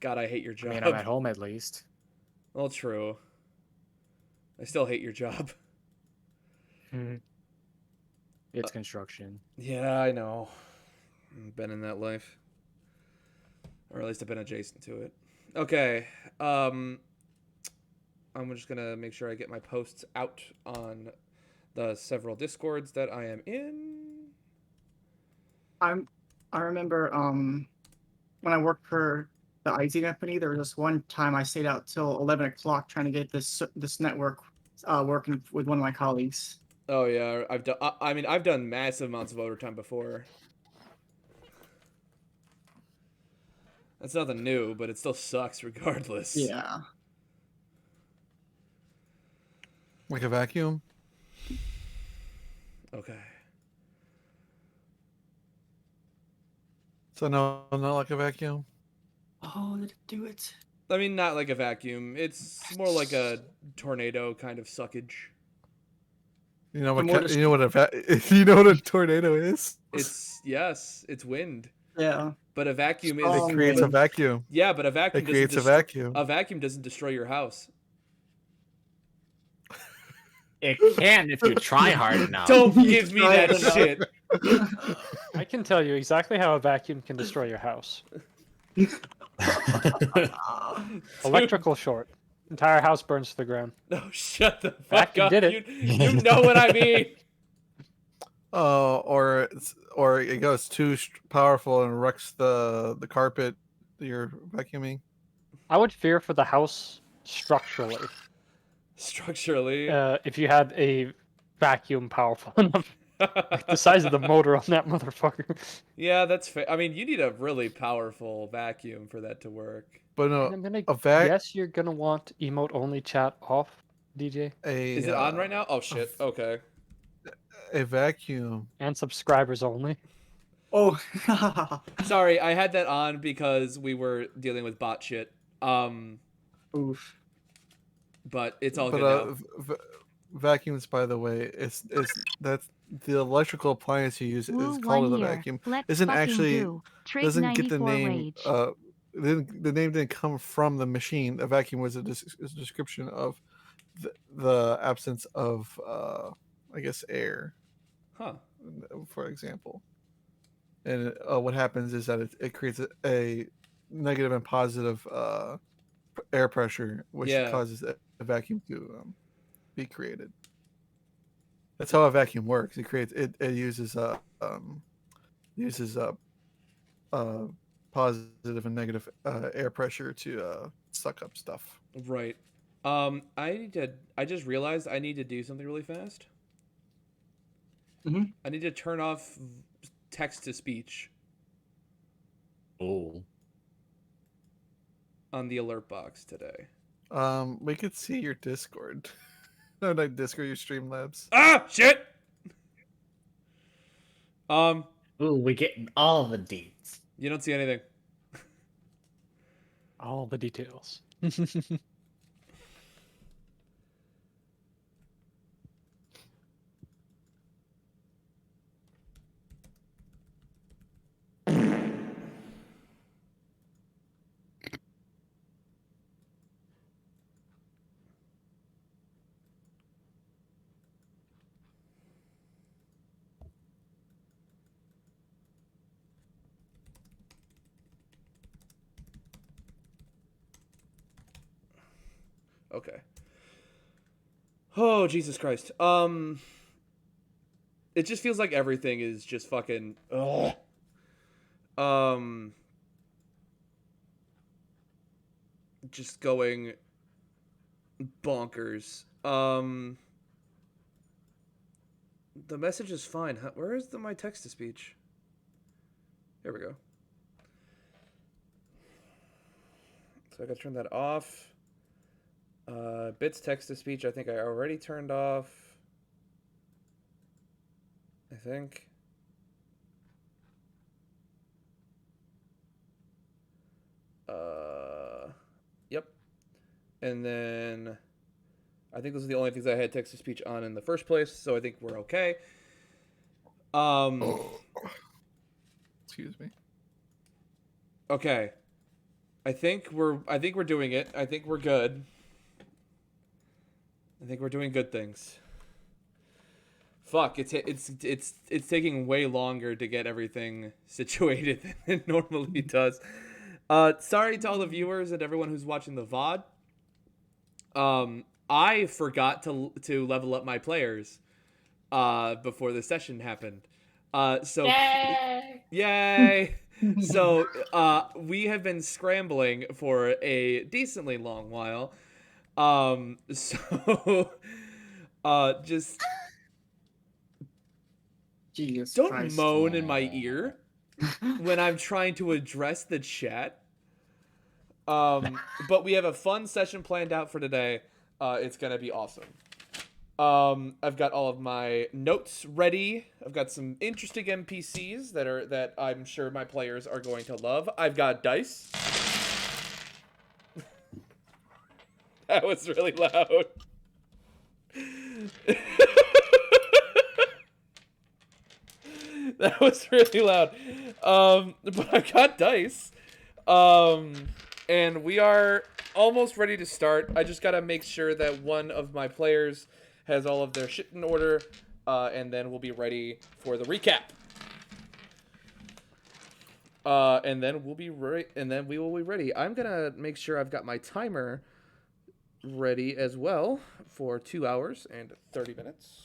God, I hate your I job. mean, I'm at home at least. Well, true. I still hate your job. It's construction. Yeah, I know. I've been in that life. Or at least I've been adjacent to it. Okay. I'm just going to make sure I get my posts out on the several Discords that I am in. I remember when I worked for the IT company, there was this one time I stayed out till 11 o'clock trying to get this network working with one of my colleagues. Oh yeah, I've done. I mean, I've done massive amounts of overtime before. That's nothing new, but it still sucks regardless. Yeah. Like a vacuum? Okay. So no, not like a vacuum? Oh, did it do it? I mean, not like a vacuum. It's more like a tornado kind of suckage. You know what? From what You know what you know what a tornado is? It's wind. Yeah. But a vacuum is. It creates a vacuum. Yeah, but a vacuum It creates a vacuum. A vacuum doesn't destroy your house. It can if you try hard enough. Don't give me that shit. I can tell you exactly how a vacuum can destroy your house. Electrical short. Entire house burns to the ground. No, shut the fuck Vacuum up. did it. You know what I mean. Or it goes too powerful and wrecks the carpet you're vacuuming. I would fear for the house structurally. Structurally. If you had a vacuum powerful enough. Like the size of the motor on that motherfucker. Yeah, that's fair. I mean, you need a really powerful vacuum for that to work. But no, I'm gonna a guess you're gonna want emote only chat off, DJ. Is it on right now? Oh shit. Okay. A vacuum. And subscribers only. Oh. Sorry, I had that on because we were dealing with bot shit. Oof. But it's all good now. Vacuums, by the way, that's the electrical appliance you use is called a vacuum. Isn't actually doesn't get the name. The name didn't come from the machine. A vacuum was a description of the absence of, I guess, air. Huh. For example. And what happens is that it creates a negative and positive air pressure, which causes a vacuum to be created. That's how a vacuum works. It uses positive and negative air pressure to suck up stuff. Right. I just realized I need to do something really fast. Mm-hmm. I need to turn off text to speech. Oh. On the alert box today. We could see your Discord. No, not Discord, your Streamlabs. Ah, shit. Ooh, we getting all the deets. You don't see anything. All the details. Okay. Oh, Jesus Christ. It just feels like everything is just fucking just going bonkers. The message is fine. Where is my text to speech? There we go. So I gotta turn that off. Bits text to speech, I think I already turned off. I think. Yep. And then I think those are the only things I had text to speech on in the first place, so I think we're okay. Excuse me. Okay. I think we're doing it. I think we're good. I think we're doing good things. Fuck, it's taking way longer to get everything situated than it normally does. Sorry to all the viewers and everyone who's watching the VOD. I forgot to level up my players before the session happened. So yay! So we have been scrambling for a decently long while. So just Jesus don't Christ. moan in my ear when I'm trying to address the chat. But we have a fun session planned out for today. It's gonna be awesome. I've got all of my notes ready. I've got some interesting NPCs that I'm sure my players are going to love. I've got dice. That was really loud. That was really loud. But I got dice. And we are almost ready to start. I just gotta make sure that one of my players has all of their shit in order, and then we'll be ready for the recap. And then we'll be and then we will be ready. I'm gonna make sure I've got my timer ready as well for 2 hours and 30 minutes.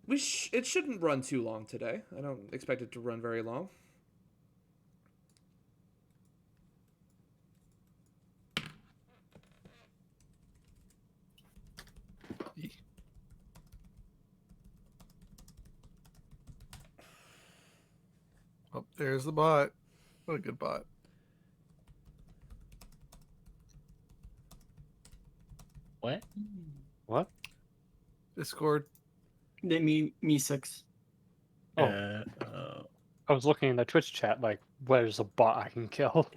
It shouldn't run too long today. I don't expect it to run very long. Oh, there's the bot. What a good bot. What? What? Discord. Me 6. Oh. Oh. I was looking in the Twitch chat, like, where's a bot I can kill?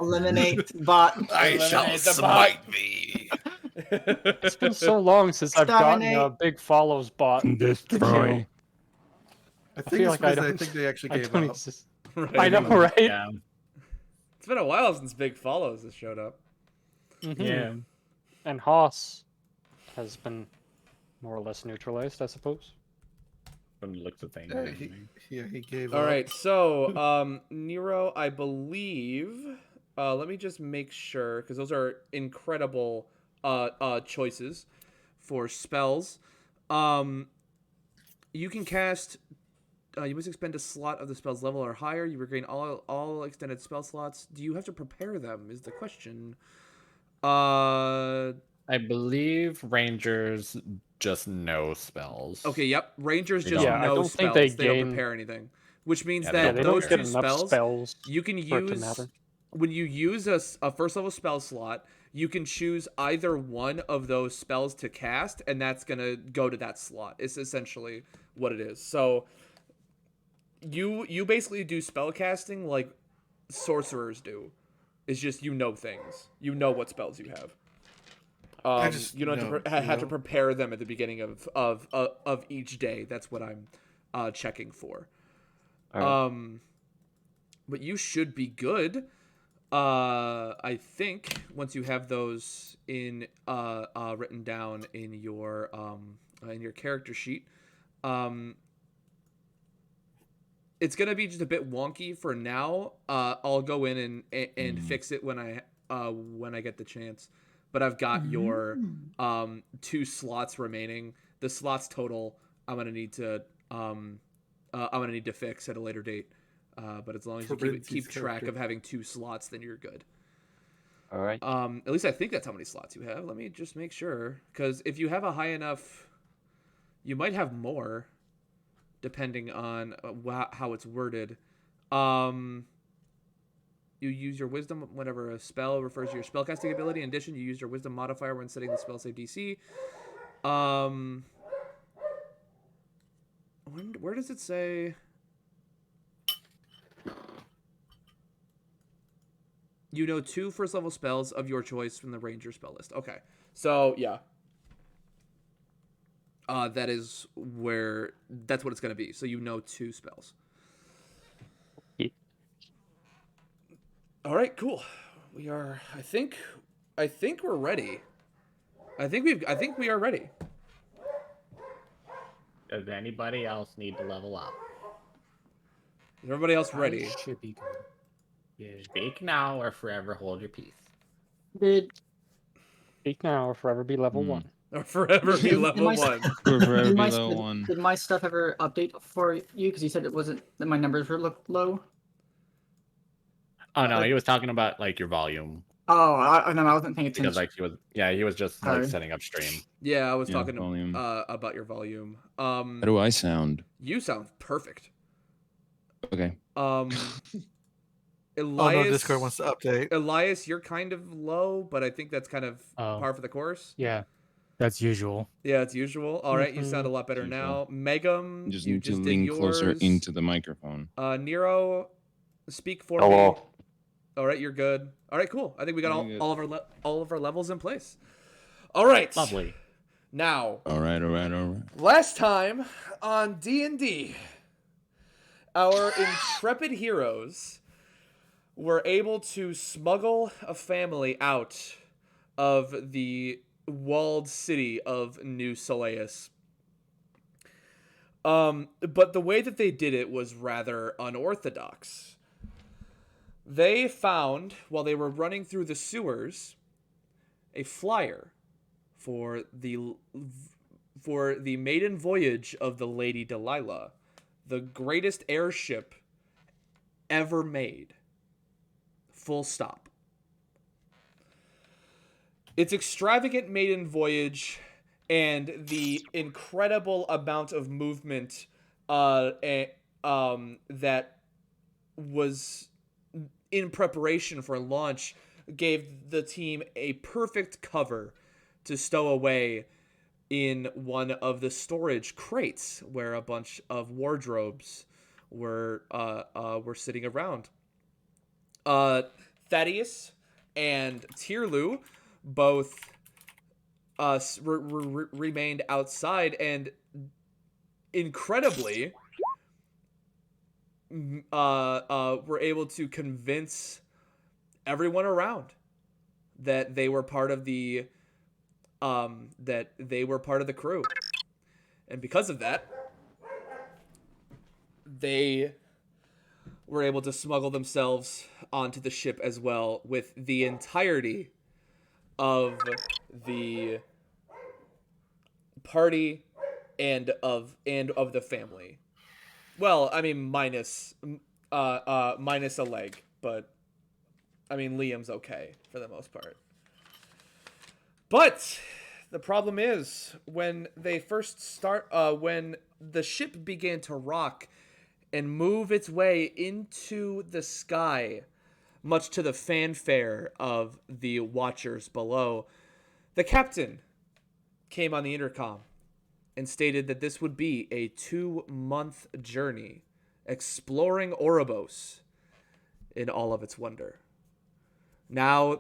Eliminate bot. I shall smite thee. It's been so long since I've gotten a Exterminate. big follows bot. Destroy. I feel think it's like I because I don't- think they actually I gave don't up. exist. Right. I know, right? Yeah. It's been a while since Big Follows has showed up. Mhm. Yeah. And Haas has been more or less neutralized, I suppose. From the looks of things. Yeah, he gave All up. right, so Nero, I believe. Let me just make sure because those are incredible choices for spells. You can cast. You must expend a slot of the spell's level or higher. You regain all extended spell slots. Do you have to prepare them? Is the question. I believe Rangers just know spells. Okay, yep. Rangers They just don't- Yeah, I know don't spells. think They they don't gain- prepare anything. Which means Yeah, they Yeah, that they those don't get two enough spells you can for it to use matter. when you use a first level spell slot. You can choose either one of those spells to cast, and that's gonna go to that slot. It's essentially what it is. So you basically do spell casting like sorcerers do. It's just you know things. You know what spells you have. You don't have to have to prepare them at the beginning of each day. That's what I'm checking for. But you should be good. I think once you have those in written down in your character sheet, it's gonna be just a bit wonky for now. I'll go in and fix it when I get the chance. But I've got your 2 slots remaining. The slots total I'm gonna need to fix at a later date. But as long as you keep track of having 2 slots, then you're good. All right. At least I think that's how many slots you have. Let me just make sure, because if you have a high enough, you might have more, depending on how it's worded. You use your wisdom whenever a spell refers to your spellcasting ability. In addition, you use your wisdom modifier when setting the spell save DC. Where does it say? You know 2 first level spells of your choice from the ranger spell list. Okay. So, yeah. That's what it's going to be. So you know 2 spells. All right, cool. We are. I think we're ready. I think we are ready. Does anybody else need to level up? Is everybody else ready? I should be good. Yeah. Speak now or forever hold your peace. Did Speak now or forever be level 1. Or forever be Did level my- 1. Or forever did be my, level did, 1. did my stuff ever update for you? Because you said it wasn't that my numbers were low. Oh no, he was talking about like your volume Oh, no, I wasn't paying attention. because like he was just like Sorry. setting up stream. Yeah, I was Yeah, talking volume. about your volume. How do I sound? You sound perfect. Okay. Elias, Oh no, Discord wants to update. Elias, you're kind of low, but I think that's kind of Oh. par for the course. Yeah, that's usual. Yeah, it's usual. All right, you sound a lot better Usual. now. Megum, You just you need to just did lean yours. closer into the microphone. Nero, speak for Hello. me. All right, you're good. All right, cool. I think we got Very good. all of our levels in place. All right. Lovely. Now, All right. last time on D&D, our intrepid heroes were able to smuggle a family out of the walled city of New Soleus. But the way that they did it was rather unorthodox. They found, while they were running through the sewers, a flyer for the maiden voyage of the Lady Delilah, the greatest airship ever made. Full stop. Its extravagant maiden voyage and the incredible amount of movement that was in preparation for launch gave the team a perfect cover to stow away in one of the storage crates where a bunch of wardrobes were sitting around. Thaddeus and Tierlu both remained outside, and incredibly were able to convince everyone around that they were part of the crew. And because of that, they were able to smuggle themselves onto the ship as well, with the entirety of the party and of the family. Well, I mean, minus a leg, but I mean, Liam's okay for the most part. But the problem is, when they first when the ship began to rock and move its way into the sky, much to the fanfare of the watchers below, the captain came on the intercom and stated that this would be a 2-month journey exploring Oribos in all of its wonder. Now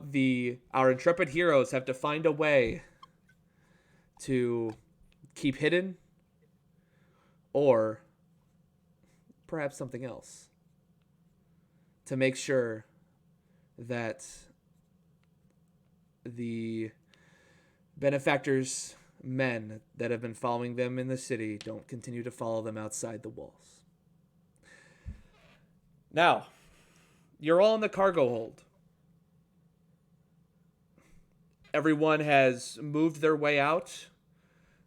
our intrepid heroes have to find a way to keep hidden, or perhaps something else, to make sure that the benefactors' men that have been following them in the city don't continue to follow them outside the walls. Now, you're all in the cargo hold. Everyone has moved their way out.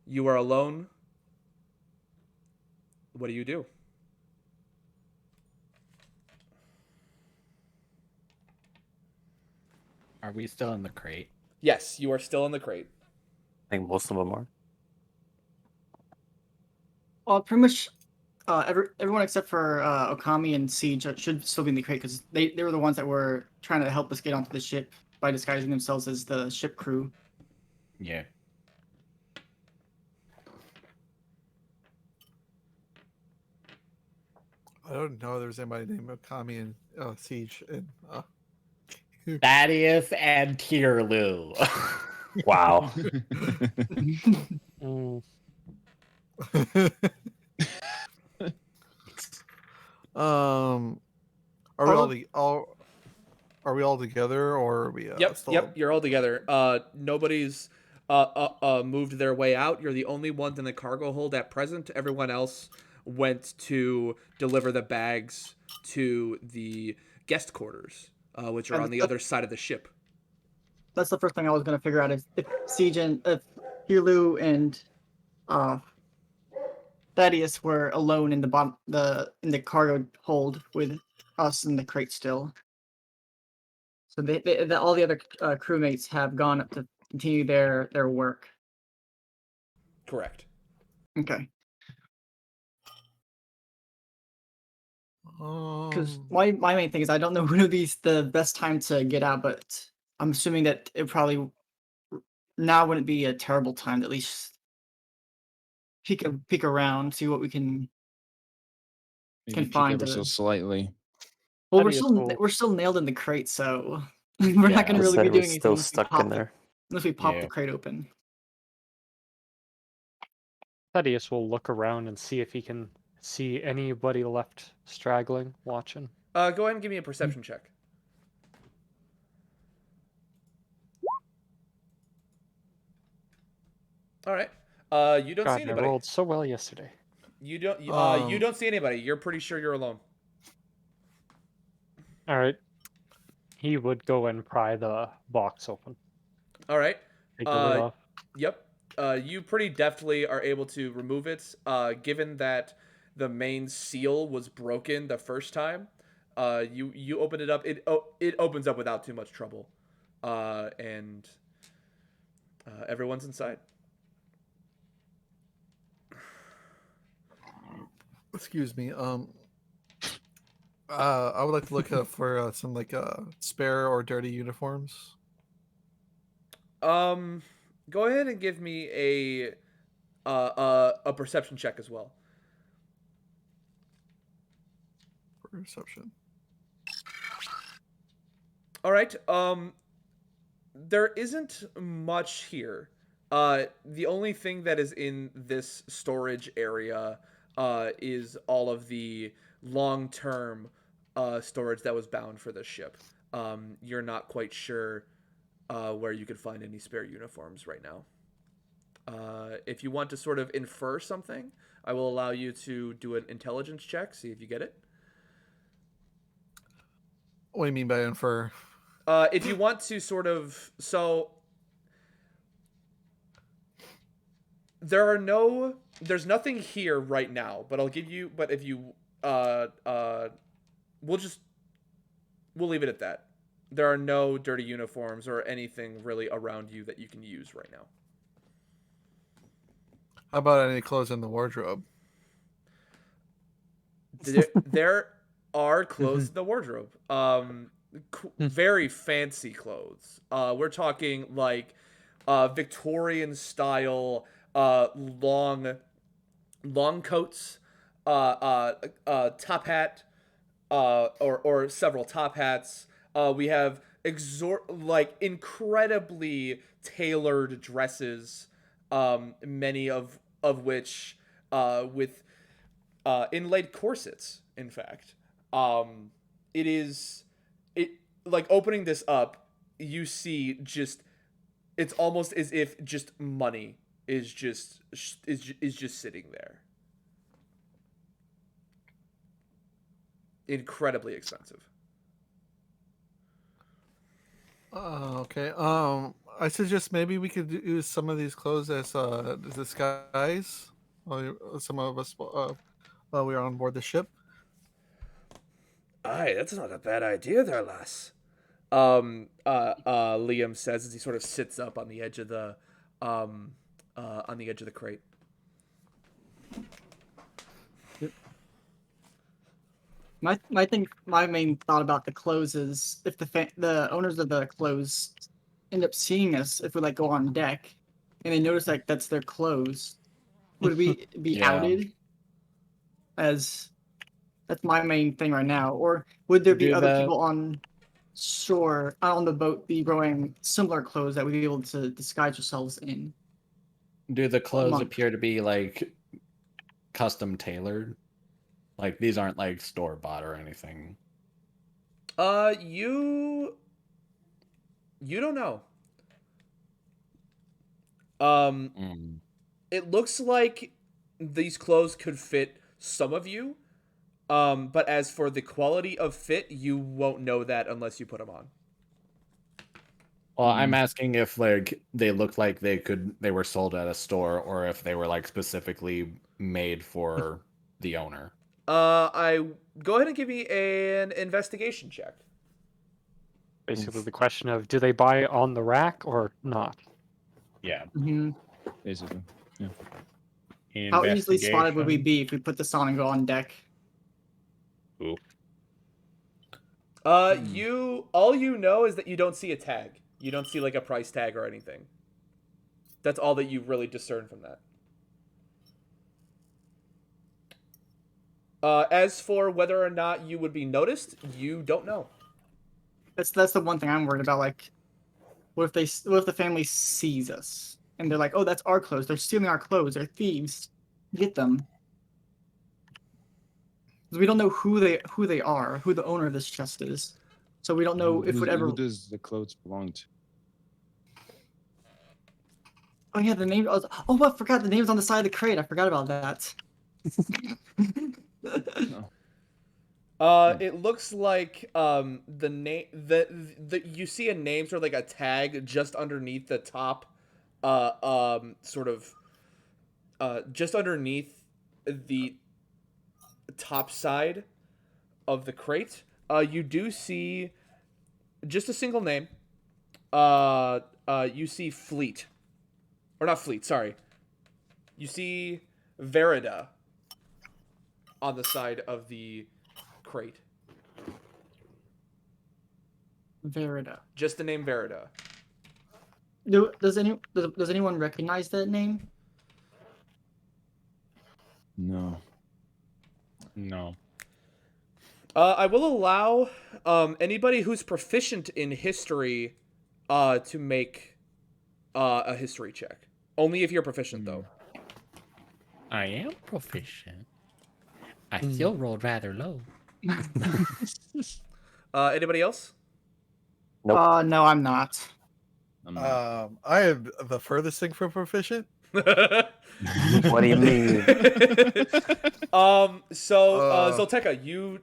You are alone. What do you do? Are we still in the crate? Yes, you are still in the crate. I think most of them are. Well, pretty much everyone except for Okami and Siege should still be in the crate, because they were the ones that were trying to help us get onto the ship by disguising themselves as the ship crew. Yeah. I don't know. There's anybody named Okami and Siege and Thaddeus and Tierlu. Wow. Mm. Are we all Are we all together, or are we Yep, still? yep, you're all together. Nobody's moved their way out. You're the only ones in the cargo hold at present. Everyone else went to deliver the bags to the guest quarters, which are And on the other side of the ship. that's the first thing I was going to figure out is if if Hilu and uh, Thaddeus were alone in the cargo hold with us in the crate still. So all the other crewmates have gone up to continue their work. Correct. Okay. Because Um, my main thing is I don't know when would be the best time to get out, but I'm assuming that it probably now wouldn't be a terrible time to at least peek around, see what we can Maybe peek find. ever so slightly. Well, Thaddeus will- we're still nailed in the crate, so we're not going to really be doing anything still stuck in there. unless we pop Yeah. the crate open. Thaddeus will look around and see if he can see anybody left straggling, watching. Go ahead and give me a perception check. All right. You don't God, see I anybody. rolled so well yesterday. You don't. You Um, don't see anybody. You're pretty sure you're alone. All right. He would go and pry the box open. All right. Take the lid off. Yep. You pretty deftly are able to remove it. Given that the main seal was broken the first time, you open it up. It opens up without too much trouble, and everyone's inside. excuse me. I would like to look for some spare or dirty uniforms. Go ahead and give me a perception check as well. Perception. All right. There isn't much here. The only thing that is in this storage area is all of the long-term storage that was bound for this ship. You're not quite sure where you could find any spare uniforms right now. If you want to sort of infer something, I will allow you to do an intelligence check, see if you get it. What do you mean by infer? If you want to sort of... So... There's nothing here right now, but I'll give you... But if you... We'll leave it at that. There are no dirty uniforms or anything really around you that you can use right now. How about any clothes in the wardrobe? There are clothes in the wardrobe. Very fancy clothes. We're talking like Victorian style long coats, top hat, or several top hats. We have incredibly tailored dresses, many of which with inlaid corsets. In fact, like opening this up, you see it's almost as if just money is just sitting there. Incredibly expensive. Okay. I suggest maybe we could use some of these clothes as disguise. Some of us while we are on board the ship. Aye, that's not a bad idea there, lass. Liam says as he sort of sits up on the edge of the crate. My main thought about the clothes is if the owners of the clothes end up seeing us if we go on deck and they notice that's their clothes, would we be Yeah. outed? As that's my main thing right now, or would there be Do other that. people on shore on the boat be wearing similar clothes that we'd be able to disguise ourselves in? Do the clothes monk. appear to be custom tailored? These aren't store bought or anything. You You don't know. Mm. It looks like these clothes could fit some of you. But as for the quality of fit, you won't know that unless you put them on. Well, I'm asking if like they looked like they were sold at a store or if they were like specifically made for the owner. I go ahead and give me an investigation check. Basically, the question of do they buy on the rack or not? Yeah. hmm Basically. How easily spotted would we be if we put this on and go on deck? Ooh. All you know is that you don't see a tag. You don't see like a price tag or anything. That's all that you really discern from that. As for whether or not you would be noticed, you don't know. That's the one thing I'm worried about. Like, what if the family sees us and they're like, "Oh, that's our clothes. They're stealing our clothes. They're thieves. Get them." 'Cause we don't know who they are, who the owner of this chest is, so we don't know if whatever. Who does the clothes belong to? Oh yeah, the name. Oh, I forgot the name's on the side of the crate. I forgot about that. No. It looks like the name the you see a name sort of like a tag just underneath the top, just underneath the top side of the crate. You do see just a single name. You see Fleet, or not Fleet. Sorry, you see Verida on the side of the crate. Verida. Just the name Verida. Does anyone recognize that name? No. No. I will allow anybody who's proficient in history to make a history check. Only if you're proficient, though. I am proficient. I still rolled rather low. Anybody else? Nope. No, I'm not. I am the furthest thing from proficient. What do you mean? Zolteka, you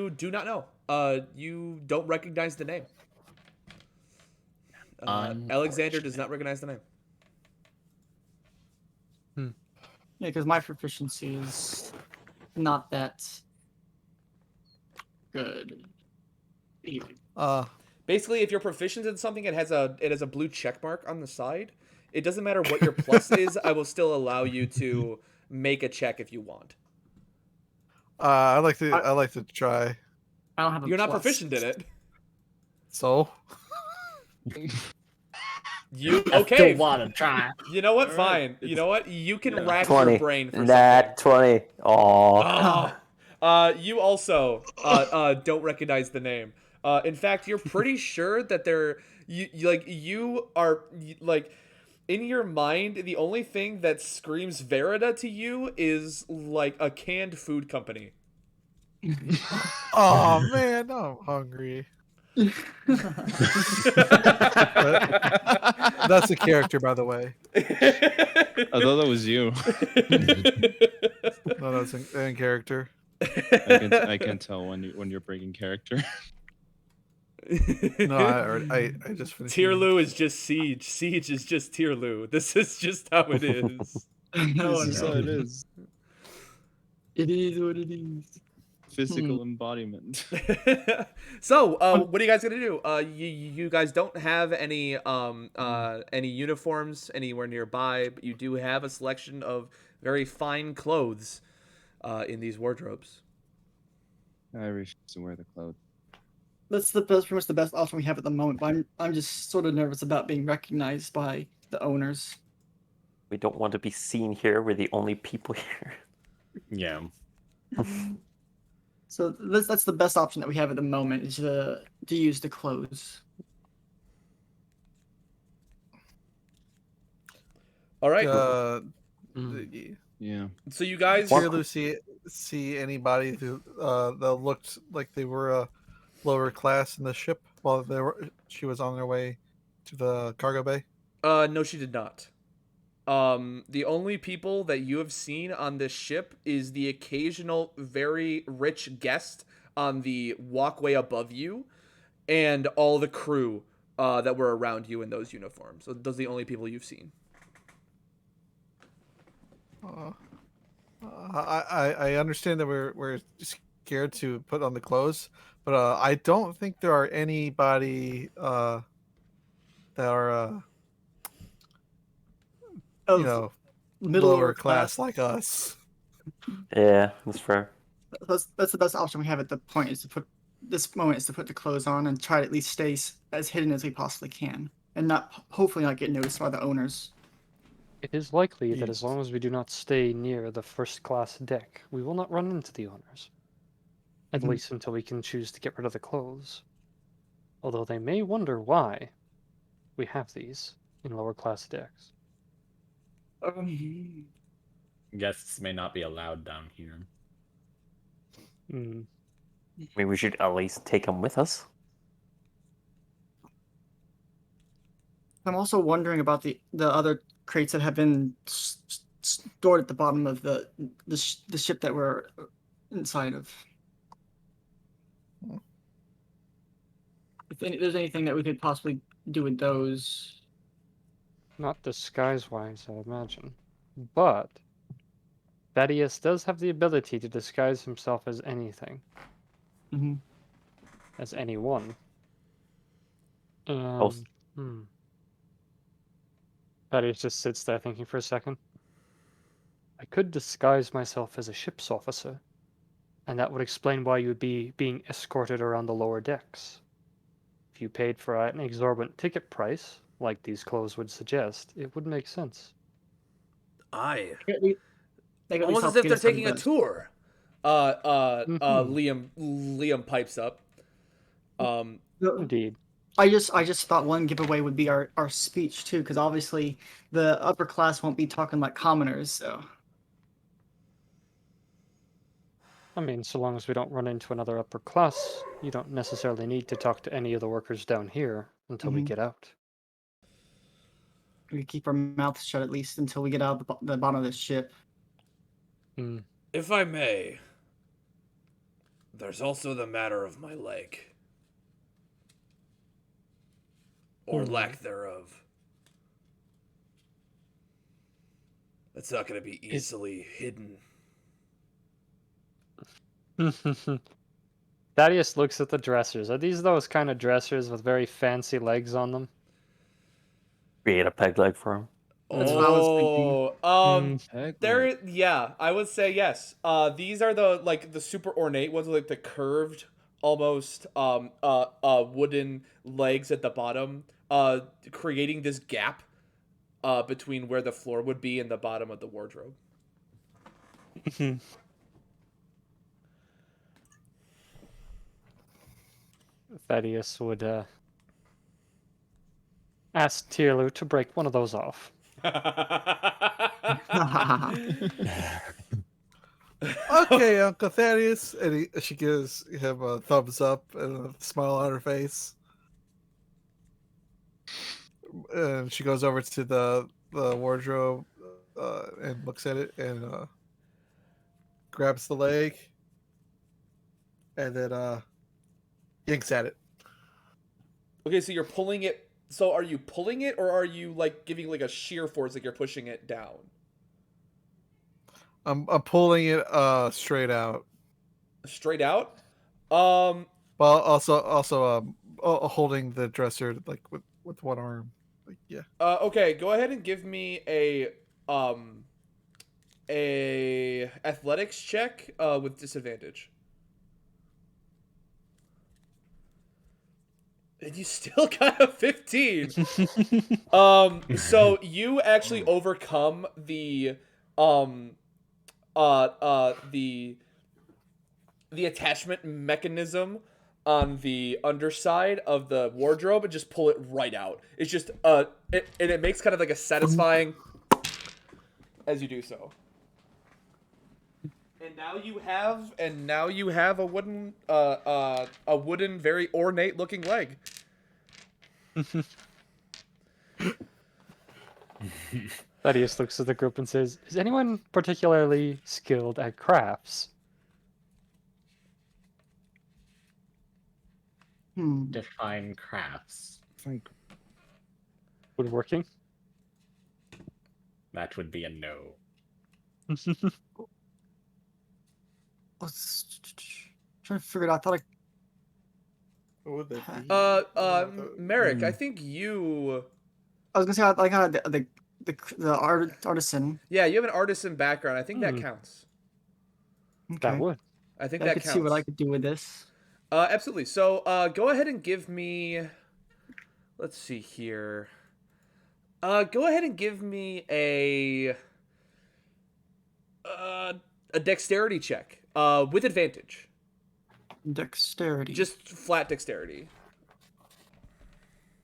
do not know. You don't recognize the name. Alexander does not recognize the name. Yeah, because my proficiency is not that good. Either. Basically, if you're proficient in something, it has a blue check mark on the side. It doesn't matter what your plus is. I will still allow you to make a check if you want. I like to try. I don't have a You're not plus. proficient in it. So You I okay? still want to try. You know what? All Fine. right. You know what? You can rack 20. your brain for Nat something. 20. Aww. You also don't recognize the name. In fact, you're pretty sure that you are in your mind, the only thing that screams Verida to you is like a canned food company. oh man, I'm hungry. That's a character, by the way. I thought that was you. No, that's in character. I can tell when you're breaking character. No, I just finished. Tierlu is just Siege. Siege is just Tierlu. This is just how it is. This is how it is. It is what it is. Physical embodiment. So, what are you guys gonna do? You guys don't have any uniforms anywhere nearby, but you do have a selection of very fine clothes in these wardrobes. I refuse to wear the clothes. That's pretty much the best option we have at the moment. But I'm just sort of nervous about being recognized by the owners. We don't want to be seen here. We're the only people here. Yeah. So that's the best option that we have at the moment is to use the clothes. All right. Yeah. So you guys. Did you see anybody who that looked like they were a lower class in the ship? while she was on her way to the cargo bay? No, she did not. The only people that you have seen on this ship is the occasional very rich guest on the walkway above you, and all the crew that were around you in those uniforms. So those are the only people you've seen. I understand that we're scared to put on the clothes, but I don't think there are anybody that are Of middle lower class like us. Yeah, that's fair. That's the best option we have at the point is to put the clothes on and try to at least stay as hidden as we possibly can, and hopefully not get noticed by the owners. It is likely that as long as we do not stay near the first-class deck, we will not run into the owners. At least until we can choose to get rid of the clothes. Although they may wonder why we have these in lower-class decks. Guests may not be allowed down here. I mean, we should at least take them with us. I'm also wondering about the other crates that have been stored at the bottom of the ship that we're inside of. If there's anything that we could possibly do with those. Not disguise-wise, I imagine. But Thaddeus does have the ability to disguise himself as anything. As anyone. Thaddeus just sits there thinking for a second. I could disguise myself as a ship's officer, and that would explain why you would be being escorted around the lower decks. If you paid for an exorbitant ticket price, like these clothes would suggest, it would make sense. Almost Almost as if they're taking a tour. Liam pipes up. Indeed. I just thought one giveaway would be our speech too, because obviously the upper class won't be talking like commoners, so. I mean, so long as we don't run into another upper class, you don't necessarily need to talk to any of the workers down here until we get out. We keep our mouths shut at least until we get out of the bottom of this ship. If I may, there's also the matter of my leg. Or lack thereof. That's not going to be easily hidden. Thaddeus looks at the dressers. Are these those kind of dressers with very fancy legs on them? Create a peg leg for him. That's what I was thinking. Yeah, I would say yes. These are the super ornate ones with the curved, almost wooden legs at the bottom, creating this gap between where the floor would be and the bottom of the wardrobe. Thaddeus would ask Tierlu to break one of those off. Okay, Uncle Thaddeus. And she gives him a thumbs up and a smile on her face. And she goes over to the wardrobe and looks at it and grabs the leg and then yanks at it. Okay, so you're pulling it. So are you pulling it, or are you giving a shear force, like you're pushing it down? I'm pulling it straight out. Straight out? Well, also holding the dresser with one arm. Yeah. Okay, go ahead and give me a athletics check with disadvantage. And you still got a 15. So you actually overcome the attachment mechanism on the underside of the wardrobe and just pull it right out. It's just it makes kind of like a satisfying as you do so. And now you have a wooden very ornate looking leg. Thaddeus looks at the group and says, "Is anyone particularly skilled at crafts?" Define crafts. Woodworking? That would be a no. Let's trying to figure it out. I thought What would that be? Merrick, I think you. I was gonna say I got the artisan. Yeah, you have an artisan background. I think that counts. Okay. That would. I think I that could counts. see what I could do with this. Absolutely. So, go ahead and give me. Let's see here. Go ahead and give me a dexterity check. With advantage. Dexterity. Just flat dexterity.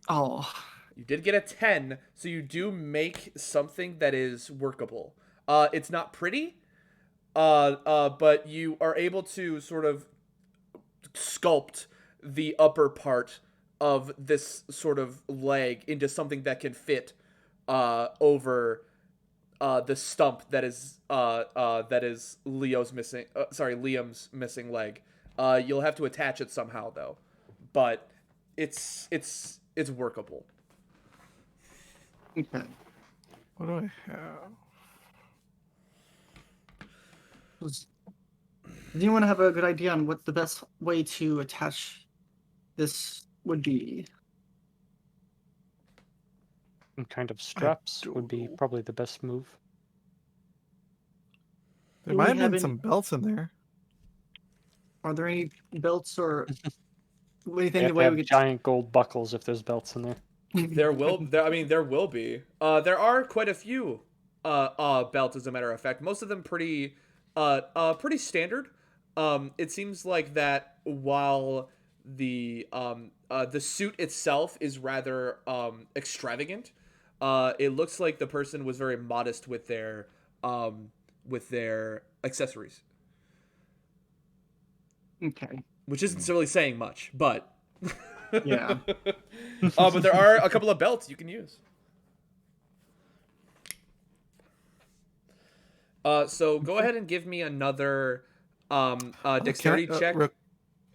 Oh. You did get a 10, so you do make something that is workable. It's not pretty, but you are able to sort of sculpt the upper part of this sort of leg into something that can fit over the stump that is Liam's missing leg. You'll have to attach it somehow though, but it's workable. Okay. What do I have? Does anyone have a good idea on what the best way to attach this would be? Some kind of straps would be probably the best move. There Do might we have have been any- some belts in there. Are there any belts or They anything have the to way have we could giant gold buckles if there's belts in there. There will be. There are quite a few belts, as a matter of fact. Most of them pretty standard. It seems like that while the suit itself is rather extravagant, it looks like the person was very modest with their accessories, Okay. which isn't really saying much, but Yeah. but there are a couple of belts you can use. So go ahead and give me another dexterity check.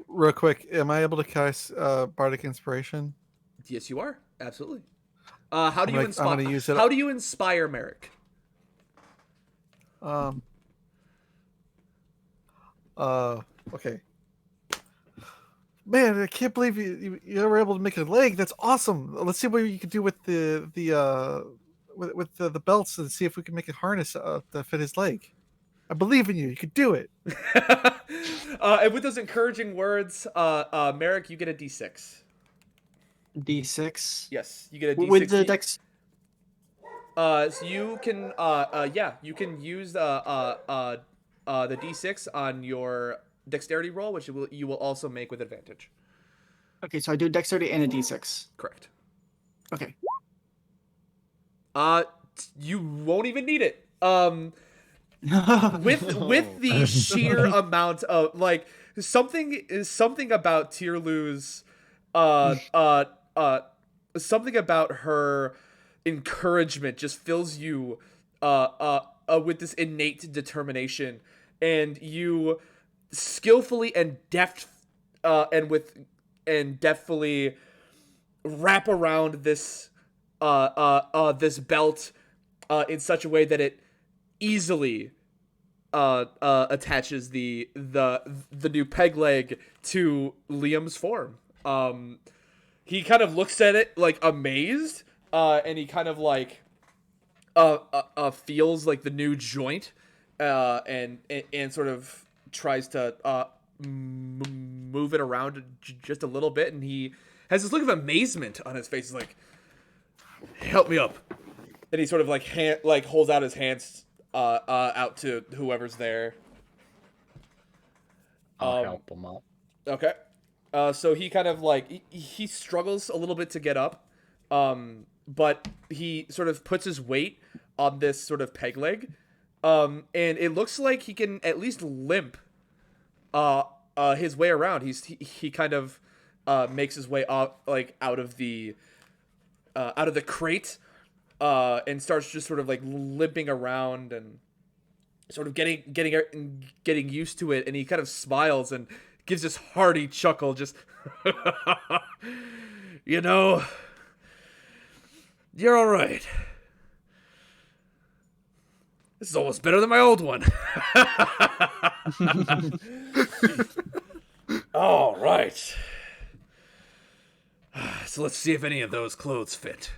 Real quick, am I able to cast Bardic Inspiration? Yes, you are. Absolutely. How do you I'm inspire? gonna use it. How do you inspire Merrick? Okay. Man, I can't believe you were able to make a leg. That's awesome. Let's see what you can do with the belts and see if we can make a harness to fit his leg. I believe in you. You could do it. And with those encouraging words, Merrick, you get a D6. D6. Yes, you get a D6. With the dex. So you can, you can use the D6 on your dexterity roll, which you will also make with advantage. Okay, so I do dexterity and a D6. Correct. Okay. You won't even need it. With the sheer amount of like something about Tierlu's something about her encouragement just fills you with this innate determination, and you skillfully and deftly wrap around this this belt in such a way that it easily attaches the new peg leg to Liam's form. He kind of looks at it like amazed, and he kind of like feels like the new joint, and sort of tries to move it around just a little bit, and he has this look of amazement on his face. He's like, "Help me up," and he sort of like holds out his hands out to whoever's there. I'll help him up. Okay. So he kind of like he struggles a little bit to get up, but he sort of puts his weight on this sort of peg leg, And it looks like he can at least limp his way around. He kind of makes his way out of the crate and starts just sort of like limping around and sort of getting used to it. And he kind of smiles and gives this hearty chuckle, just you know, you're all right. This is almost better than my old one. All right. So let's see if any of those clothes fit.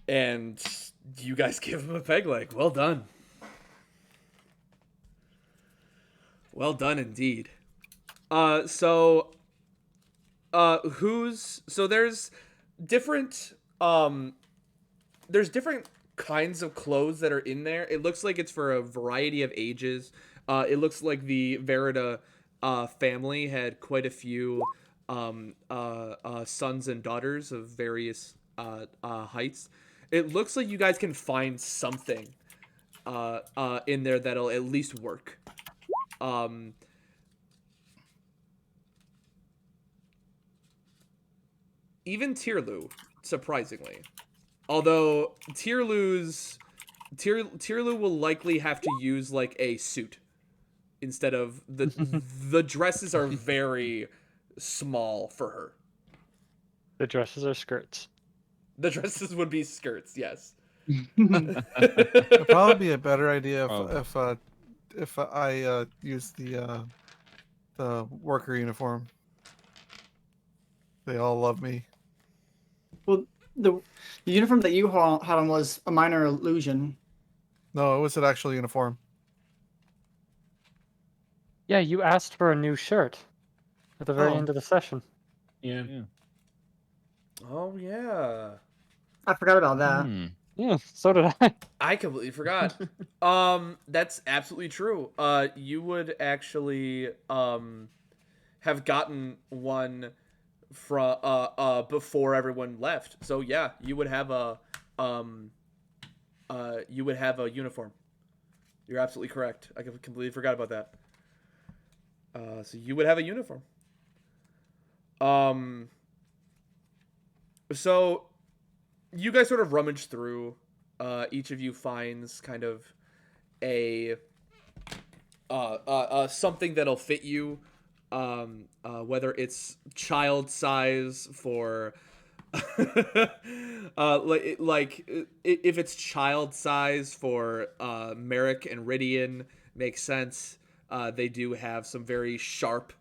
And you guys give him a peg leg. Well done. Well done indeed. So there's different kinds of clothes that are in there. It looks like it's for a variety of ages. It looks like the Verida family had quite a few sons and daughters of various heights. It looks like you guys can find something in there that'll at least work. Even Tierlu, surprisingly. Although Tierlu will likely have to use like a suit instead of the dresses are very small for her. The dresses are skirts. The dresses would be skirts, yes. It'd probably be a better idea Oh. if I use the worker uniform. They all love me. Well, the uniform that you had on was a minor illusion. No, it was an actual uniform. Yeah, you asked for a new shirt at the very Oh. end of the session. Yeah. Oh yeah. I forgot about that. Yeah, so did I. I completely forgot. That's absolutely true. You would actually have gotten one from before everyone left. So yeah, you would have a uniform. You're absolutely correct. I completely forgot about that. So you would have a uniform. So you guys sort of rummage through. Each of you finds kind of a something that'll fit you. Whether it's child size for if it's child size for Merrick and Ridian, makes sense. They do have some very sharp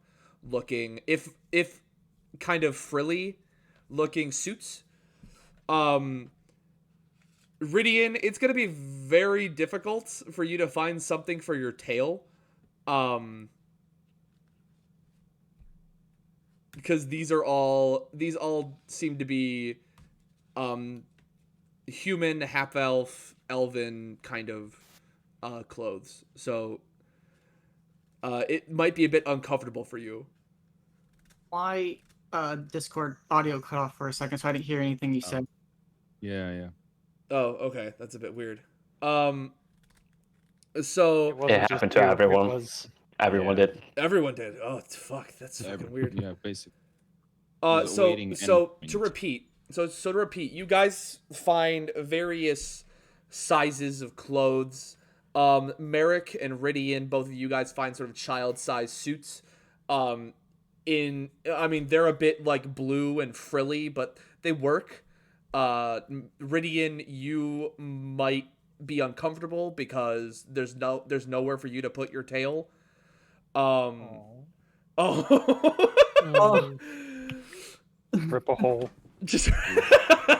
looking, if kind of frilly looking suits. Ridian, it's gonna be very difficult for you to find something for your tail. Because these all seem to be human, half elf, elven kind of clothes. So it might be a bit uncomfortable for you. My Discord audio cut off for a second, so I didn't hear anything you said. Yeah. Oh, okay, that's a bit weird. It So happened to everyone. Everyone did. everyone did. Oh, fuck, that's fucking weird. Yeah, basically. So to repeat, you guys find various sizes of clothes. Merrick and Ridian, both of you guys find sort of child-sized suits. They're a bit like blue and frilly, but they work. Ridian, you might be uncomfortable because there's nowhere for you to put your tail. Oh. Rip a hole. Just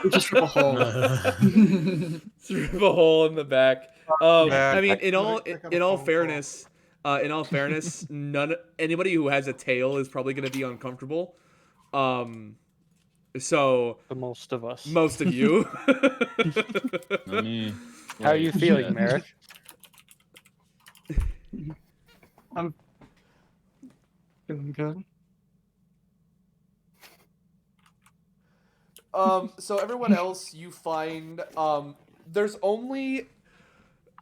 Just rip a hole. Just rip a hole in the back. I mean, in all fairness, anybody who has a tail is probably going to be uncomfortable. So The most of us. most of you. How are you feeling, Merrick? I'm feeling good. So everyone else, you find there's only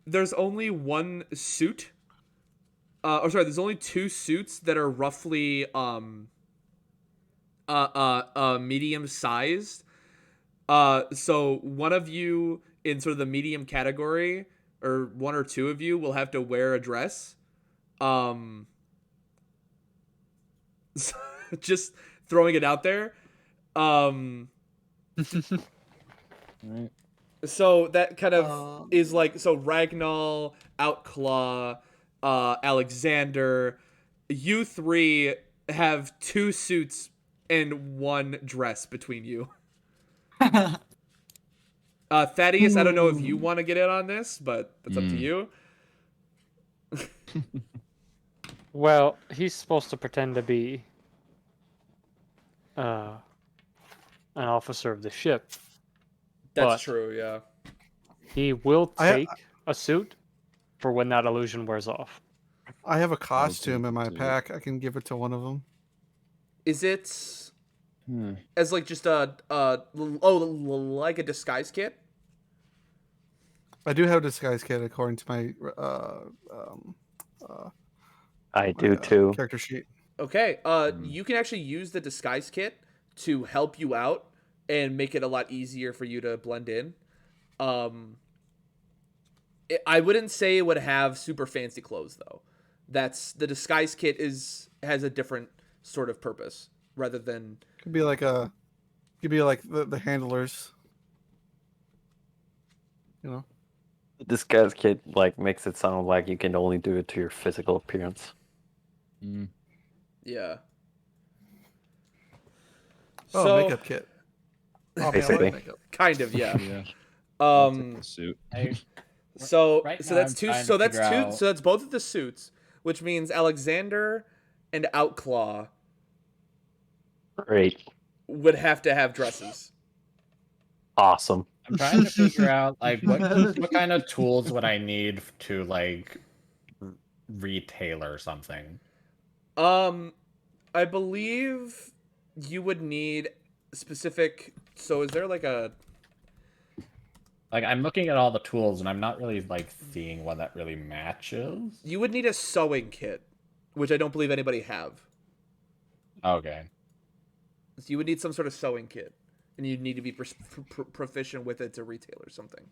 there's only one suit. There's only two suits that are roughly medium sized. So one of you in sort of the medium category, or one or two of you, will have to wear a dress. Just throwing it out there. Right. So that kind of is like, so Ragnar, Outclaw, Alexander, you three have two suits and one dress between you. Thaddeus, I don't know if you want to get in on this, but that's up to you. Well, he's supposed to pretend to be an officer of the ship. That's But true, yeah. he will take a suit for when that illusion wears off. I have a costume in my pack. I can give it to one of them. Is it as like just like a disguise kit? I do have a disguise kit according to my I do too. character sheet. Okay, you can actually use the disguise kit to help you out and make it a lot easier for you to blend in. I wouldn't say it would have super fancy clothes though. The disguise kit has a different sort of purpose rather than Could be like the handlers. You know. This guy's kid makes it sound like you can only do it to your physical appearance. yeah. Oh, So makeup kit. Oh, Basically. makeup. kind of, yeah. Yeah. I'll take the suit. So Right so now that's I'm two. trying So to that's figure two. out- So that's both of the suits, which means Alexander and Outclaw Great. would have to have dresses. Awesome. I'm trying to figure out what kind of tools would I need to retailor something. I believe you would need specific. So is there like a? I'm looking at all the tools and I'm not really seeing what that really matches. You would need a sewing kit, which I don't believe anybody have. Okay. So you would need some sort of sewing kit, and you'd need to be proficient with it to retail or something.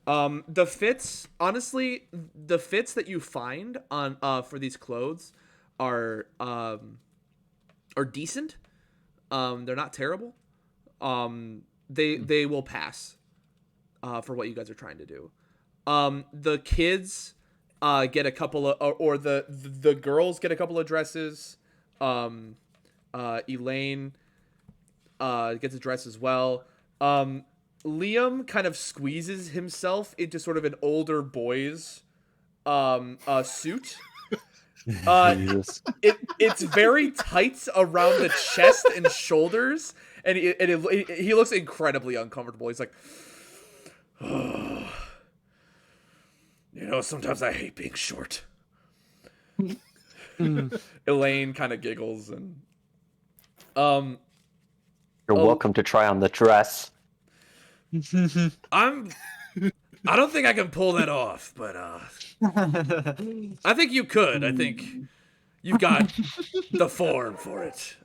The fits, honestly, the fits that you find on for these clothes are decent. They're not terrible. They will pass for what you guys are trying to do. The kids get a couple of, or the girls get a couple of dresses. Elaine gets a dress as well. Liam kind of squeezes himself into sort of an older boy's suit. Jesus. It's very tight around the chest and shoulders, and he looks incredibly uncomfortable. He's like, oh, sometimes I hate being short. Elaine kind of giggles and You're welcome to try on the dress. I don't think I can pull that off, but I think you could. I think you've got the form for it.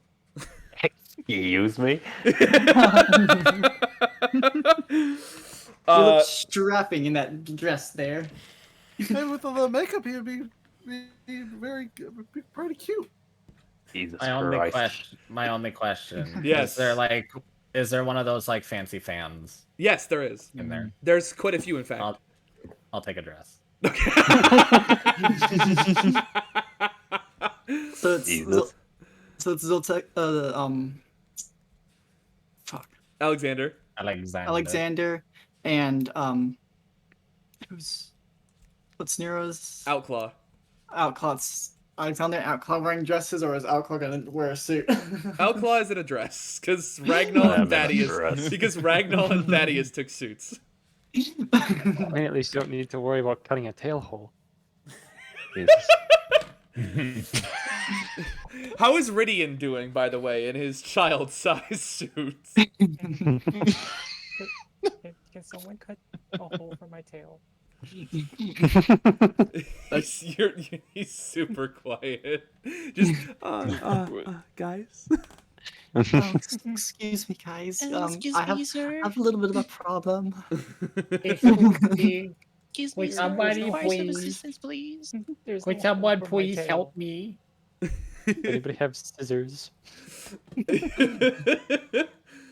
You use me? You look strapping in that dress there. And with all the makeup, he would be pretty cute. Jesus My only Christ. question. Yes. Is there one of those fancy fans Yes, there is. in there? There's quite a few, in fact. I'll take a dress. So it's Jesus. Zoltek, Alexander. Alexander, and what's Nero's Outclaw. Outclaw's Alexander and Outclaw wearing dresses, or is Outclaw gonna wear a suit? Outclaw is in a dress because Ragnar and I'm in a Thaddeus dress. took suits. I mean, at least you don't need to worry about cutting a tail hole. Jesus. How is Rydian doing, by the way, in his child-sized suit? Can someone cut a hole for my tail? He's super quiet. Just guys. Oh, excuse me, guys. I have a little bit of a problem. Excuse me, somebody please. Could someone please help me? Anybody have scissors?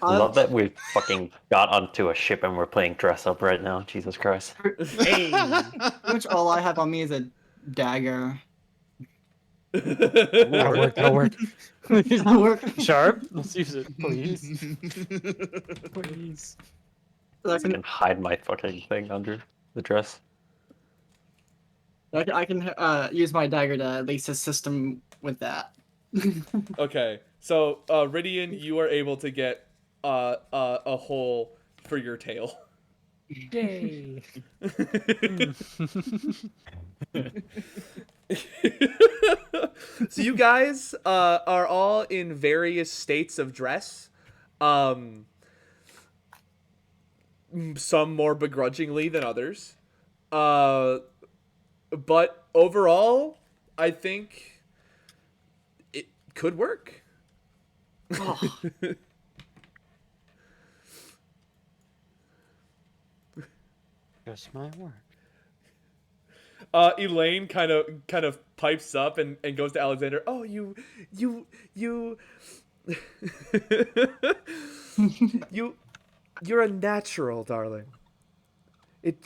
I love that we fucking got onto a ship and we're playing dress up right now. Jesus Christ. Hey. Pretty much all I have on me is a dagger. That'll work. That'll work. That'll work. Sharp. Let's use it, please. Please. I I can hide my fucking thing under the dress. can use my dagger to at least assist him with that. Okay, so Rydian, you are able to get a hole for your tail. Yay. So you guys are all in various states of dress. Some more begrudgingly than others. But overall, I think it could work. Oh, Just my work. Elaine kind of pipes up and goes to Alexander. Oh, you you're a natural, darling. It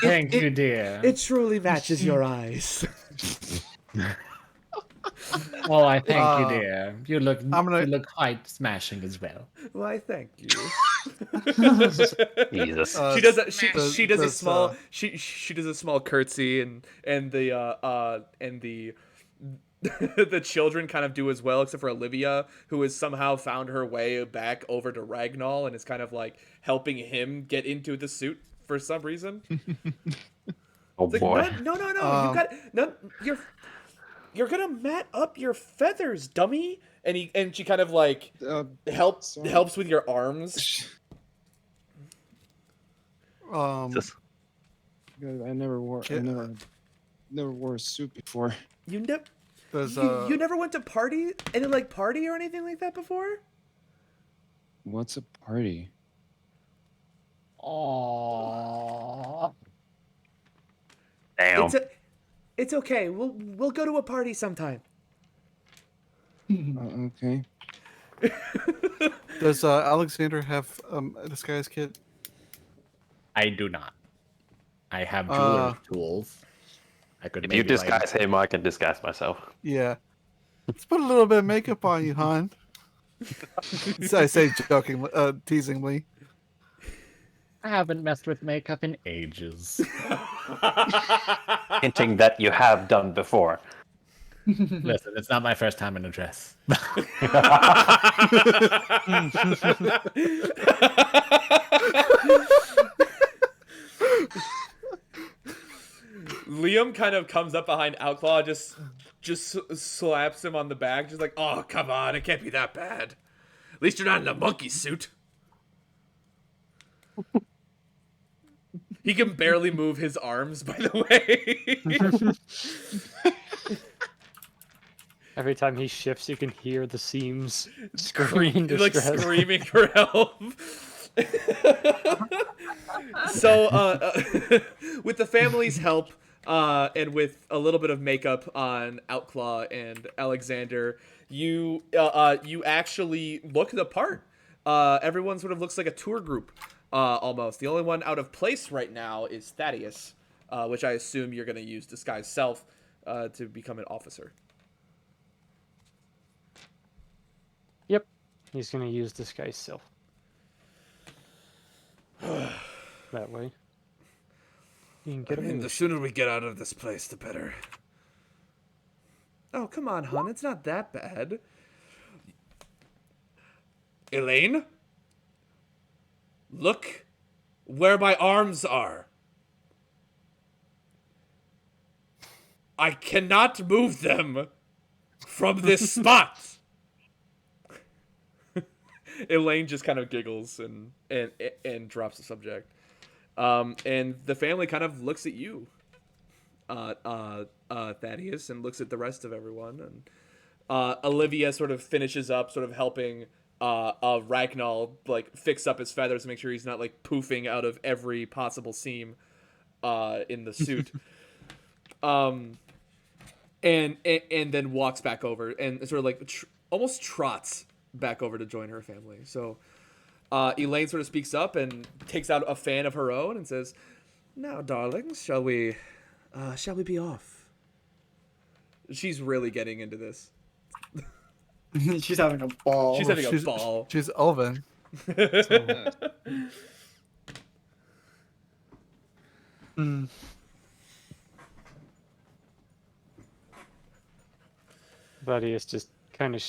Thank you, dear. It truly matches your eyes. Oh, I thank you, dear. You look gonna- you look quite smashing as well. Why, thank you. Jesus. She does a she does a does, small she does a small curtsy and the the children kind of do as well, except for Olivia, who has somehow found her way back over to Ragnall and is kind of like helping him get into the suit for some reason. Oh It's like, boy. no, you're gonna mat up your feathers, dummy. And she kind of like helps with your arms. Just I never wore a suit before. You never Does you never went to party or anything like that before? What's a party? Aww. damn. It's okay. We'll go to a party sometime. Okay. does Alexander have a disguise kit? I do not. I have jeweler's tools. I could If you maybe, like- disguise him, I can disguise myself. Yeah. Let's put a little bit of makeup on you, hon. I say jokingly, teasingly. I haven't messed with makeup in ages. Hinting that you have done before. Listen, it's not my first time in a dress. Liam kind of comes up behind Outlaw, just slaps him on the back, just like, oh, come on, it can't be that bad. At least you're not in a monkey suit. He can barely move his arms, by the way. Every time he shifts, you can hear the seams scream like distress. screaming for help. So, with the family's help, and with a little bit of makeup on Outclaw and Alexander, you actually look the part. Everyone sort of looks like a tour group, almost. The only one out of place right now is Thaddeus, which I assume you're going to use disguise self to become an officer. Yep, he's gonna use disguise self. That way. You can get away with The it. sooner we get out of this place, the better. Oh, come on, hon. It's not that bad. Elaine? Look where my arms are. I cannot move them from this spot. Elaine just kind of giggles and drops the subject. And the family kind of looks at you, Thaddeus, and looks at the rest of everyone. And Olivia sort of finishes up, sort of helping Ragnar like fix up his feathers to make sure he's not like poofing out of every possible seam in the suit. And then walks back over and sort of like almost trots back over to join her family. So Elaine sort of speaks up and takes out a fan of her own and says, "Now, darlings, shall we be off?" She's really getting into this. She's having a ball. She's having a ball. She's Elven. So. Thaddeus just kind of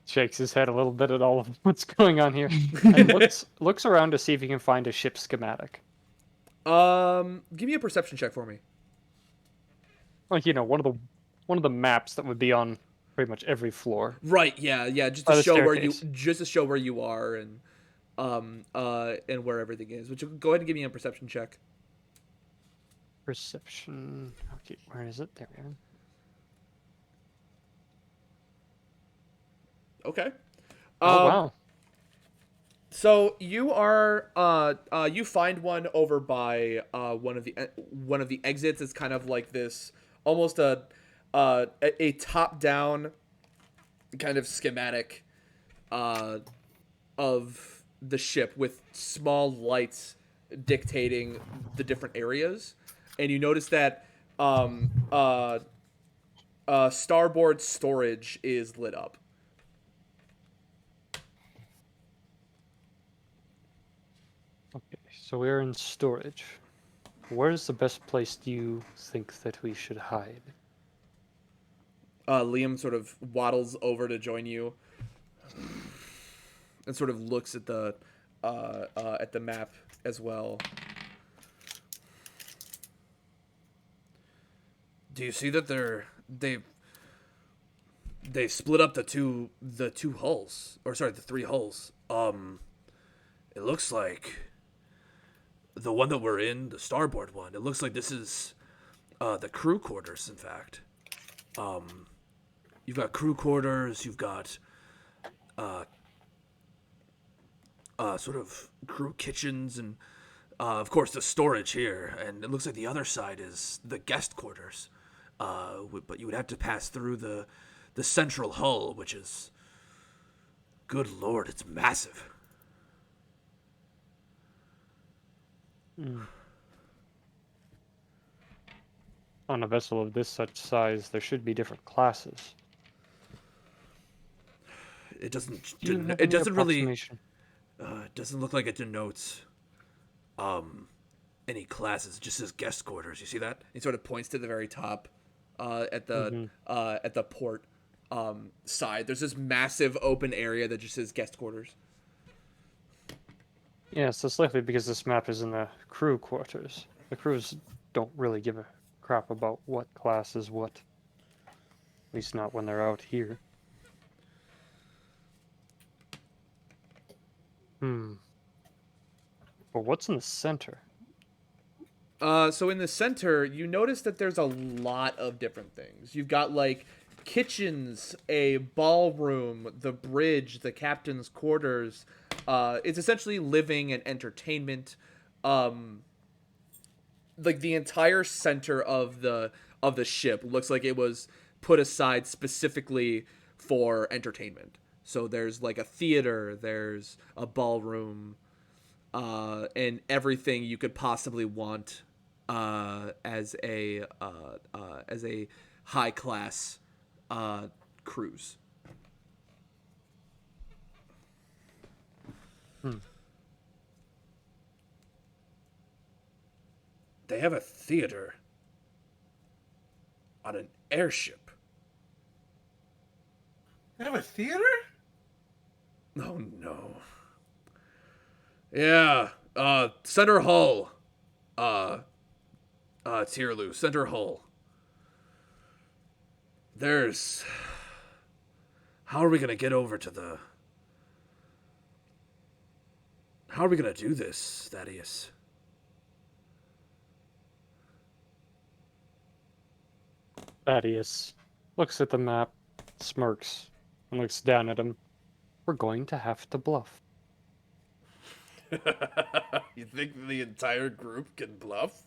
shakes his head a little bit at all of what's going on here, and looks around to see if he can find a ship schematic. Give me a perception check for me. Like, you know, one of the maps that would be on pretty much every floor. Right. Yeah. Just to show where you are and where everything is. Which go ahead and give me a perception check. Perception. Okay, where is it? There we are. Okay. Oh wow. So you are you find one over by one of the exits. It's kind of like this almost a top down kind of schematic of the ship with small lights dictating the different areas, and you notice that starboard storage is lit up. Okay, so we're in storage. Where's the best place do you think that we should hide? Liam sort of waddles over to join you and sort of looks at the map as well. Do you see that they split up the two hulls, or sorry, the three hulls? It looks like the one that we're in, the starboard one, it looks like this is the crew quarters, in fact. You've got crew quarters, you've got sort of crew kitchens, and of course the storage here. And it looks like the other side is the guest quarters. But you would have to pass through the central hull, which is, good lord, it's massive. On a vessel of this such size, there should be different classes. It doesn't. Do you have It any doesn't really. approximation? It doesn't look like it denotes any classes. It just says guest quarters. You see that? He sort of points to the very top at the port side. There's this massive open area that just says guest quarters. Yes, that's likely because this map is in the crew quarters. The crews don't really give a crap about what class is what. At least not when they're out here. But what's in the center? So in the center, you notice that there's a lot of different things. You've got like kitchens, a ballroom, the bridge, the captain's quarters. It's essentially living and entertainment. Like the entire center of the ship looks like it was put aside specifically for entertainment. So there's like a theater, there's a ballroom, and everything you could possibly want as a high class cruise. They have a theater on an airship. They have a theater? Oh no. Yeah, center hull. Tierlu, center hull. There's... How are we gonna get over to the... How are we gonna do this, Thaddeus? Thaddeus looks at the map, smirks, and looks down at him. We're going to have to bluff. You think the entire group can bluff?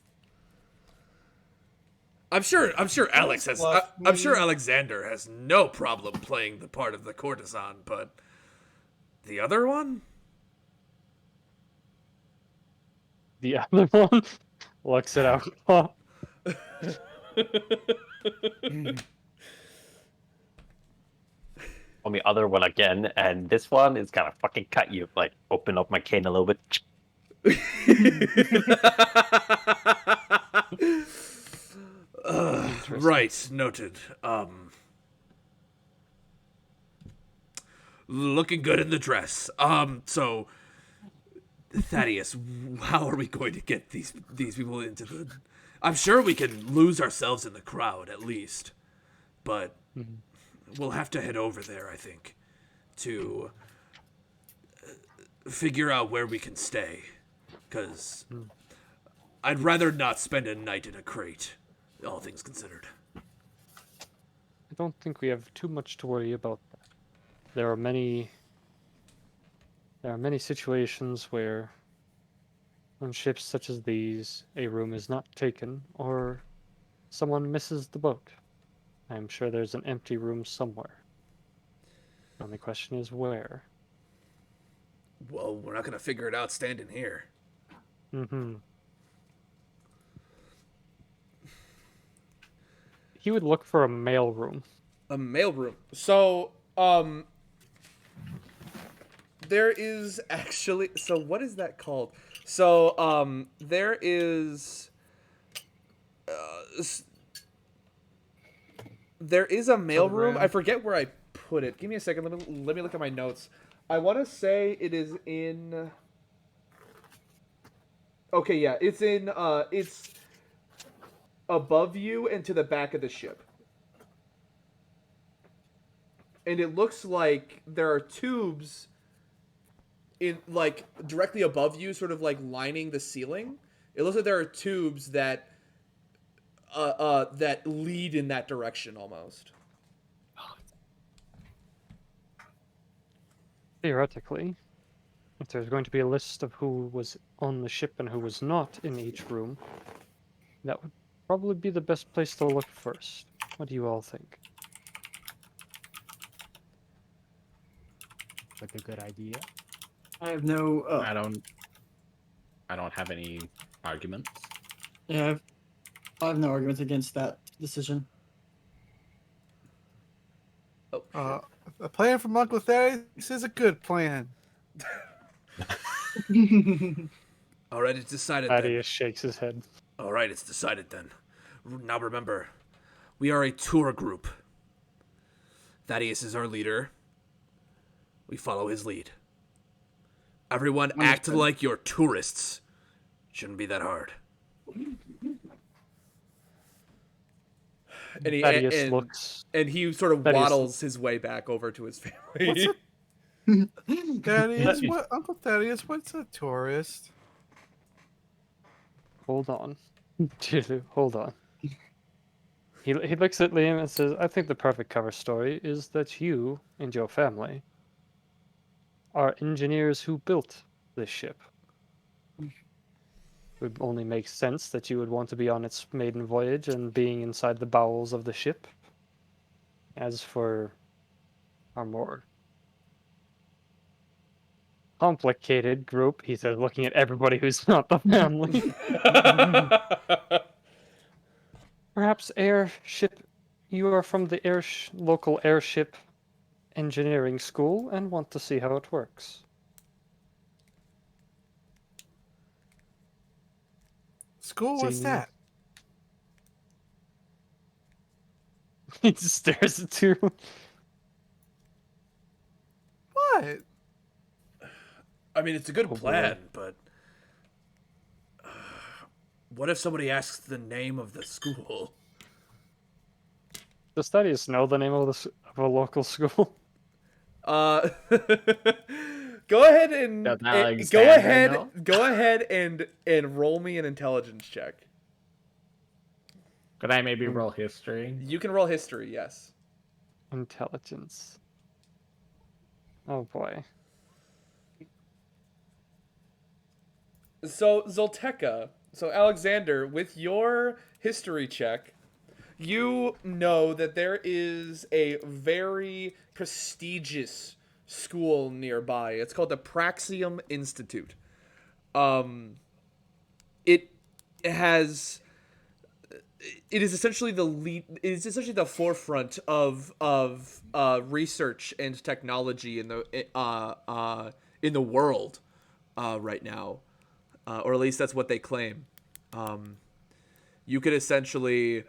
I'm sure Alex has. I'm sure Alexander has no problem playing the part of the courtesan, but the other one. The other one looks at Outlaw. On the other one again, and this one is gonna fucking cut you. Like, open up my cane a little bit. Right, noted. Looking good in the dress. So Thaddeus, how are we going to get these people into the? I'm sure we can lose ourselves in the crowd at least, but we'll have to head over there, I think, to figure out where we can stay, because I'd rather not spend a night in a crate, all things considered. I don't think we have too much to worry about that. There are many situations where on ships such as these, a room is not taken or someone misses the boat. I'm sure there's an empty room somewhere. The only question is where. Well, we're not going to figure it out standing here. Mm-hmm. He would look for a mail room. A mail room. So, there is actually... So, what is that called? So, there is... there is a mail room. I forget where I put it. Give me a second. Let me look at my notes. I want to say it is in... Okay, yeah. It's in... It's above you and to the back of the ship. And it looks like there are tubes in, like, directly above you, sort of like lining the ceiling. It looks like there are tubes that that lead in that direction almost. Theoretically, if there's going to be a list of who was on the ship and who was not in each room, that would probably be the best place to look first. What do you all think? Like a good idea. I have no. I don't have any arguments. Yeah, I have no arguments against that decision. Oh, A plan from Uncle Thaddeus is a good plan. all right, it's decided then. Thaddeus shakes his head. All right, it's decided then. Now remember, we are a tour group. Thaddeus is our leader. We follow his lead. Everyone act like you're tourists. Shouldn't be that hard. And Thaddeus looks... And he sort of waddles his way back over to his family. Thaddeus, what? Uncle Thaddeus, what's a tourist? Hold on. Hold on. He looks at Liam and says, I think the perfect cover story is that you and your family are engineers who built this ship. It would only make sense that you would want to be on its maiden voyage and being inside the bowels of the ship. As for our more complicated group, he says, looking at everybody who's not the family. Perhaps you are from the local airship engineering school and want to see how it works. School? What's that? He just stares at you. What? I mean, it's a good plan, but what if somebody asks the name of the school? Does Thaddeus know the name of a local school? Go ahead and go ahead and roll me an intelligence check. Could I maybe roll history? You can roll history, yes. Intelligence. Oh boy. So Zolteka, so Alexander, with your history check, you know that there is a very prestigious school nearby. It's called the Praxium Institute. It has it is essentially the lead. It is essentially the forefront of research and technology in the world right now, or at least that's what they claim. You could essentially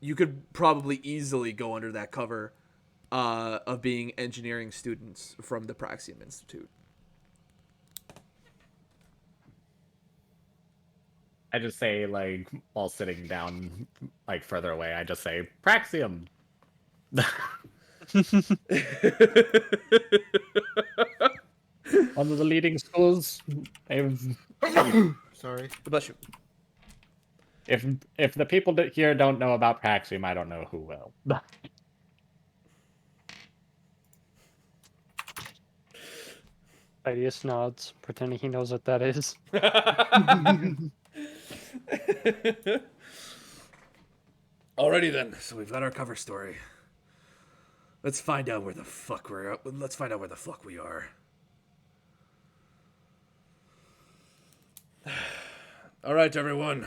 you could probably easily go under that cover of being engineering students from the Praxium Institute. I just say, like, while sitting down, like, further away, I just say, Praxium! One of the leading schools. Sorry. Bless you. If the people here don't know about Praxium, I don't know who will. Ideas nods, pretending he knows what that is. Alrighty then, so we've got our cover story. Let's find out where the fuck we're at. Let's find out where the fuck we are. Alright, everyone.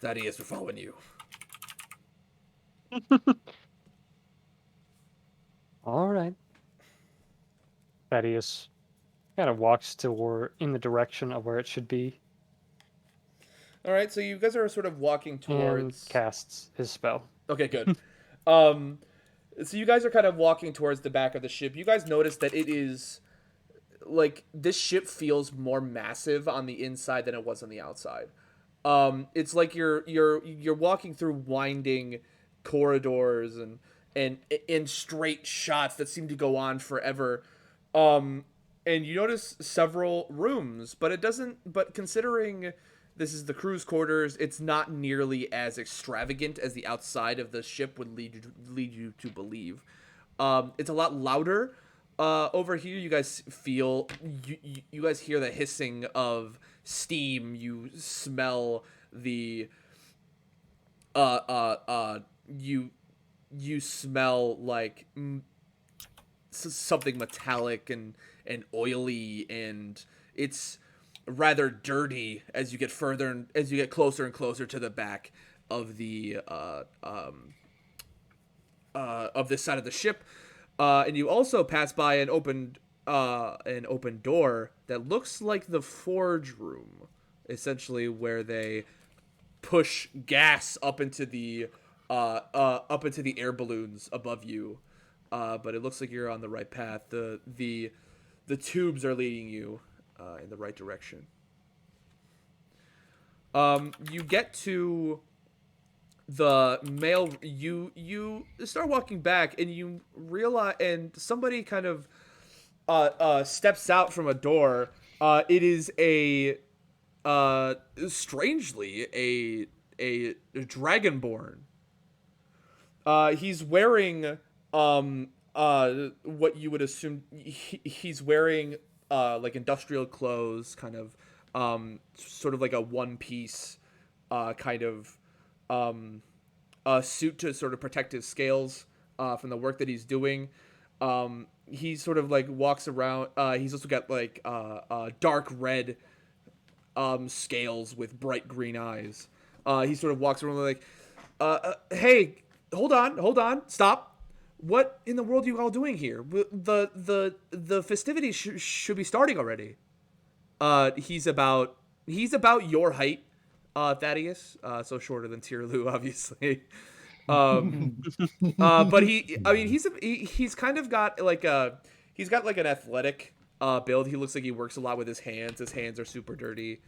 Thaddeus, we're following you. Alright. Thaddeus kind of walks in the direction of where it should be. Alright, so you guys are sort of walking towards... And casts his spell. Okay, good. So you guys are kind of walking towards the back of the ship. You guys notice that it is... Like, this ship feels more massive on the inside than it was on the outside. It's like you're walking through winding corridors and straight shots that seem to go on forever. And you notice several rooms, but considering this is the crew's quarters, it's not nearly as extravagant as the outside of the ship would lead you to believe. It's a lot louder. Over here, you guys feel you guys hear the hissing of steam. You smell the you smell like something metallic and oily, and it's rather dirty as you get closer and closer to the back of the of this side of the ship. And you also pass by an open door that looks like the forge room, essentially where they push gas up into the air balloons above you. But it looks like you're on the right path. The tubes are leading you in the right direction. You get to the mail. You start walking back, and you realize, and somebody kind of steps out from a door. It is strangely a dragonborn. He's wearing what you would assume he's wearing like industrial clothes, kind of sort of like a one piece kind of suit to sort of protect his scales from the work that he's doing. He sort of like walks around. He's also got like dark red scales with bright green eyes. He sort of walks around like, hey, hold on, stop. What in the world are you all doing here? The festivities should be starting already. He's about your height, Thaddeus. So shorter than Tierlu, obviously. But he's kind of got like he's got like an athletic build. He looks like he works a lot with his hands. His hands are super dirty.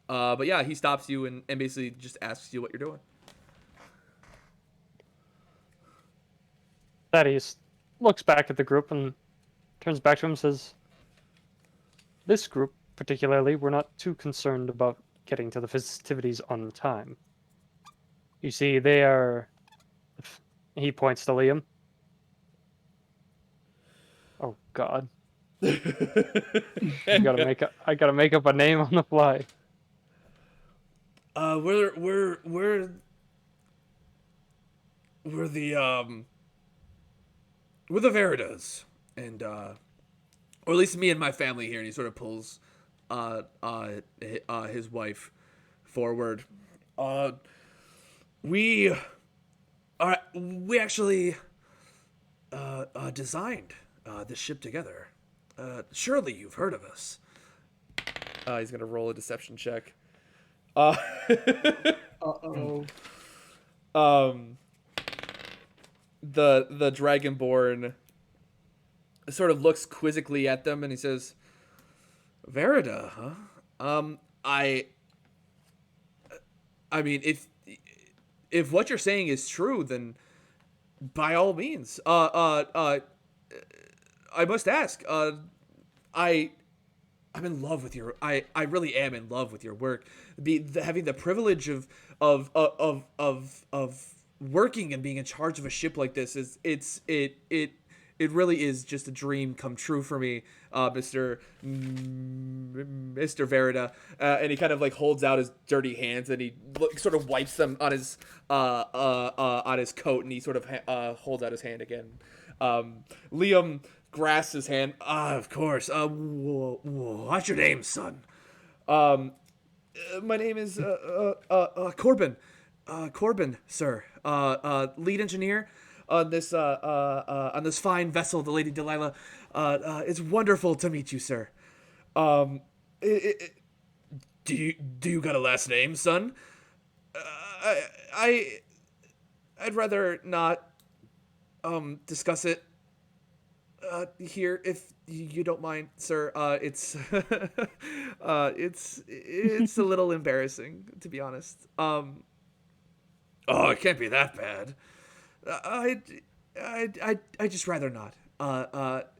But yeah, he stops you and basically just asks you what you're doing. Thaddeus looks back at the group and turns back to him and says, "This group, particularly, we're not too concerned about getting to the festivities on time. You see, they are..." He points to Liam. Oh God. I gotta make up a name on the fly. We're the Veritas, and or at least me and my family here. And he sort of pulls his wife forward. We actually designed this ship together. Surely you've heard of us. He's gonna roll a deception check. Uh-oh. The Dragonborn sort of looks quizzically at them and he says, "Verida, huh? I mean, if what you're saying is true, then by all means, I must ask, I'm in love with your. I really am in love with your work. Having the privilege of working and being in charge of a ship like this it really is just a dream come true for me, Mr. Verida." And he kind of like holds out his dirty hands and he sort of wipes them on his coat, and he sort of holds out his hand again. Liam grasps his hand. Of course. What's your name, son? My name is Corbin. Corbin, sir. Lead engineer on this fine vessel, the Lady Delilah. It's wonderful to meet you, sir. Do you got a last name, son? I'd rather not discuss it here, if you don't mind, sir. It's it's a little embarrassing, to be honest. Oh, it can't be that bad. I just rather not.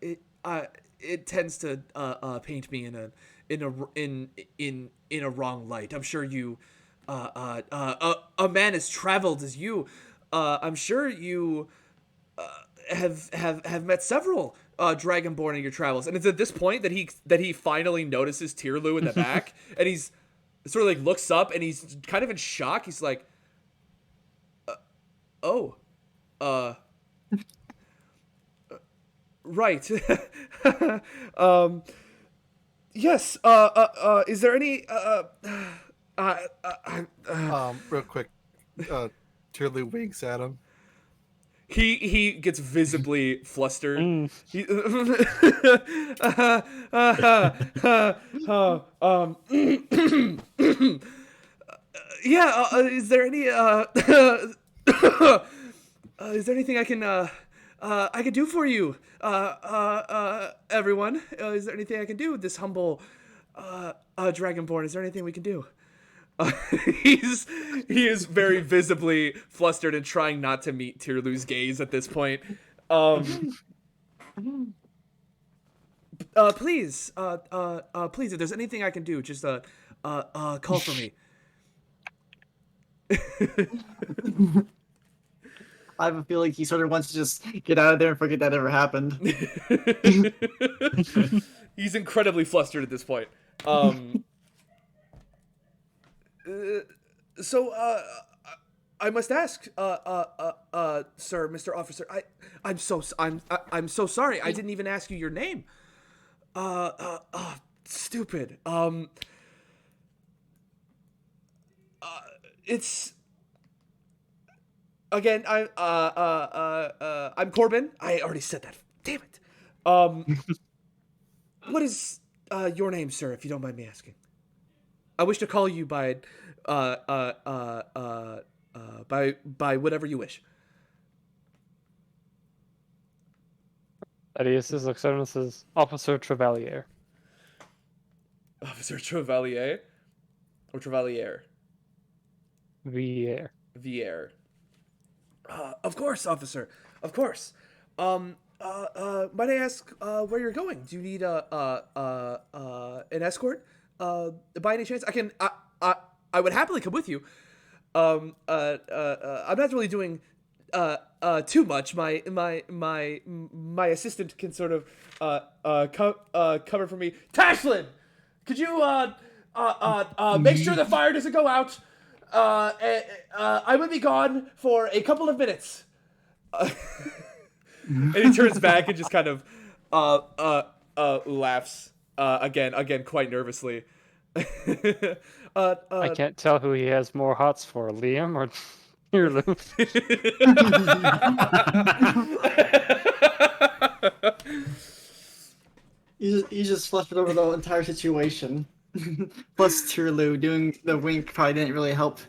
It tends to paint me in a wrong light. I'm sure you, a man as traveled as you, I'm sure you have met several Dragonborn in your travels. And it's at this point that he finally notices Tyrlu in the back, and he's sort of like looks up and he's kind of in shock. He's like, "Oh, right." Yes. Is there any real quick, Turley winks at him. He gets visibly flustered. He, yeah. Is there any is there anything I can do for you, everyone? Is there anything I can do with this humble Dragonborn? Is there anything we can do? He is very visibly flustered and trying not to meet Tyrlu's gaze at this point. Please, if there's anything I can do, just call for me. I have a feeling he sort of wants to just get out of there and forget that ever happened. He's incredibly flustered at this point. So, I must ask, sir, Mr. Officer, I'm so sorry. I didn't even ask you your name. Stupid. It's again. I'm Corbin. I already said that. Damn it. What is your name, sir? If you don't mind me asking. I wish to call you by whatever you wish. Thaddeus looks at him and says, "Officer Trevalier." Officer Trevalier? Or Trevalier? Vier. Vier. Of course, officer. Of course. might I ask where you're going? Do you need an escort? By any chance, I would happily come with you. I'm not really doing too much. My assistant can sort of cover for me. Tashlin, could you make sure the fire doesn't go out? I would be gone for a couple of minutes. And he turns back and just kind of laughs again quite nervously. I can't tell who he has more hots for, Liam or Tearlu. You just flushed over the entire situation. Plus Tyrlu doing the wink probably didn't really help.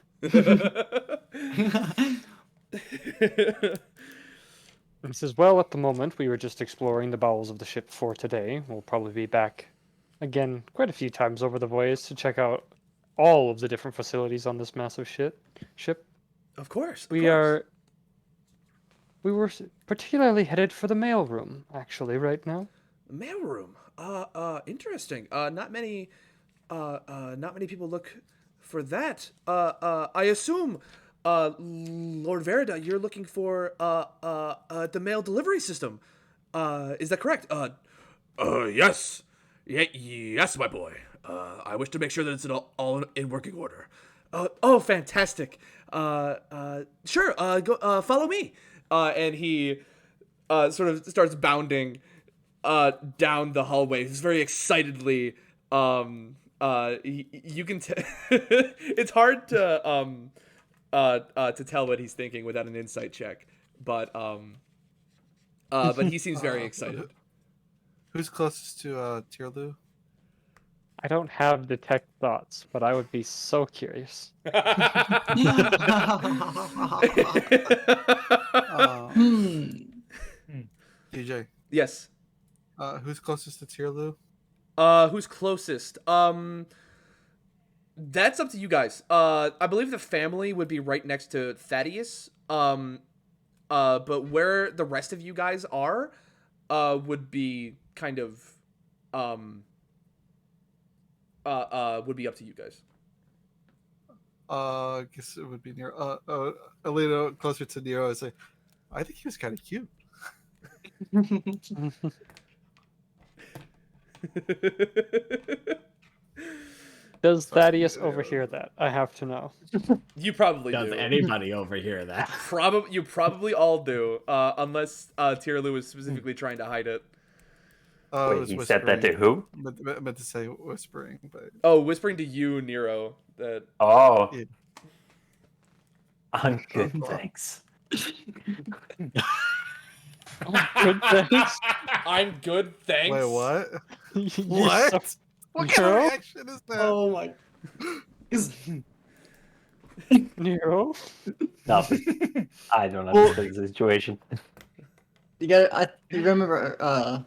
He says, well, at the moment, we were just exploring the bowels of the ship for today. We'll probably be back again quite a few times over the voyage to check out all of the different facilities on this massive ship. Of course. We were particularly headed for the mail room, actually, right now. Mail room. Interesting. Not many people look for that. I assume, Lord Verida, you're looking for the mail delivery system. Is that correct? Yes. Yes, my boy. I wish to make sure that it's all in working order. Oh, fantastic. Sure. Go. Follow me. And he sort of starts bounding down the hallway. He's very excitedly. You can. It's hard to tell what he's thinking without an insight check, but he seems very excited. Who's closest to Tyrlu? I don't have detect thoughts, but I would be so curious. DJ. Yes. Who's closest to Tyrlu? Who's closest? That's up to you guys. I believe the family would be right next to Thaddeus. But where the rest of you guys are, would be kind of, would be up to you guys. I guess it would be near. A little closer to Nero. I think he was kind of cute. Does Thaddeus overhear that? I have to know. You probably Does do. anybody overhear that? You probably all do, unless Tyrlu was specifically trying to hide it. Wait, he said that to who? Meant to say whispering, but Oh, whispering to you, Nero. That. Oh. Yeah. I'm good, thanks. Good thanks. I'm good, thanks. wait, what? You're What? so- What kind of Nero? reaction is that? Oh my. Nero? Nothing. I don't understand the situation. You got. You remember?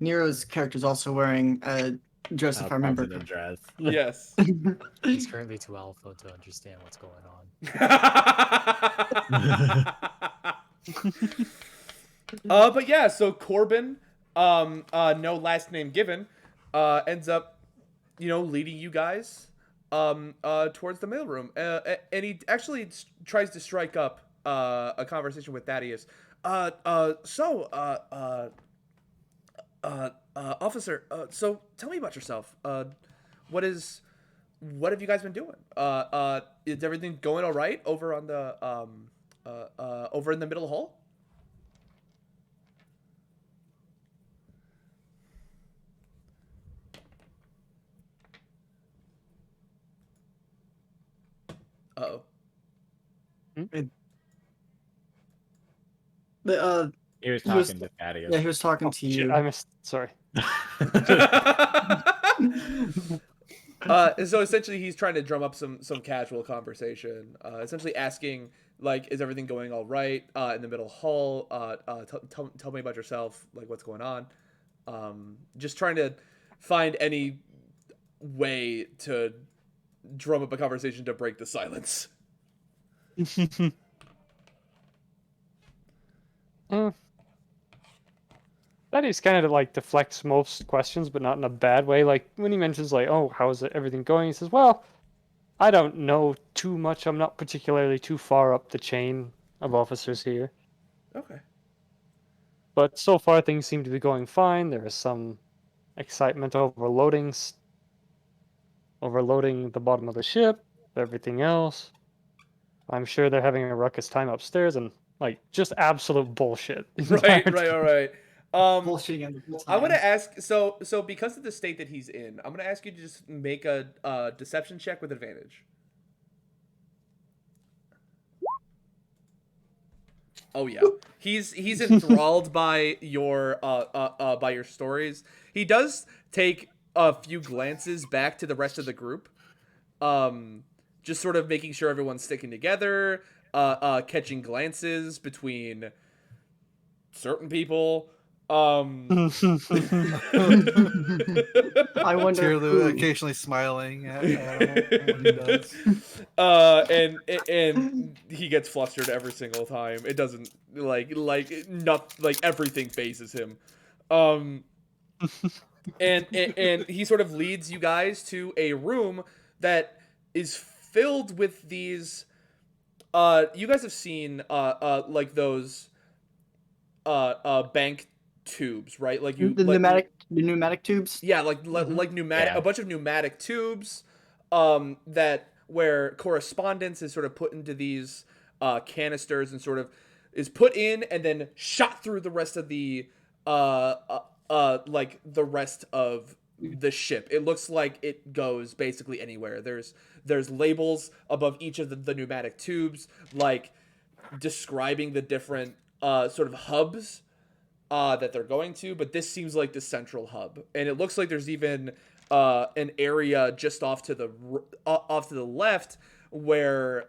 Nero's character is also wearing a dress, if I remember. The dress. Yes. He's currently too alpha to understand what's going on. But yeah, so Corbin, no last name given, ends up, leading you guys, towards the mailroom. And he actually tries to strike up, a conversation with Thaddeus. Officer, so tell me about yourself. What have you guys been doing? Is everything going all right over on the, over in the middle hall? Uh-oh. He was He was- talking to Thaddeus. Yeah, he was talking to Shit, you. I missed. Sorry. So essentially he's trying to drum up some casual conversation, essentially asking, like, is everything going all right in the middle hall? Tell me about yourself, like, what's going on? Just trying to find any way to drum up a conversation to break the silence. Thaddeus kind of like deflects most questions, but not in a bad way. Like when he mentions like, "Oh, how is everything going?" He says, "Well, I don't know too much. I'm not particularly too far up the chain of officers here. Okay. But so far things seem to be going fine. There is some excitement overloading the bottom of the ship, everything else. I'm sure they're having a ruckus time upstairs and like just absolute bullshit. Right. Bullshitting on the whole I want time. to ask. So because of the state that he's in, I'm gonna ask you to just make a deception check with advantage. Oh yeah, he's enthralled by your stories. He does take a few glances back to the rest of the group, just sort of making sure everyone's sticking together, catching glances between certain people. I wonder Tierlu who. occasionally smiling at him when he does. And he gets flustered every single time. It doesn't like everything phases him. And he sort of leads you guys to a room that is filled with these. You guys have seen like those bank tubes, right? Like you The pneumatic tubes. yeah, like pneumatic, Yeah. a bunch of pneumatic tubes, that where correspondence is sort of put into these canisters and sort of is put in and then shot through the rest of the like the rest of the ship. It looks like it goes basically anywhere. There's labels above each of the pneumatic tubes, like describing the different sort of hubs that they're going to, but this seems like the central hub, and it looks like there's even an area just off to the left where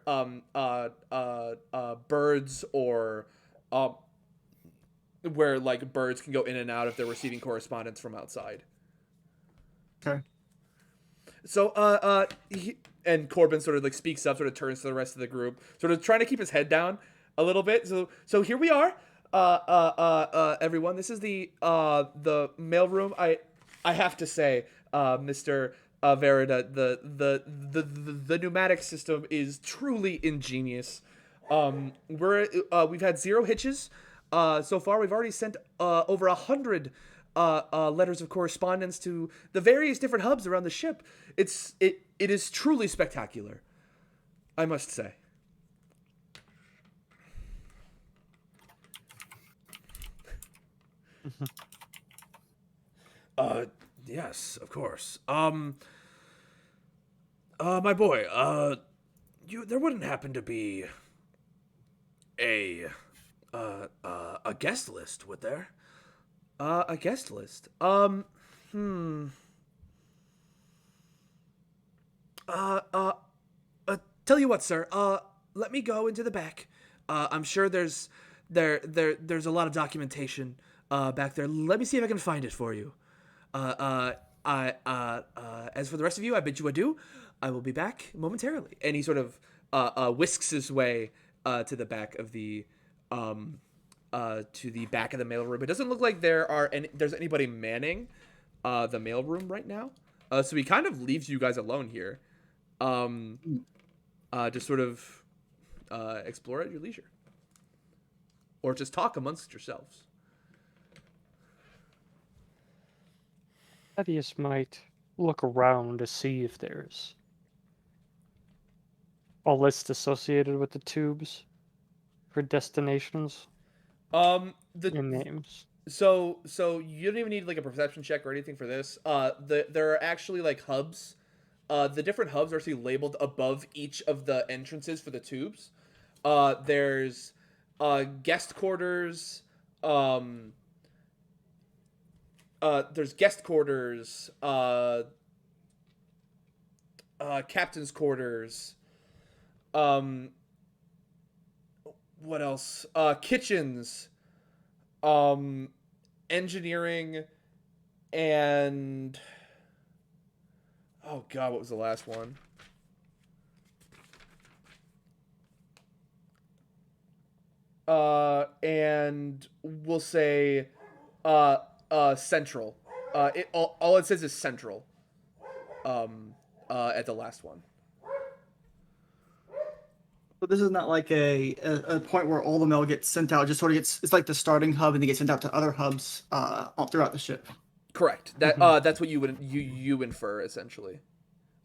birds or where like birds can go in and out if they're receiving correspondence from outside. Okay. So and Corbin sort of like speaks up, sort of turns to the rest of the group, sort of trying to keep his head down a little bit. So here we are. Everyone, this is the mailroom. I have to say, Mr. Verida, the pneumatic system is truly ingenious. We've had 0 hitches so far. We've already sent over 100 letters of correspondence to the various different hubs around the ship. It is truly spectacular, I must say. Yes, of course. My boy, there wouldn't happen to be a guest list, would there? A guest list. Tell you what, sir. Let me go into the back. I'm sure there's a lot of documentation back there. Let me see if I can find it for you. As for the rest of you, I bid you adieu. I will be back momentarily. And he sort of whisks his way to the back of the mailroom. It doesn't look like there's anybody manning the mailroom right now. So he kind of leaves you guys alone here. Just sort of explore at your leisure, or just talk amongst yourselves. Thaddeus might look around to see if there's a list associated with the tubes for destinations The and names. So you don't even need like a perception check or anything for this. There are actually like hubs. The different hubs are actually labeled above each of the entrances for the tubes. There's guest quarters. There's guest quarters. Captain's quarters. What else? Kitchens. Engineering, and oh god, what was the last one? And we'll say central. All it says is central. At the last one. So this is not like a point where all the mail gets sent out. Just sort of it's like the starting hub, and they get sent out to other hubs all throughout the ship. Correct. That that's what you infer essentially,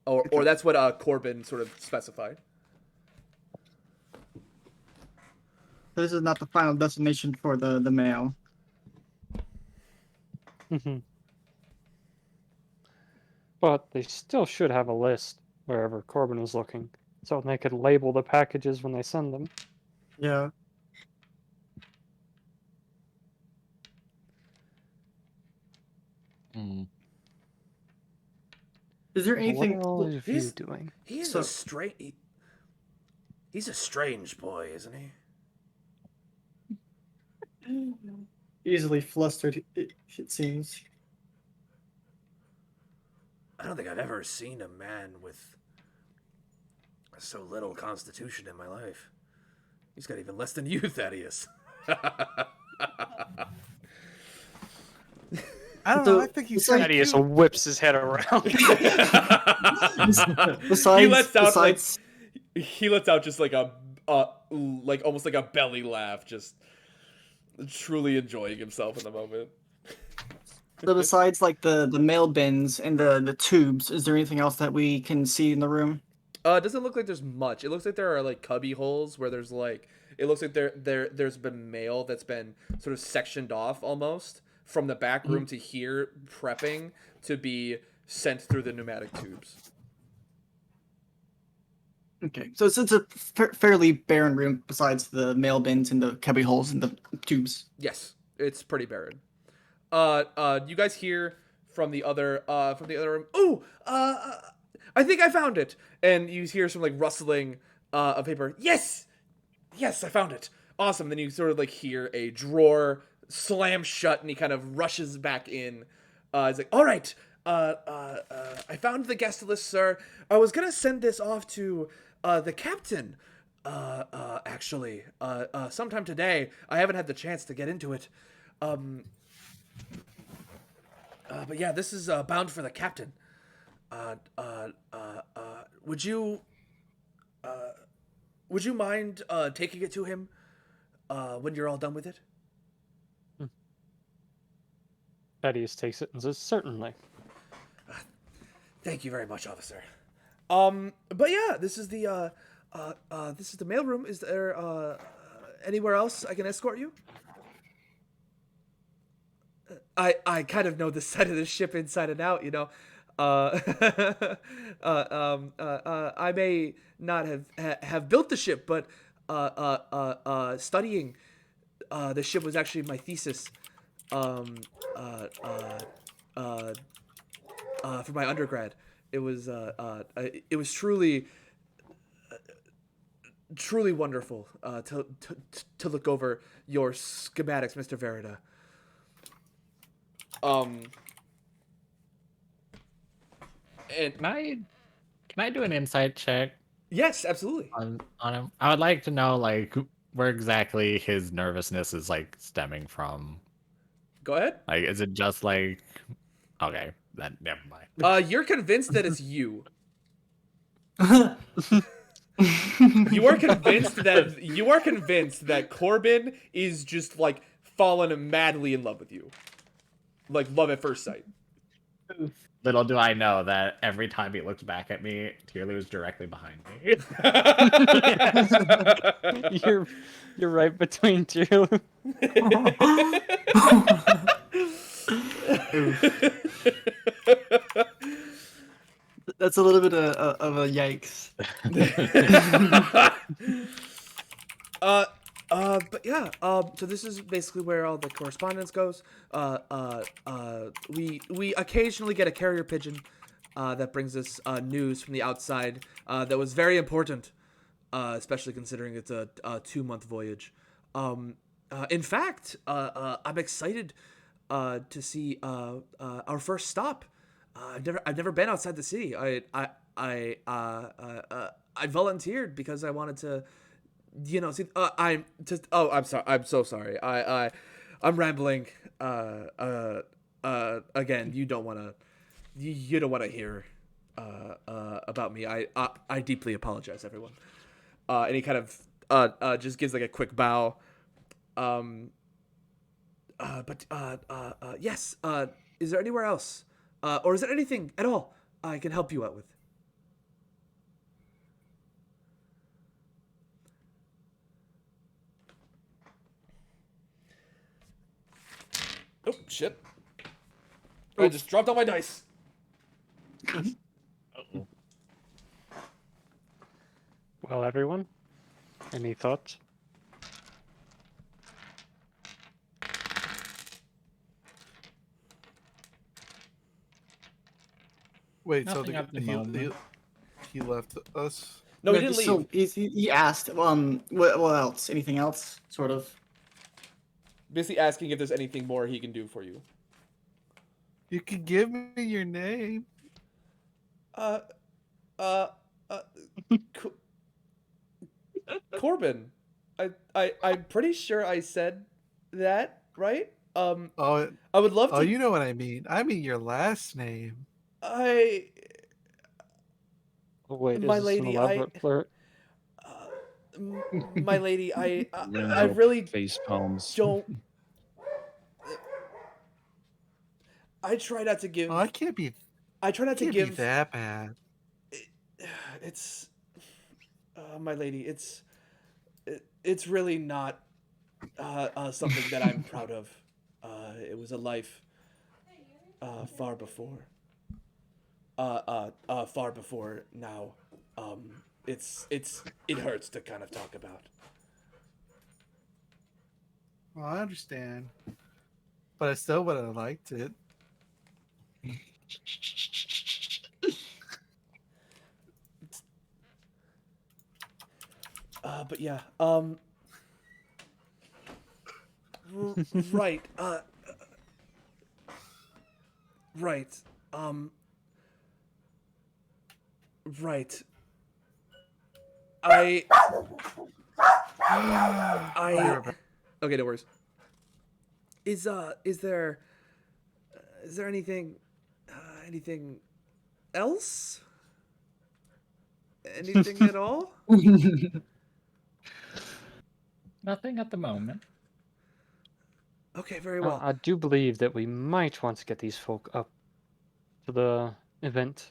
or that's what Corbin sort of specified. So this is not the final destination for the mail. But they still should have a list wherever Corbin was looking, so they could label the packages when they send them. Yeah. Is there anything? What are you doing? He's a strange. He's a strange boy, isn't he? Easily flustered, it seems. I don't think I've ever seen a man with so little constitution in my life. He's got even less than you, Thaddeus. I don't know. I think he's Thaddeus whips his head around. He lets out just like a like almost like a belly laugh, just truly enjoying himself in the moment. So besides like the mail bins and the tubes, is there anything else that we can see in the room? It doesn't look like there's much. It looks like there are like cubby holes where there's like it looks like there's been mail that's been sort of sectioned off almost from the back room to here, prepping to be sent through the pneumatic tubes. Okay, so it's a fairly barren room besides the mail bins and the cubby holes and the tubes. Yes, it's pretty barren. You guys hear from the other room. Oh, I think I found it. And you hear some like rustling of paper. Yes, I found it. Awesome. Then you sort of like hear a drawer slam shut, and he kind of rushes back in. He's like, "All right, I found the guest list, sir. I was gonna send this off to the captain. Actually, sometime today. I haven't had the chance to get into it. But yeah, this is bound for the captain. Would you mind taking it to him when you're all done with it?" Thaddeus takes it and says, "Certainly." Thank you very much, officer. But yeah, this is the mailroom. Is there anywhere else I can escort you? I kind of know the side of the ship inside and out, you know. I may not have built the ship, but studying the ship was actually my thesis for my undergrad. It was truly wonderful to look over your schematics, Mr. Verida. And Can I do an insight check yes, absolutely. on him? I would like to know like where exactly his nervousness is like stemming from. Go ahead. Like, is it just like okay? Then never mind. You're convinced that it's you. You are convinced that Corbin is just like fallen madly in love with you, like love at first sight. Little do I know that every time he looked back at me, Tierloo was directly behind me. You're right between two. That's a little bit of a yikes. But yeah, so this is basically where all the correspondence goes. We occasionally get a carrier pigeon that brings us news from the outside that was very important, especially considering it's a 2-month voyage. In fact, I'm excited to see our first stop. I've never been outside the city. I volunteered because I wanted to. You know, see, I'm so sorry. I'm rambling. again, you don't want to you don't want to hear about me. I deeply apologize, everyone. And he kind of just gives like a quick bow. Yes. Is there anywhere else, or is there anything at all I can help you out with? Oh shit! I just dropped all my dice. Uh-oh. Well, everyone, any thoughts? Wait, so Nothing at the moment. he left us? No, he Yeah, didn't so leave. he asked, what else? Anything else? Sort of. Basically asking if there's anything more he can do for you. You could give me your name. Uh, Co- Corbin. I'm pretty sure I said that, right? Oh, I would love to. oh, you know what I mean. I mean your last name. I, Oh, wait, my is this an lady, elaborate flirt? my lady, I Random really face palms. don't. I try not to give. Oh, I can't be. I try not to Can't be give. that bad. It's, my lady. It's really not something that I'm proud of. It was a life far before. Far before now. It hurts to kind of talk about. Well, I understand, but I still would have liked it. But yeah. Right. Right. Right. I. Okay, no worries. Is there anything else? Anything at all? Nothing at the moment. Okay, very well. I do believe that we might want to get these folk up to the event.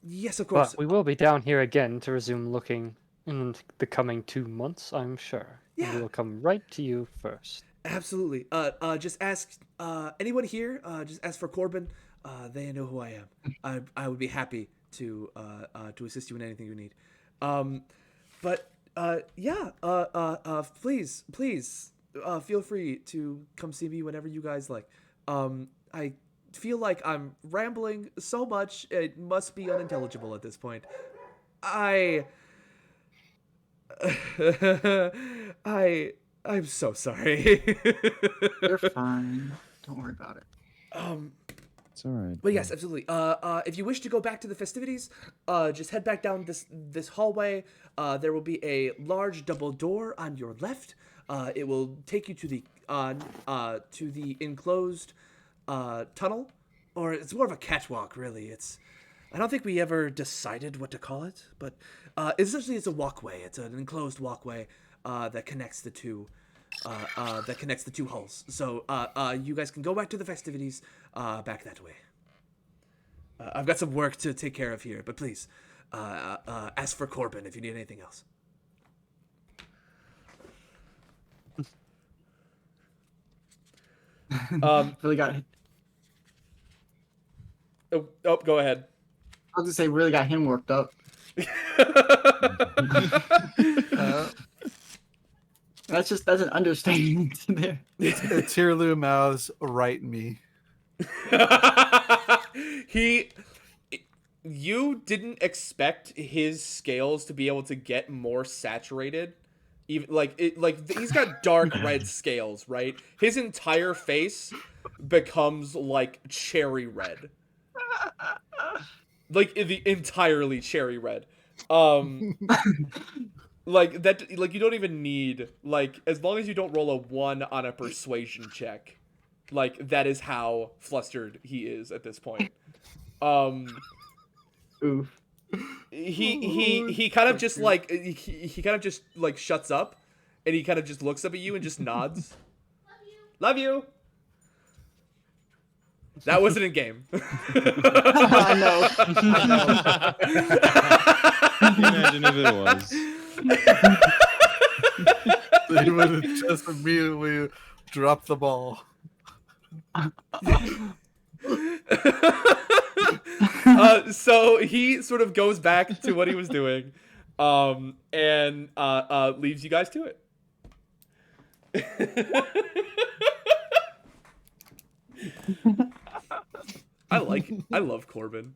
Yes, of course. But we will be down here again to resume looking in the coming 2 months, I'm sure. And Yeah. we will come right to you first. Absolutely. Just ask anyone here. Just ask for Corbin. They know who I am. I would be happy to assist you in anything you need. But yeah. Please, feel free to come see me whenever you guys like. I feel like I'm rambling so much it must be unintelligible at this point. I'm so sorry. You're fine. Don't worry about it. It's all right. But yes, absolutely. If you wish to go back to the festivities, just head back down this hallway. There will be a large double door on your left. It will take you to the enclosed tunnel, or it's more of a catwalk, really. I don't think we ever decided what to call it, but essentially it's a walkway. It's an enclosed walkway that connects the two hulls. So you guys can go back to the festivities back that way. I've got some work to take care of here, but please ask for Corbin if you need anything else. Really got. Oh, go ahead. I was gonna say, really got him worked up. That's an understatement there. Tirlu mouths right me. You didn't expect his scales to be able to get more saturated. Even he's got dark red scales, right? His entire face becomes like cherry red. Like the entirely cherry red. Like that, like you don't even need, like, as long as you don't roll a 1 on a persuasion check, Like, that is how flustered he is at this point. Oof. He kind of just like he kind of just like shuts up, and he kind of just looks up at you and just nods. Love you. That wasn't in game. I know. Imagine if it was. They would have just immediately dropped the ball. So he sort of goes back to what he was doing, and leaves you guys to it. I love Corbin.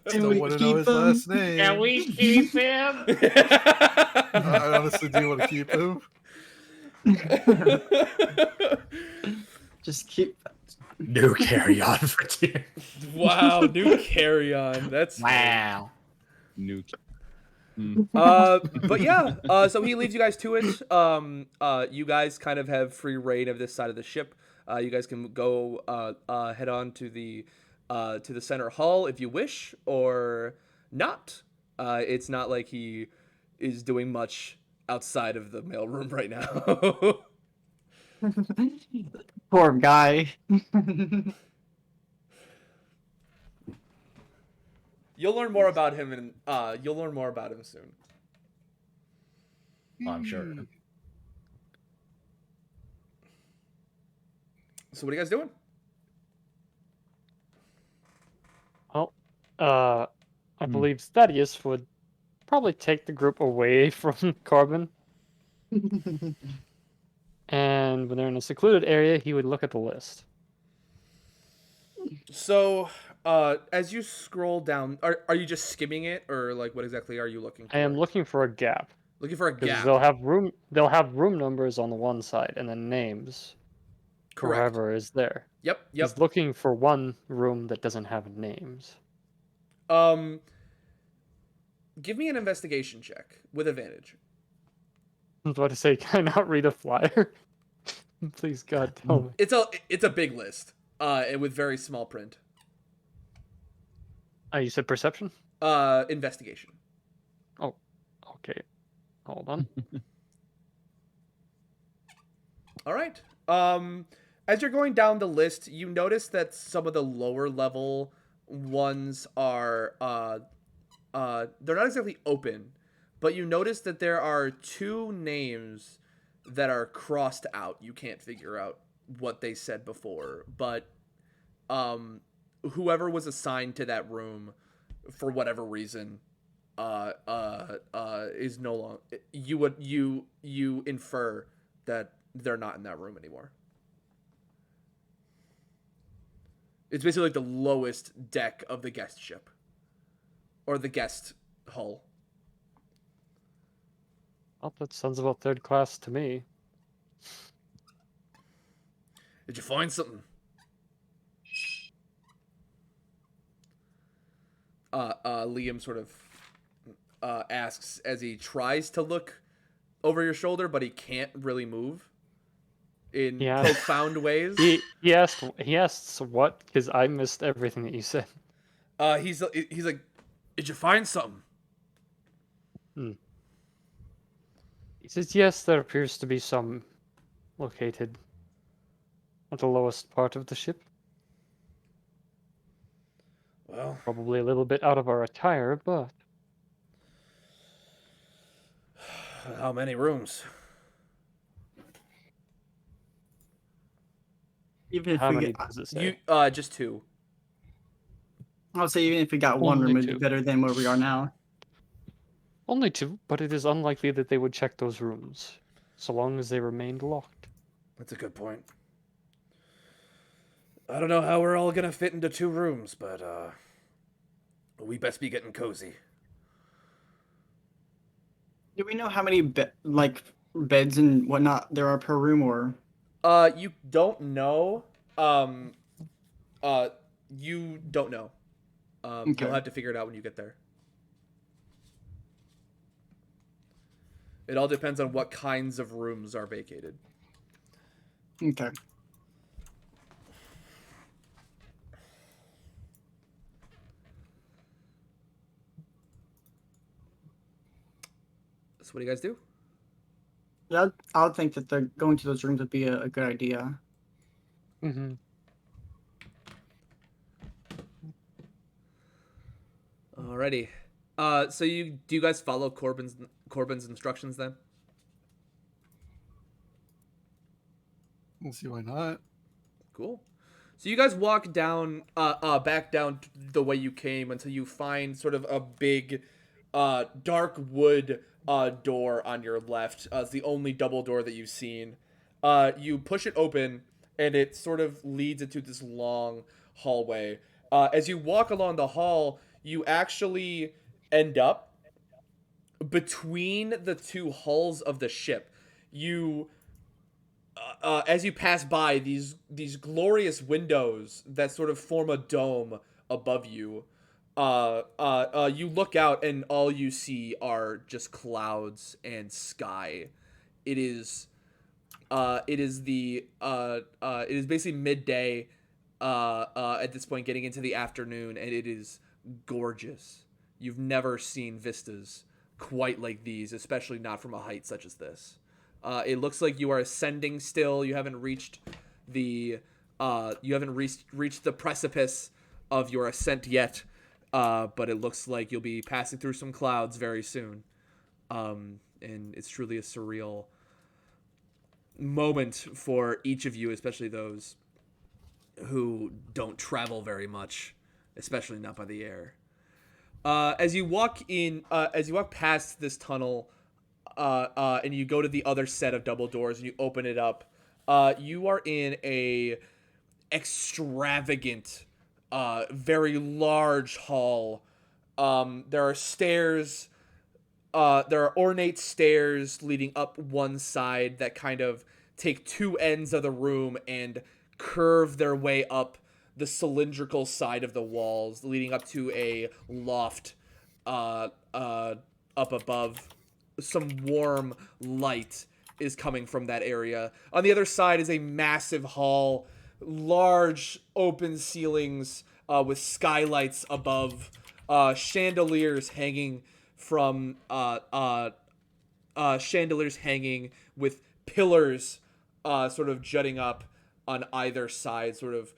Still want to know his last name. Can we keep him? I honestly do want to keep him. Just keep. New carry-on for tier. Wow, new carry-on. That's Wow. Nuke. but yeah, so he leaves you guys to it. You guys kind of have free reign of this side of the ship. You guys can go head on to the center hull if you wish, or not. It's not like he is doing much outside of the mailroom right now. Poor guy. You'll learn more about him, and you'll learn more about him soon. I'm sure. So what are you guys doing? Well, I believe Thaddeus would probably take the group away from Corbin. And when they're in a secluded area, he would look at the list. So, as you scroll down, are you just skimming it, or like what exactly are you looking for? I am looking for a gap. Looking for a Because gap. they'll have room numbers on the one side and then names. Correct. Whoever is there. Yep. He's looking for one room that doesn't have names. Give me an investigation check with advantage. I was about to say, can I not read a flyer? Please, God, tell me. It's a big list. And with very small print. You said perception? Investigation. Oh, okay. Hold on. All right. As you're going down the list, you notice that some of the lower level ones are they're not exactly open, but you notice that there are two names that are crossed out. You can't figure out what they said before, but whoever was assigned to that room for whatever reason is no longer, you infer that they're not in that room anymore. It's basically like the lowest deck of the guest ship. Or the guest hull. Well, that sounds about third class to me. Did you find something? Liam sort of asks as he tries to look over your shoulder, but he can't really move in profound ways. He asks what, because I missed everything that you said. He's like, did you find something? He says yes, there appears to be some located at the lowest part of the ship. Well, probably a little bit out of our attire, but how many rooms? Even if how we many get, does it say? Just two. I would say even if we got one Only room, it'd be two. better than where we are now. Only two, but it is unlikely that they would check those rooms, so long as they remained locked. That's a good point. I don't know how we're all gonna fit into two rooms, but we best be getting cozy. Do we know how many beds and whatnot there are per room, or? You don't know. You don't know. Okay. You'll have to figure it out when you get there. It all depends on what kinds of rooms are vacated. Okay. So what do you guys do? Yeah, I would think that going to those rooms would be a good idea. Mm-hmm. Alrighty. So do you guys follow Corbin's instructions then? Let's see why not. Cool. So you guys walk down, back down the way you came until you find sort of a big, dark wood door on your left. It's the only double door that you've seen. You push it open, and it sort of leads into this long hallway. As you walk along the hall, you actually end up between the two hulls of the ship. You as you pass by these glorious windows that sort of form a dome above you, you look out and all you see are just clouds and sky. It is it is basically midday at this point, getting into the afternoon, and it is gorgeous. You've never seen vistas quite like these, especially not from a height such as this. It looks like you are ascending still. You haven't reached the reached the precipice of your ascent yet, but it looks like you'll be passing through some clouds very soon. And it's truly a surreal moment for each of you, especially those who don't travel very much, especially not by the air. As you walk past this tunnel, and you go to the other set of double doors and you open it up, you are in a extravagant, very large hall. There are stairs. There are ornate stairs leading up one side that kind of take two ends of the room and curve their way up the cylindrical side of the walls, leading up to a loft up above. Some warm light is coming from that area. On the other side is a massive hall, large open ceilings with skylights above, chandeliers hanging from chandeliers hanging with pillars sort of jutting up on either side, sort of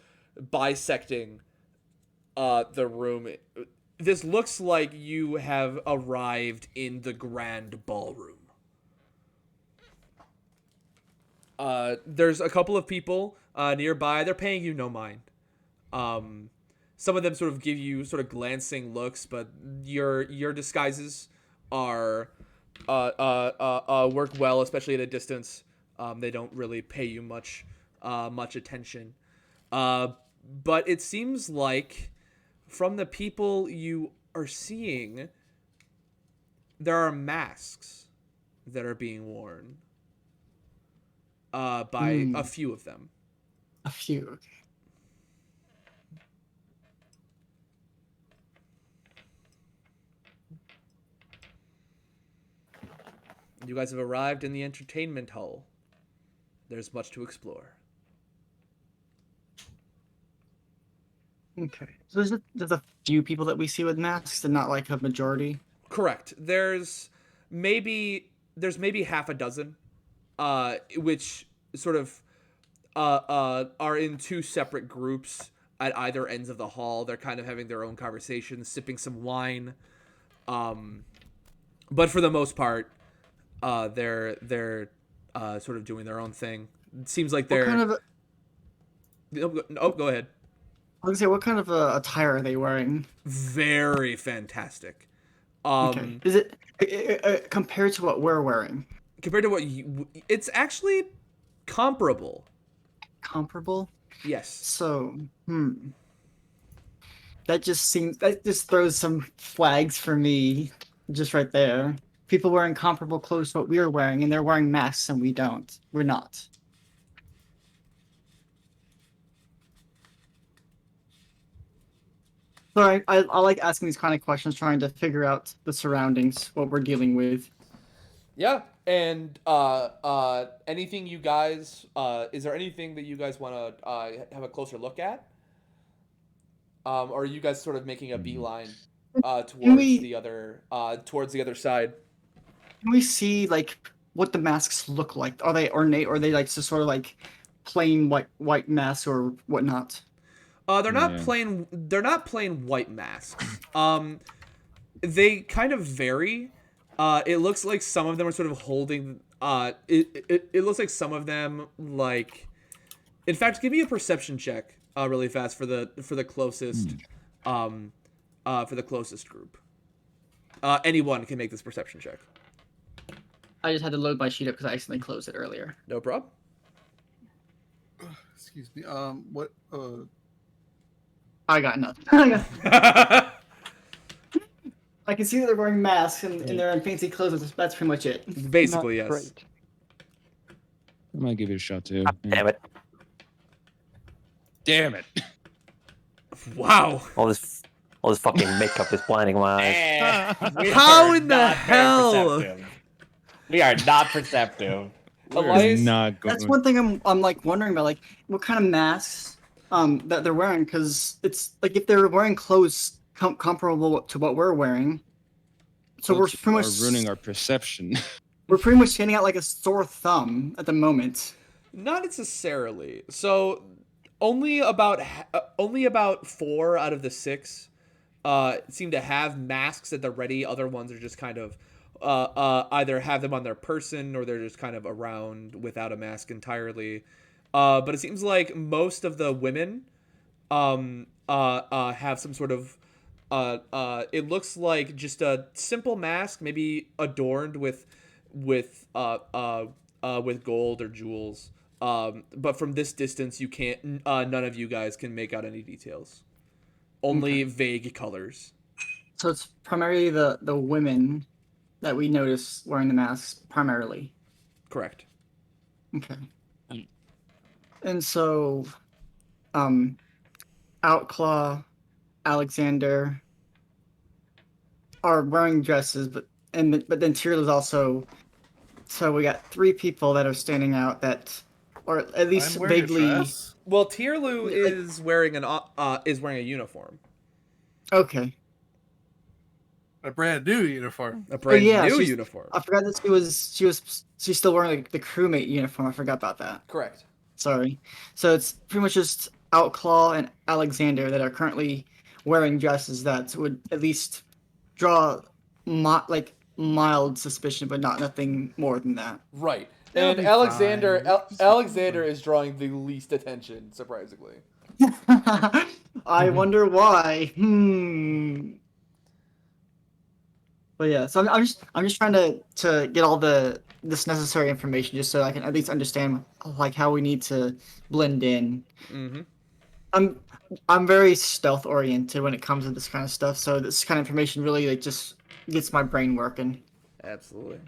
bisecting the room. This looks like you have arrived in the grand ballroom. There's a couple of people nearby. They're paying you no mind. Some of them sort of give you sort of glancing looks, but your disguises are work well, especially at a distance. They don't really pay you much attention. But it seems like from the people you are seeing, there are masks that are being worn by a few of them. A few. You guys have arrived in the entertainment hall. There's much to explore. Okay. So there's a few people that we see with masks and not like a majority? Correct. There's maybe half a dozen, which sort of are in two separate groups at either ends of the hall. They're kind of having their own conversations, sipping some wine. But for the most part, they're sort of doing their own thing. It seems like they're. Go ahead. I was gonna say, what kind of attire are they wearing? Very fantastic. Okay. Is it compared to what we're wearing? Compared to what it's actually comparable. Comparable? Yes. So, that just throws some flags for me, just right there. People wearing comparable clothes to what we are wearing, and they're wearing masks, and we don't. We're not. So I like asking these kind of questions, trying to figure out the surroundings, what we're dealing with. Yeah. And anything you guys is there anything that you guys want to have a closer look at? Or are you guys sort of making a beeline towards the other side? Can we see like what the masks look like? Are they ornate, or are they like just sort of like plain white masks or whatnot? They're not plain. They're not plain white masks. They kind of vary. It looks like some of them are sort of holding. It looks like some of them like. In fact, give me a perception check, really fast for the closest, for the closest group. Anyone can make this perception check. I just had to load my sheet up because I accidentally closed it earlier. No problem. Excuse me. What? I got nothing. I can see that they're wearing masks and they're in fancy clothes. That's pretty much it. Basically, yes. Great. I might give it a shot too. Damn it. Damn it. Wow. All this fucking makeup is blinding my eyes. How in the hell? We are not perceptive. Elias, Not going. That's one thing I'm like wondering about, like what kind of masks that they're wearing, because it's like if they're wearing clothes comparable to what we're wearing, so we're pretty much ruining our perception. We're pretty much standing out like a sore thumb at the moment. Not necessarily. So only about 4 out of the 6 seem to have masks at the ready. Other ones are just kind of either have them on their person or they're just kind of around without a mask entirely. But it seems like most of the women have some sort of it looks like just a simple mask, maybe adorned with gold or jewels. But from this distance, you can't. None of you guys can make out any details. Only vague colors. So it's primarily the women that we notice wearing the masks, primarily. Correct. Okay. And so, Outclaw, Alexander are wearing dresses, but then Tyrell is also. So we got 3 people that are standing out that, or at least vaguely. Well, Tyrell is wearing a uniform. Okay. A brand new uniform. A brand new uniform. I forgot that she's still wearing like the crewmate uniform. I forgot about that. Correct. Sorry. So it's pretty much just Outclaw and Alexander that are currently wearing dresses that would at least draw mild suspicion, but nothing more than that. Right. That'll And be Alexander fine. Alexander is drawing the least attention, surprisingly. I wonder why. But yeah, so I'm just trying to get all this necessary information just so I can at least understand like how we need to blend in. Mm-hmm. I'm very stealth oriented when it comes to this kind of stuff, so this kind of information really like just gets my brain working. Absolutely.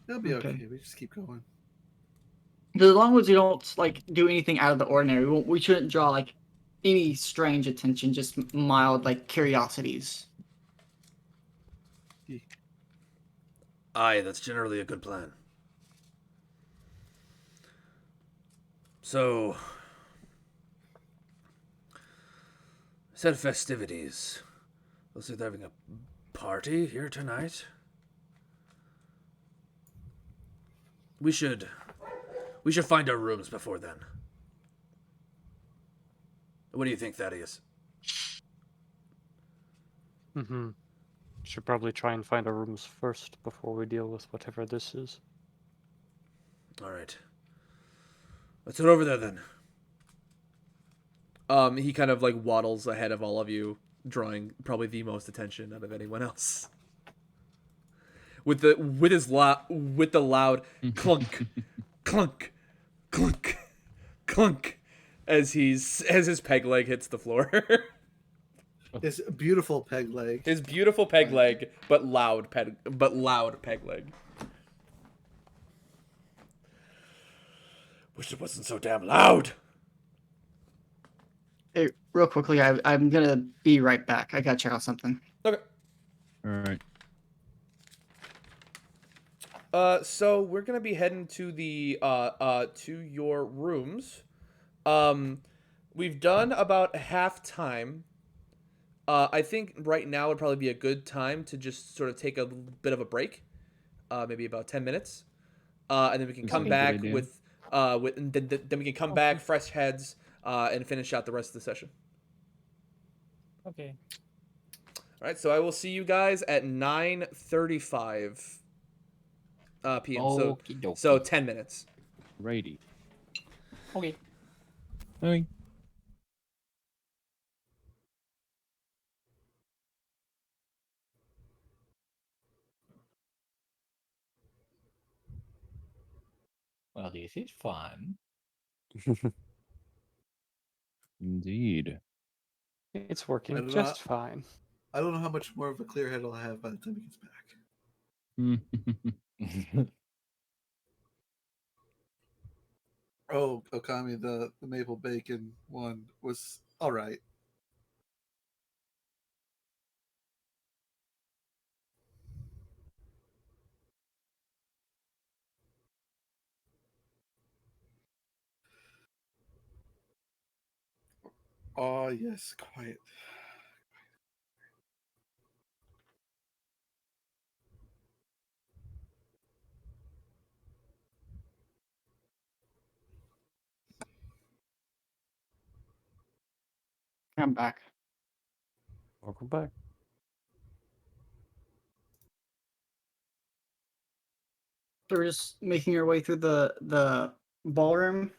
It'll be okay. We just keep going. As long as you don't like do anything out of the ordinary, we shouldn't draw like any strange attention, just mild like curiosities. Aye, that's generally a good plan. So, said festivities. Looks like they're having a party here tonight. We should find our rooms before then. What do you think, Thaddeus? Should probably try and find our rooms first before we deal with whatever this is. All right. Let's head over there then. He kind of like waddles ahead of all of you, drawing probably the most attention out of anyone else. With the loud clunk, clunk, clunk, clunk, as his peg leg hits the floor. His beautiful peg leg. His beautiful peg leg, but loud peg leg. Wish it wasn't so damn loud. Hey, real quickly, I'm gonna be right back. I gotta check out something. Okay. All right. So we're gonna be heading to the to your rooms. We've done about half time. I think right now would probably be a good time to just sort of take a bit of a break, maybe about 10 minutes, and then we can That's come a good back idea. with and then we can come back fresh heads, and finish out the rest of the session. Okay. All right, so I will see you guys at 9:35 p.m. Okie dokie. So 10 minutes. Righty. Okay. Bye. Well, this is fun. Indeed. It's I working don't know. just fine. I don't know how much more of a clear head I'll have by the time he gets back. Oh, Okami, the maple bacon one was all right. Oh yes, quiet. I'm back. Welcome back. So we're just making our way through the ballroom.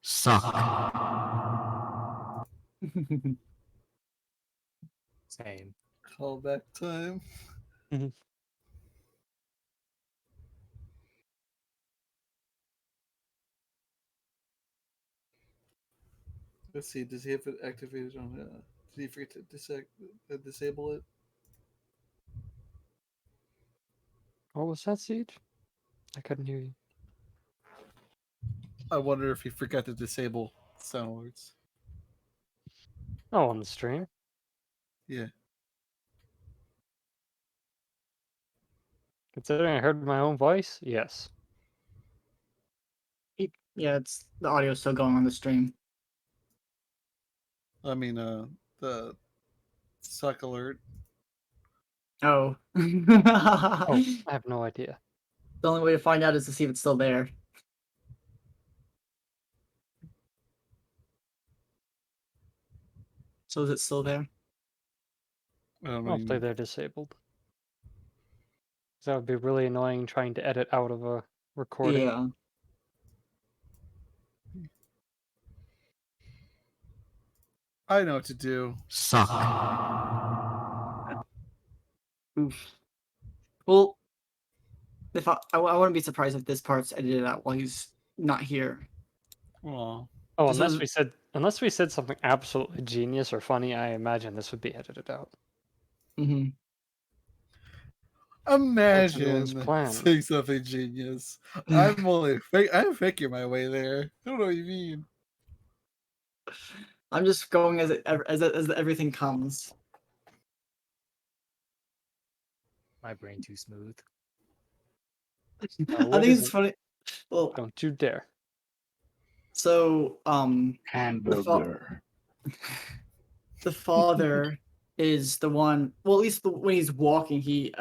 Suck. Same. Callback time. Let's see. Does he have it activated on? Did he forget to disable it? What was that, Siege? I couldn't hear you. I wonder if he forgot to disable sound alerts. Oh, on the stream? Yeah. Considering I heard my own voice, yes. Yeah, it's the audio's still going on the stream. I mean, the suck alert. Oh. Oh, I have no idea. The only way to find out is to see if it's still there. So is it still there? I don't know. Hopefully they're disabled. 'Cause that would be really annoying trying to edit out of a recording. Yeah. I know what to do. Suck. Oof. Well, if I wouldn't be surprised if this part's edited out while he's not here. Aw. Oh, This unless we said something absolutely genius or funny, I imagine this would be edited out. Mm-hmm. Imagine plan. saying something genius. I'm faking my way there. I don't know what you mean. I'm just going as everything comes. My brain too smooth. I what think is it's it? funny. Well, Don't you dare. so Hamburger. the father is the one. Well, at least when he's walking, he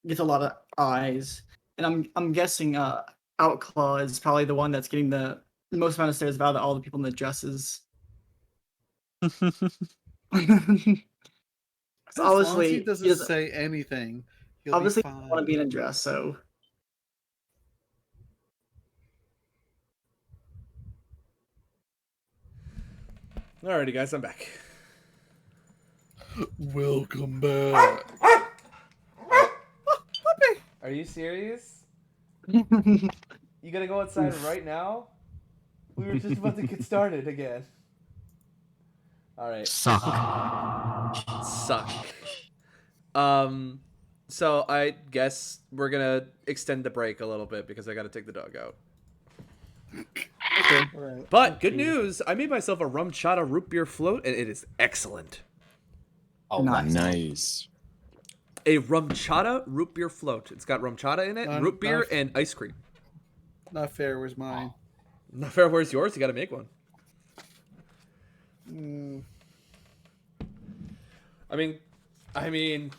gets a lot of eyes, and I'm guessing Outclaw is probably the one that's getting the most amount of stares out of all the people in the dresses. As long as Obviously, he he doesn't doesn't- say anything, he'll obviously be he doesn't fine. want to be in a dress, so Alrighty, guys, I'm back. Welcome back. Are you serious? You gonna go outside right now? We were just about to get started again. Alright. Suck. Suck. So I guess we're gonna extend the break a little bit because I gotta take the dog out. okay. Alright. But good news, I made myself a rum chata root beer float and it is excellent. Oh, Nice. Nice. A rum chata root beer float. It's got rum chata in it, root beer, and ice cream. Not fair. Where's mine? Not fair. Where's yours? You gotta make one. I mean,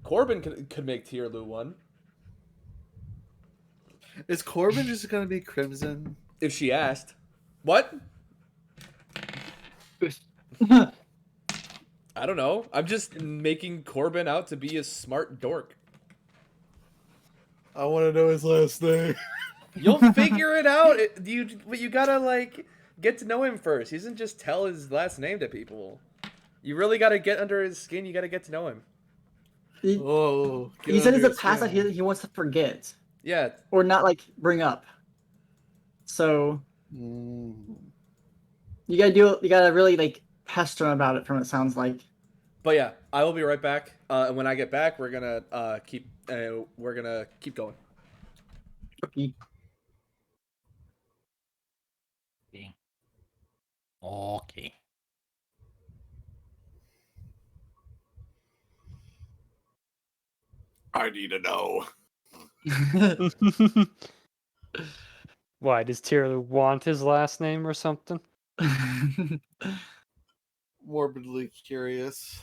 Corbin could make Tierlu one Is Corbin just gonna be Crimson? if she asked. What? I don't know. I'm just making Corbin out to be a smart dork. I want to know his last name. You'll figure it out. You gotta like get to know him first. He doesn't just tell his last name to people. You really gotta get under his skin. You gotta get to know him. He said it's a past that he wants to forget. Yeah. Or not like bring up. So you gotta really like pester him about it from what it sounds like. But yeah, I will be right back. And when I get back, we're gonna keep going. Okay. Okay. I need to know. Why, does Tierlu want his last name or something? Morbidly curious.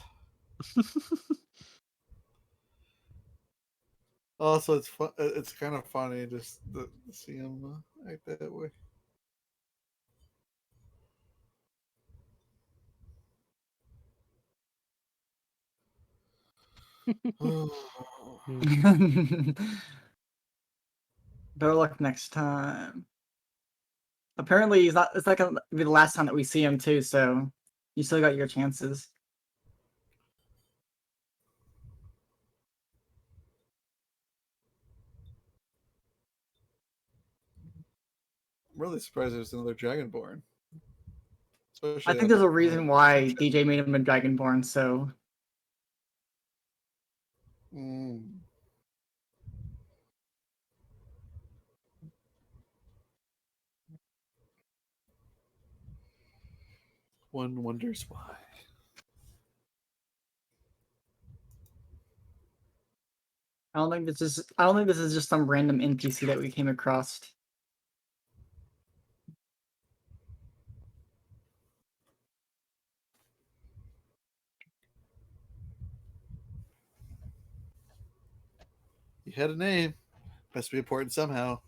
Also, it's kind of funny just to see him act that way. Better luck next time. Apparently, he's not. It's not gonna be the last time that we see him too. So you still got your chances. I'm really surprised there's another Dragonborn. I think there's a reason why DJ made him a Dragonborn. So. One wonders why. I don't think this is just some random NPC that we came across. You had a name. Must be important somehow.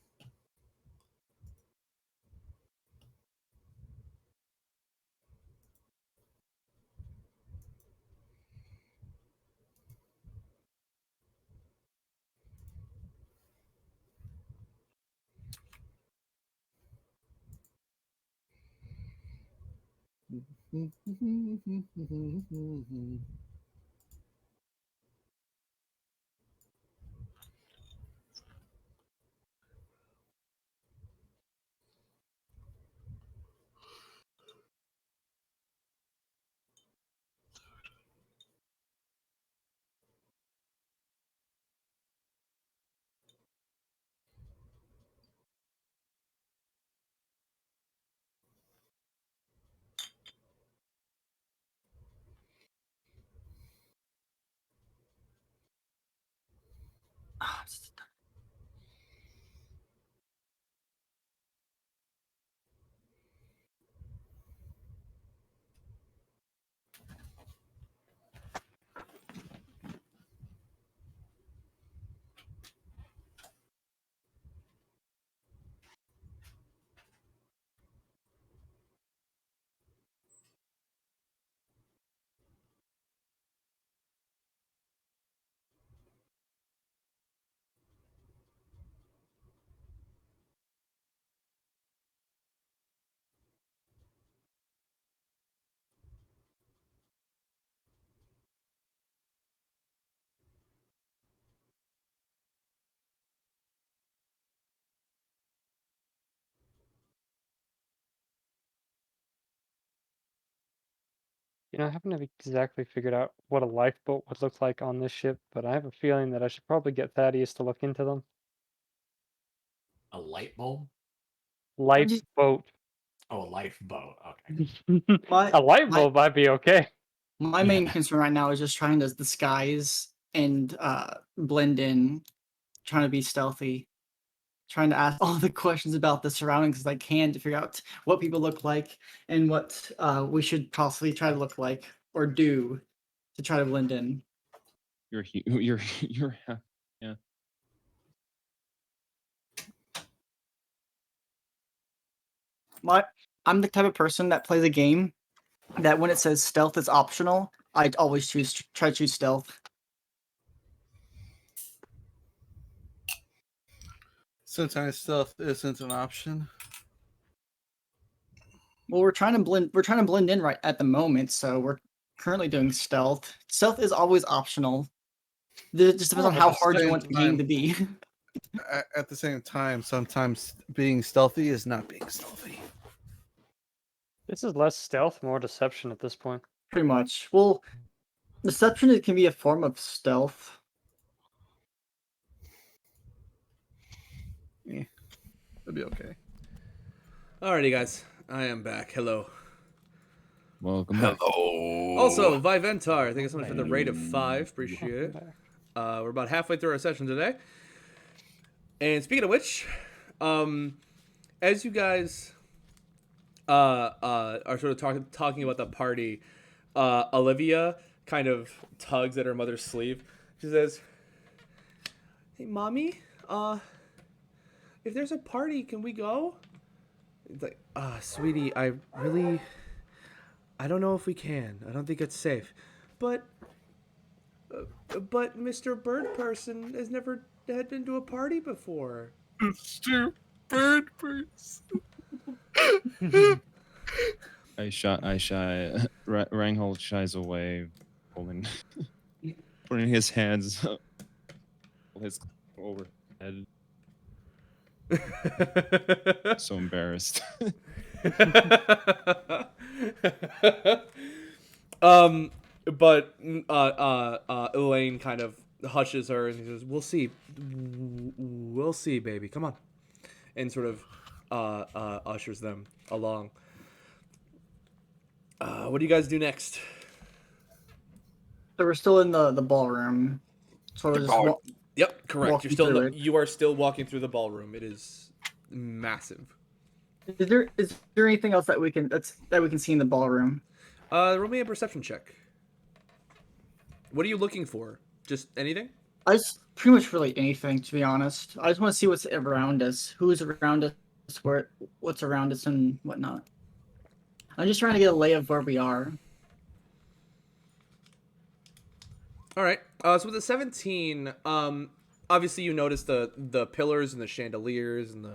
You know, I haven't exactly figured out what a lifeboat would look like on this ship, but I have a feeling that I should probably get Thaddeus to look into them. A light bulb? Lifeboat. Oh, a lifeboat. Okay. A lifeboat might be okay. My main concern right now is just trying to disguise and blend in, trying to be stealthy, trying to ask all the questions about the surroundings as I can to figure out what people look like and what we should possibly try to look like or do to try to blend in. You're yeah. I'm the type of person that plays a game that when it says stealth is optional, I always try to choose stealth. Sometimes stealth isn't an option. Well, we're trying to blend in right at the moment, so we're currently doing stealth. Stealth is always optional. It just depends on how hard you want the game to be. At the same time, sometimes being stealthy is not being stealthy. This is less stealth, more deception at this point. Pretty much. Well, deception can be a form of stealth. Yeah, it'll be okay. Alrighty, guys. I am back. Hello. Welcome back. Also, Viventar, thank you so much for the rate of 5. Appreciate it. We're about halfway through our session today. And speaking of which, as you guys are sort of talking about the party, Olivia kind of tugs at her mother's sleeve. She says, "Hey, mommy, if there's a party, can we go?" It's like, sweetie, I don't know if we can. I don't think it's safe. But Mr. Bird Person has never had been to a party before. Mr. Bird Person. Ranghold shies away, pulling putting his hands up his overhead. So embarrassed. But Elaine kind of hushes her and says, we'll see, baby, come on," and sort of ushers them along. What do you guys do next? So we're still in the ballroom. So we're just Yep, correct. walking through it. You are still walking through the ballroom. It is massive. Is there anything else that we can see in the ballroom? Roll me a perception check. What are you looking for? Just anything? I just pretty much really anything, to be honest. I just want to see what's around us, who's around us, what's around us, and whatnot. I'm just trying to get a lay of where we are. All right. So with the 17, obviously you notice the pillars and the chandeliers and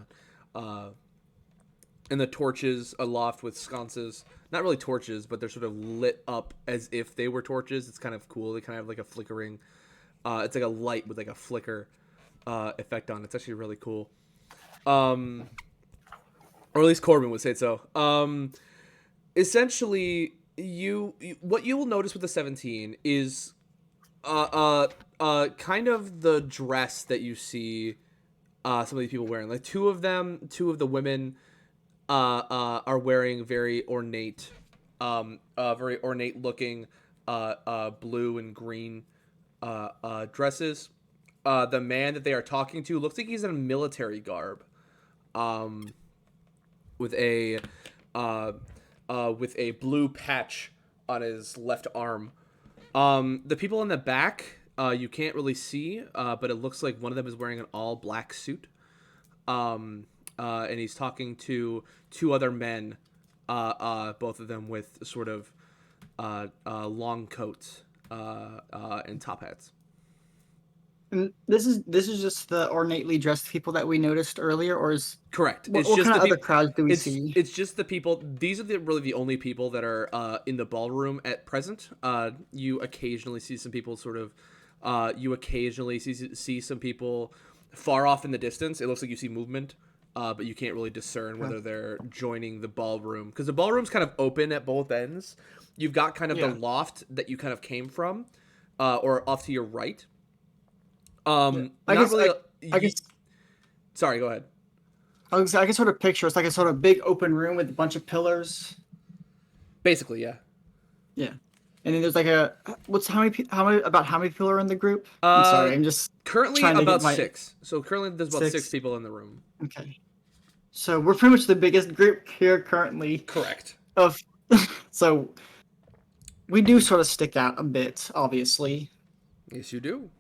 the torches aloft with sconces. Not really torches, but they're sort of lit up as if they were torches. It's kind of cool. They kind of have like a flickering. It's like a light with like a flicker effect on it. It's actually really cool. Or at least Corbin would say so. Essentially, what you will notice with the 17 is kind of the dress that you see some of these people wearing. Like two of the women are wearing very ornate looking blue and green dresses. The man that they are talking to looks like he's in a military garb, with a blue patch on his left arm. The people in the back, you can't really see, but it looks like one of them is wearing an all black suit. And he's talking to two other men, both of them with sort of long coats and top hats. And this is just the ornately dressed people that we noticed earlier, or is correct? What kind of other crowds do we see? It's just the people. These are really the only people that are in the ballroom at present. You occasionally see some people sort of. You occasionally see some people far off in the distance. It looks like you see movement, but you can't really discern whether they're joining the ballroom, because the ballroom's kind of open at both ends. You've got kind of the loft that you kind of came from, or off to your right. I guess. Sorry, go ahead. I can sort of picture it's like a sort of big open room with a bunch of pillars. Basically, yeah. Yeah, and then there's like how many people are in the group? I'm sorry, I'm just currently about 6. So currently there's about 6 people in the room. Okay, so we're pretty much the biggest group here currently. Correct. So we do sort of stick out a bit, obviously. Yes, you do.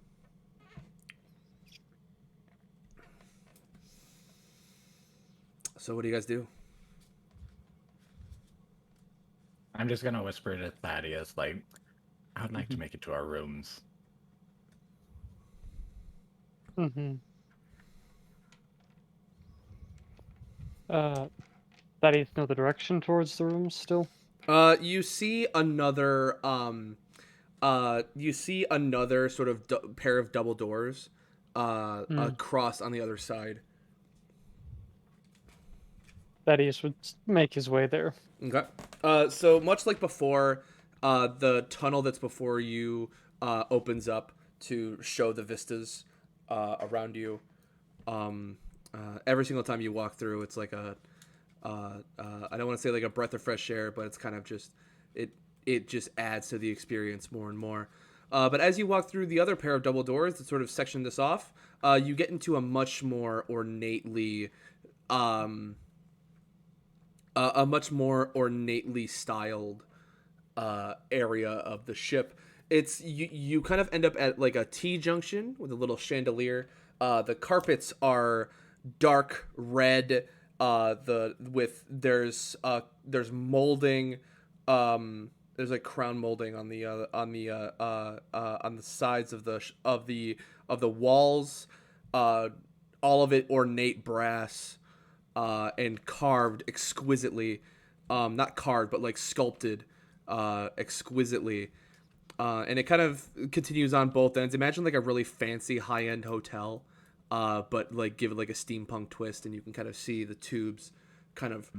So what do you guys do? I'm just gonna whisper to Thaddeus, like, I would like to make it to our rooms. Thaddeus know the direction towards the rooms still? You see another sort of pair of double doors across on the other side. Thaddeus would make his way there. Okay. So much like before, the tunnel that's before you opens up to show the vistas around you. Every single time you walk through, it's like I don't want to say like a breath of fresh air, but it's kind of just it just adds to the experience more and more. But as you walk through the other pair of double doors that sort of section this off, you get into a much more ornately styled area of the ship. It's you kind of end up at like a T-junction with a little chandelier. The carpets are dark red. There's molding. There's like crown molding on the sides of the walls. All of it ornate brass. and carved exquisitely. Not carved, but like sculpted exquisitely. And it kind of continues on both ends. Imagine like a really fancy high-end hotel, but like give it like a steampunk twist, and you can kind of see the tubes kind of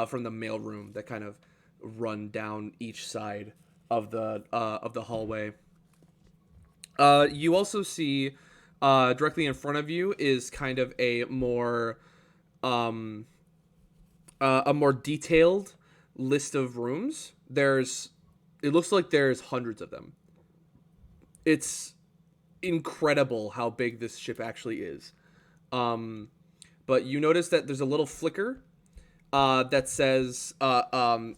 from the mailroom that kind of run down each side of the hallway. You also see directly in front of you is kind of a more detailed list of rooms. It looks like there's hundreds of them. It's incredible how big this ship actually is. But you notice that there's a little flicker that says on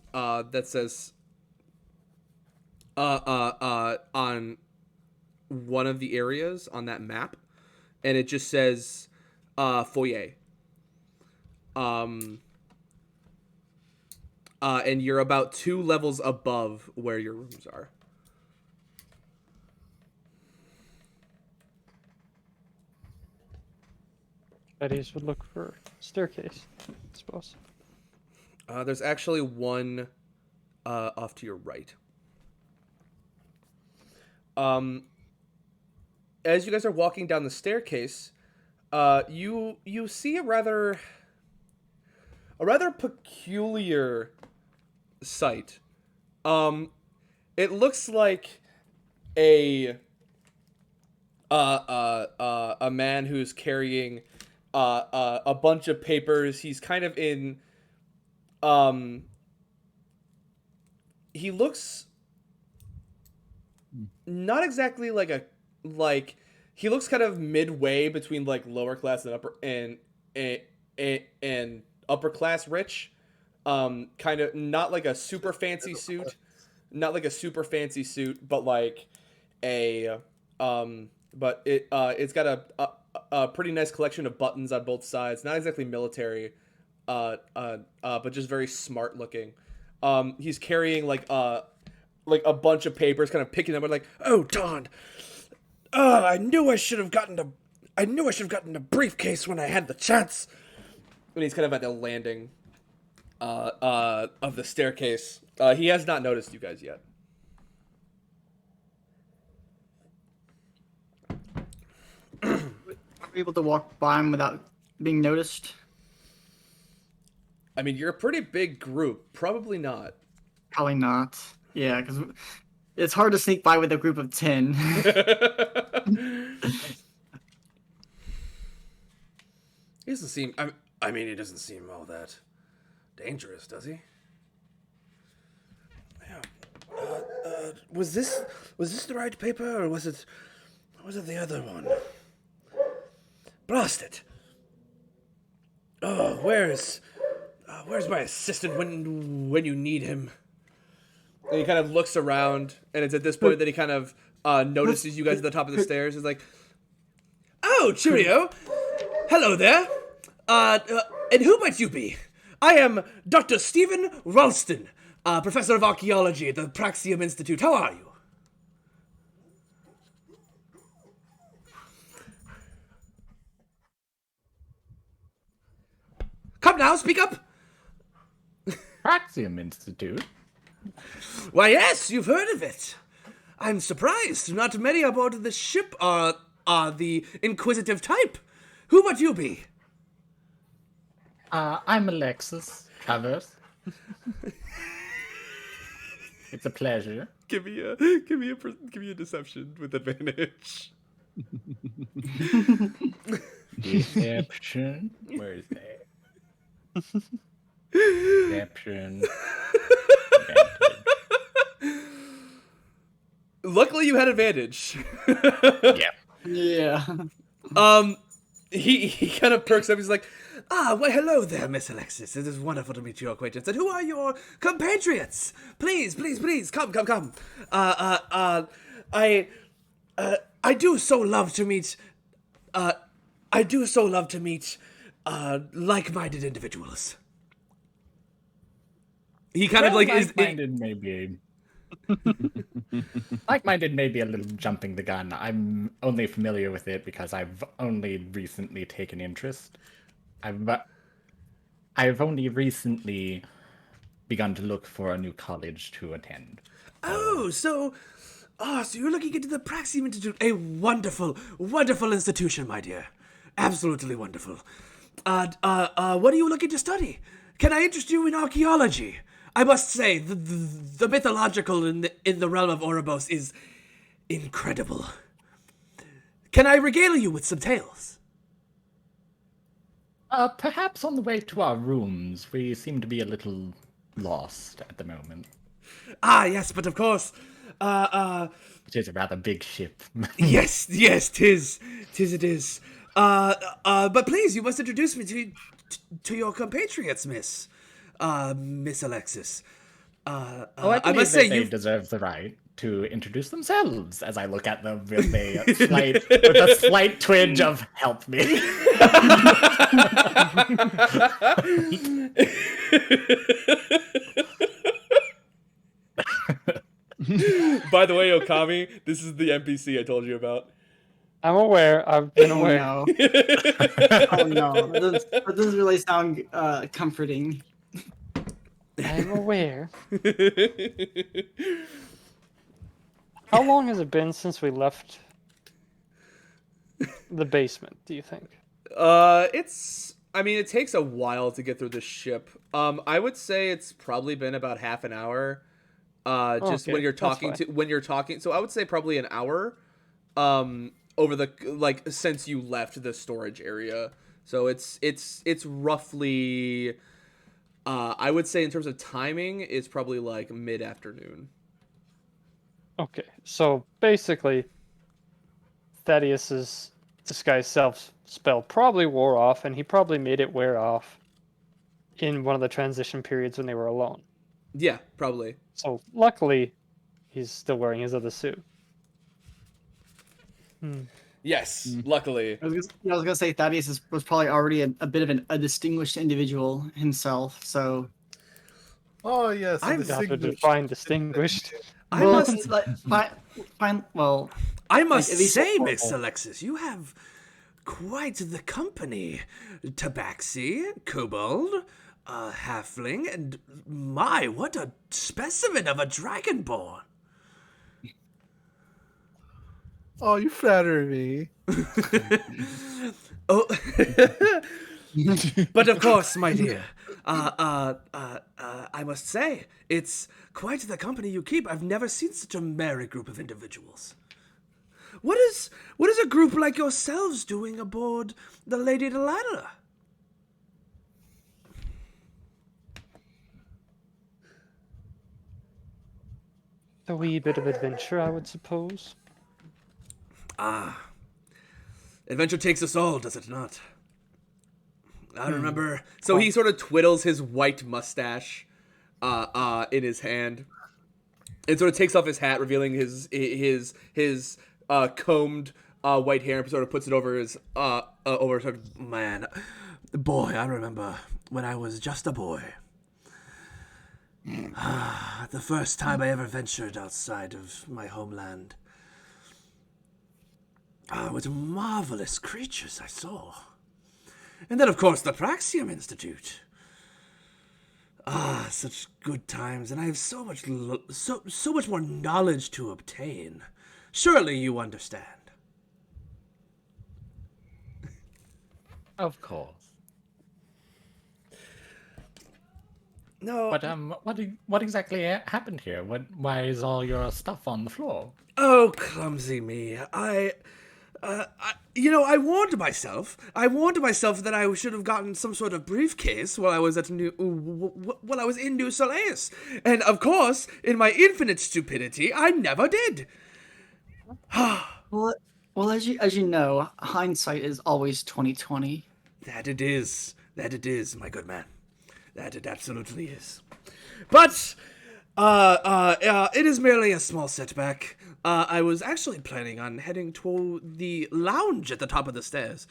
one of the areas on that map, and it just says foyer. And you're about 2 levels above where your rooms are. Thaddeus would look for staircase, I suppose. There's actually one off to your right. As you guys are walking down the staircase, you see a rather peculiar sight. It looks like a man who's carrying a bunch of papers. He's kind of in he looks not exactly he looks kind of midway between like lower class and upper and upper class rich. Kind of not like a super fancy suit, but like but it's got a pretty nice collection of buttons on both sides. Not exactly military, but just very smart looking. He's carrying like a bunch of papers, kind of picking them up, like, oh darn, I knew I should have gotten a briefcase when I had the chance. And he's kind of at the landing of the staircase. He has not noticed you guys yet. Are we able to walk by him without being noticed? I mean, you're a pretty big group. Probably not. Probably not. Yeah, because it's hard to sneak by with a group of 10. He doesn't seem... I mean, he doesn't seem all that dangerous, does he? Yeah. Was this the right paper, or was it the other one? Blast it! Oh, where's my assistant when you need him? And he kind of looks around, and it's at this point that he kind of notices you guys at the top of the stairs. He's like, "Oh, cheerio! Hello there. And who might you be? I am Dr. Stephen Ralston, professor of archaeology at the Praxium Institute. How are you?" Come now, speak up. Praxium Institute? Why, yes, you've heard of it. I'm surprised. Not many aboard this ship are the inquisitive type. Who might you be? I'm Alexis Covers. It's a pleasure. Give me a deception with advantage. Deception. Where is that? Deception. Luckily, you had advantage. Yeah. Yeah. He kind of perks up. He's like, well, hello there, Miss Alexis. It is wonderful to meet your acquaintance. And who are your compatriots? Please, come. I do so love to meet, like-minded individuals. He kind of like like-minded maybe. Like-minded may be a little jumping the gun. I'm only familiar with it because I've only recently taken interest. I've only recently begun to look for a new college to attend. So you're looking into the Praxium Institute, a wonderful, wonderful institution, my dear. Absolutely wonderful. What are you looking to study? Can I interest you in archaeology? I must say, the mythological in the realm of Ouroboros is incredible. Can I regale you with some tales? Perhaps on the way to our rooms. We seem to be a little lost at the moment. Ah, yes, but of course, It is a rather big ship. yes, tis it is. But please, you must introduce me to your compatriots, Miss Alexis. I I must say, they you deserve the right to introduce themselves. As I look at them with a slight twinge of "help me." By the way, Okami, this is the NPC I told you about. I'm aware. I've been Oh aware. no! Oh no! That doesn't really sound comforting. I'm aware. How long has it been since we left the basement, do you think? It takes a while to get through the ship. I would say it's probably been about half an hour. Just Okay, when you're talking. So I would say probably an hour. Over the since you left the storage area. So it's roughly. I would say in terms of timing, it's probably like mid-afternoon. Okay, so basically, Thaddeus's disguise self spell probably wore off, and he probably made it wear off in one of the transition periods when they were alone. Yeah, probably. So luckily, he's still wearing his other suit. Yes, luckily. I was gonna say Thaddeus was probably already a bit of a distinguished individual himself. So. Oh yes, I'm You have to define distinguished. I Well, must fine. Well, I must at least say, for- Miss Alexis, you have quite the company. Tabaxi, kobold, halfling, and my, what a specimen of a dragonborn. Oh, you flatter me. Oh, but of course, my dear, I must say, it's quite the company you keep. I've never seen such a merry group of individuals. What is a group like yourselves doing aboard the Lady Delilah? A wee bit of adventure, I would suppose. Adventure takes us all, does it not? I remember. So he sort of twiddles his white mustache, in his hand, and sort of takes off his hat, revealing his combed white hair, and sort of puts it over his over. Sort of, man, boy, I remember when I was just a boy. The first time I ever ventured outside of my homeland. What marvelous creatures I saw. And then, of course, the Praxium Institute. Such good times, and I have so much more knowledge to obtain. Surely you understand. Of course. No. But what exactly happened here? Why is all your stuff on the floor? Oh, clumsy me. I warned myself. I warned myself that I should have gotten some sort of briefcase while I was in New Soleus. And of course, in my infinite stupidity, I never did. well, as you know, hindsight is always 20/20. That it is, my good man. That it absolutely is. But it is merely a small setback. I was actually planning on heading to the lounge at the top of the stairs.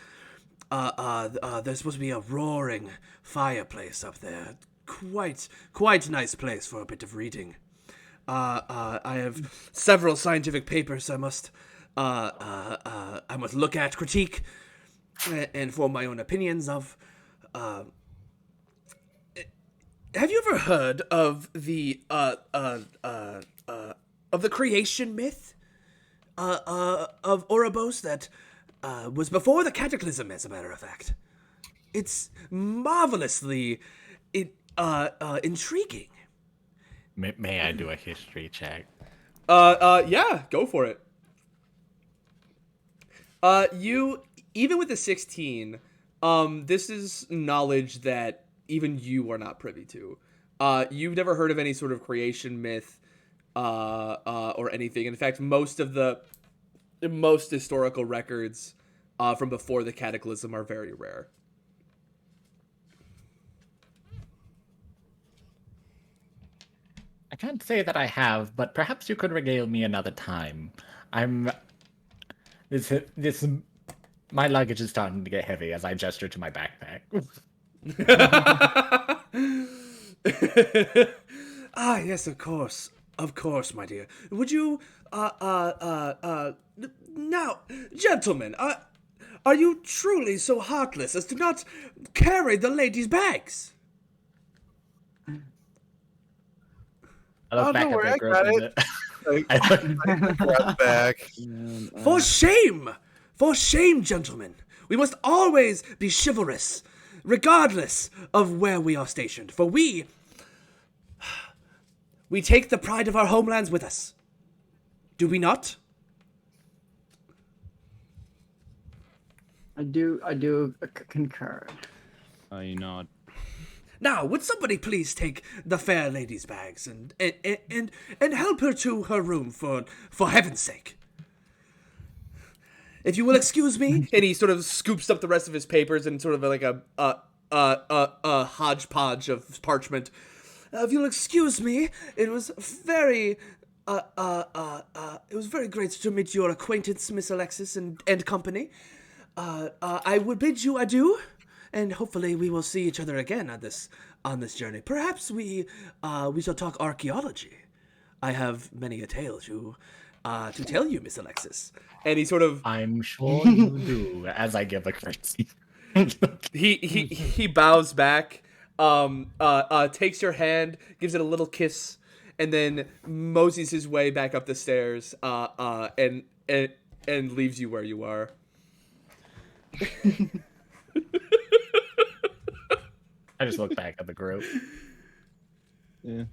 There's supposed to be a roaring fireplace up there. Quite nice place for a bit of reading. I have several scientific papers I must look at, critique, and form my own opinions of. have you ever heard of the creation myth of Ouroboros that was before the cataclysm, as a matter of fact? It's marvelously intriguing. May I do a history check? Yeah, go for it. You, even with the 16, this is knowledge that even you are not privy to. You've never heard of any sort of creation myth, or anything. In fact, most historical records, from before the cataclysm are very rare. I can't say that I have, but perhaps you could regale me another time. My luggage is starting to get heavy as I gesture to my backpack. Ah, yes, of course, my dear. Would you, now, gentlemen, are you truly so heartless as to not carry the ladies' bags? I look back don't at worry, the I group. got it. I got back. For shame! For shame, gentlemen! We must always be chivalrous, regardless of where we are stationed, for we take the pride of our homelands with us. Do we not? I do concur. I not. Now, would somebody please take the fair lady's bags and help her to her room for heaven's sake? If you will excuse me, and he sort of scoops up the rest of his papers in sort of like a hodgepodge of parchment. If you'll excuse me, it was very great to meet your acquaintance, Miss Alexis and company. I would bid you adieu. And hopefully we will see each other again on this journey. Perhaps we shall talk archaeology. I have many a tale to tell you, Miss Alexis. And he sort of, I'm sure you do, as I give a curtsy. he bows back, takes your hand, gives it a little kiss, and then moseys his way back up the stairs, and leaves you where you are. I just look back at the group. Yeah.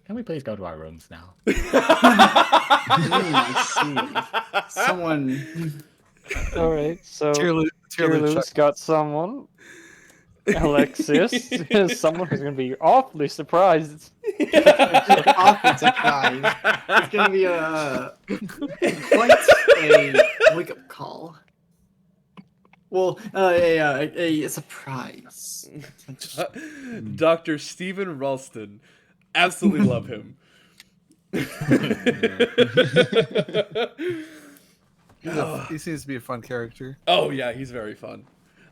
Can we please go to our rooms now? I see. Someone. All right, so Tierlu's Tierlu's got someone. Alexis is someone who's going to be awfully surprised. Awfully surprised. It's gonna be quite a wake-up call. Well, a surprise. Dr. Stephen Ralston. Absolutely love him. He seems to be a fun character. Oh yeah, he's very fun.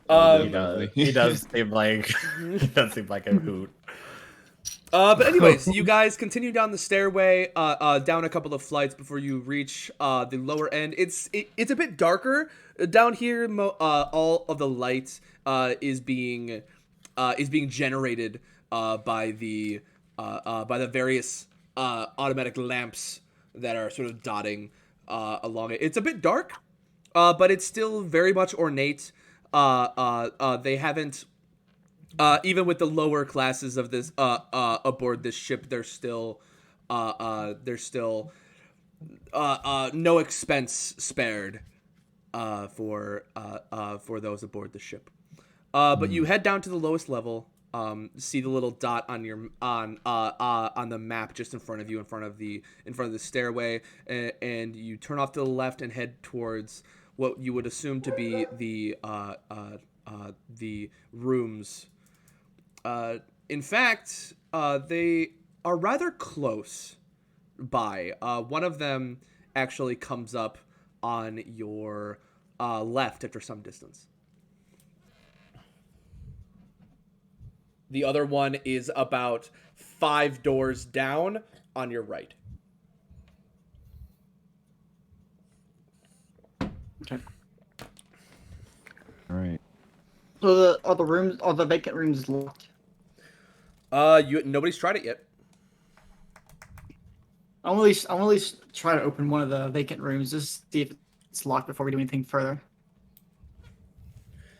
He does seem like a hoot. But anyways, you guys continue down the stairway, down a couple of flights before you reach the lower end. It's a bit darker down here. All of the light is being generated by the various automatic lamps that are sort of dotting along it. It's a bit dark, but it's still very much ornate. They haven't. Even with the lower classes of this aboard this ship, there's still no expense spared for those aboard the ship. But you head down to the lowest level. See the little dot on your on the map just in front of you, in front of the stairway, and you turn off to the left and head towards what you would assume to be the rooms. In fact, they are rather close by. One of them actually comes up on your left after some distance. The other one is about 5 doors down on your right. Okay. All right. So are the vacant rooms locked? Nobody's tried it yet. I'll at least try to open one of the vacant rooms, just see if it's locked before we do anything further.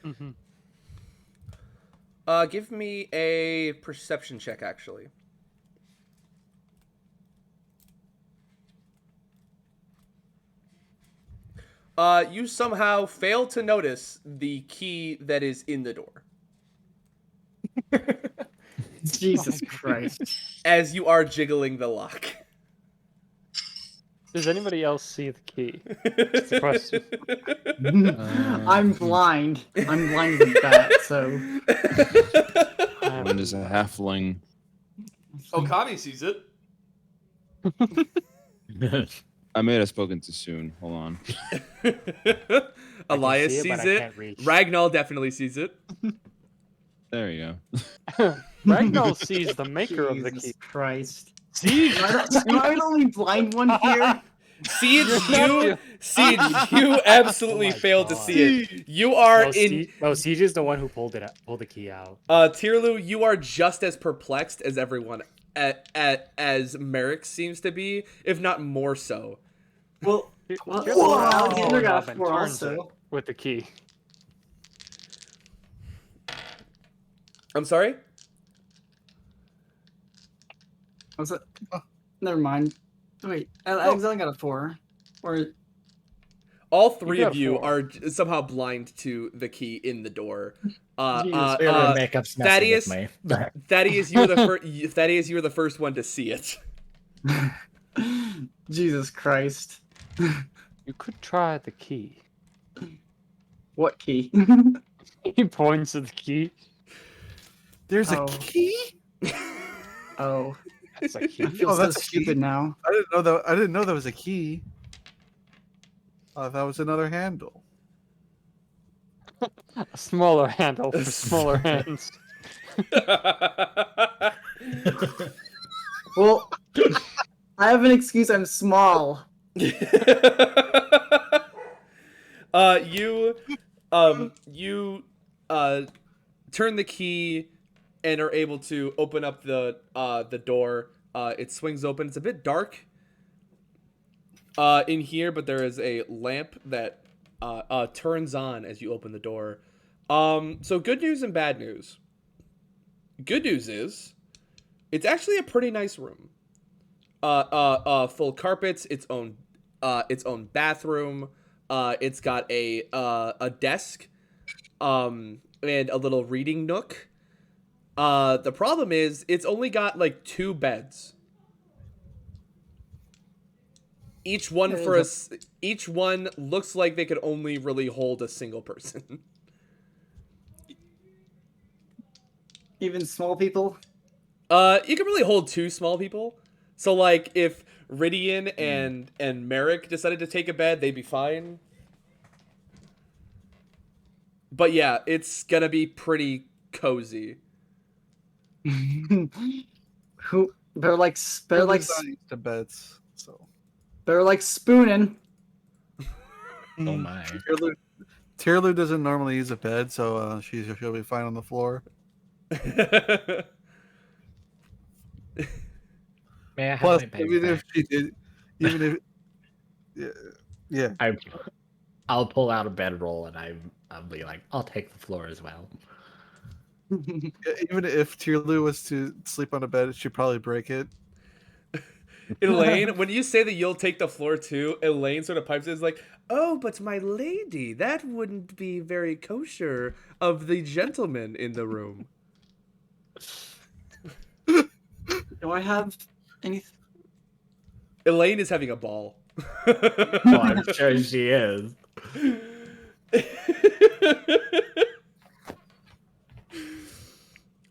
Mm-hmm. Give me a perception check, actually. You somehow fail to notice the key that is in the door. Jesus Christ. As you are jiggling the lock. Does anybody else see the key? That's the question. I'm blind. I'm blind as a bat, so. When is a halfling? Okami sees it. I may have spoken too soon. Hold on. Elias see it, sees but I it. can't reach. Ragnall definitely sees it. There you go. Ragnall sees the maker of the key. Jesus Christ. Siege! Am I the only blind one here? Siege, you absolutely failed to see it. You are Siege is the one who pulled the key out. Tierlu, you are just as perplexed as everyone, as Merrick seems to be, if not more so. Well, Alexander got a 4 also. With the key. I'm sorry? Was it? Oh, never mind. Wait, Alexander got a 4. Or all three of you are somehow blind to the key in the door. Thaddeus, Thaddeus, you were the first one to see it. Jesus Christ. You could try the key. What key? He points at the key. There's a key? Oh. That's a key. I feel so stupid now. I didn't know that was a key. I thought that was another handle. A smaller handle for smaller hands. Well, I have an excuse. I'm small. You turn the key and are able to open up the door. It swings open. It's a bit dark in here, but there is a lamp that turns on as you open the door. So good news and bad news. Good news is it's actually a pretty nice room. Full carpets, its own bathroom. It's got a desk, and a little reading nook. The problem is it's only got like 2 beds. Each one looks like they could only really hold a single person. Even small people? You can really hold 2 small people. So like if Ridian and Merrick decided to take a bed, they'd be fine. But yeah, it's gonna be pretty cozy. Who better like to beds, so better like spooning. Oh my. Tierlu doesn't normally use a bed, so she'll be fine on the floor. May I have Plus, my bag even back? if she did, yeah. I'll pull out a bedroll and I'll be like, I'll take the floor as well. Even if Tierlu was to sleep on a bed, she'd probably break it. Elaine, when you say that you'll take the floor too, Elaine sort of pipes in, is like, "Oh, but my lady, that wouldn't be very kosher of the gentleman in the room." Do I have anything? Elaine is having a ball. Oh, I'm sure she is.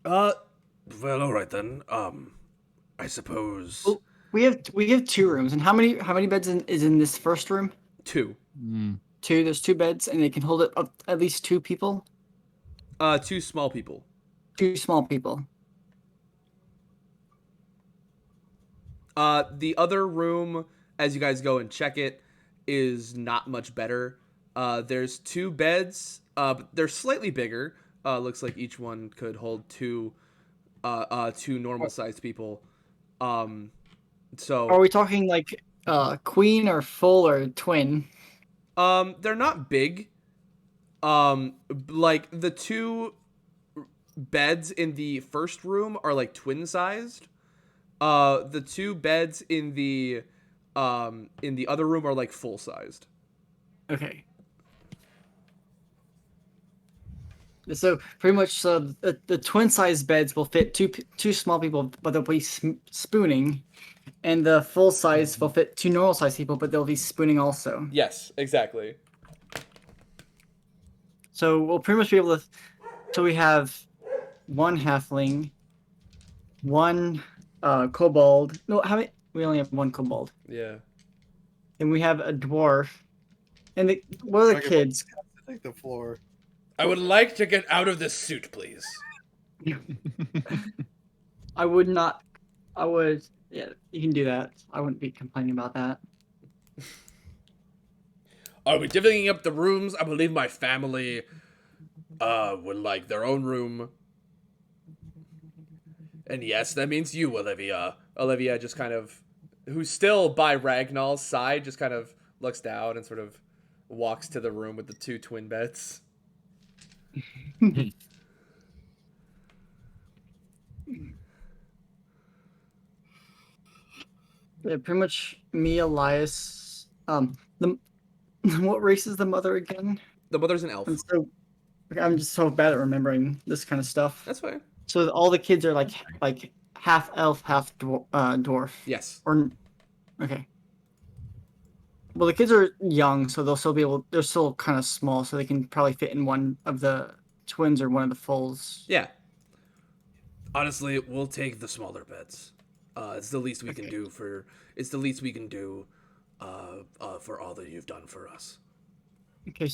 Well, all right then. I suppose. Well, we have 2 rooms, and how many beds is in this first room? 2. 2. There's 2 beds, and they can hold up at least 2 people. 2 small people. 2 small people. The other room, as you guys go and check it, is not much better. There's 2 beds, but they're slightly bigger. Looks like each one could hold 2 two normal sized people. So Are we talking like queen or full or twin? they're not big. Like the two beds in the first room are like twin sized. The two beds in the other room are like full sized. Okay. So pretty much, the twin size beds will fit two small people, but they'll be spooning, and the full size will fit two normal size people, but they'll be spooning also. Yes, exactly. So we'll pretty much be able to. So we have one halfling, one kobold. No, how many? We only have one kobold. Yeah. And we have a dwarf. And what are the kids? Take the floor. I would like to get out of this suit, please. I would not. I would. Yeah, you can do that. I wouldn't be complaining about that. Are we divvying up the rooms? I believe my family would like their own room. And yes, that means you, Olivia. Olivia just kind of, who's still by Ragnall's side, just kind of looks down and sort of walks to the room with the two twin beds. Yeah, pretty much me, Elias. What race is the mother again? The mother's an elf. I'm just so bad at remembering this kind of stuff. That's fine. So all the kids are like half elf, half dwarf. Yes. Or okay. Well, the kids are young, so they'll still be able. They're still kind of small, so they can probably fit in one of the twins or one of the fulls. Yeah. Honestly, we'll take the smaller beds. It's the least we can do for. It's the least we can do, for all that you've done for us. Okay.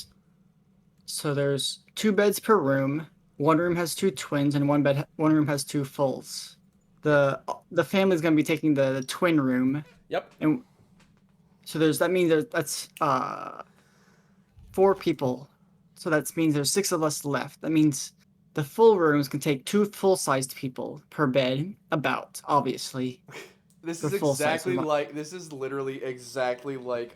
So there's 2 beds per room. One room has 2 twins, and one room has 2 fulls. The family's gonna be taking the twin room. Yep. And so that means that's 4 people. So that means there's 6 of us left. That means the full rooms can take 2 full-sized people per bed, obviously. This is literally exactly like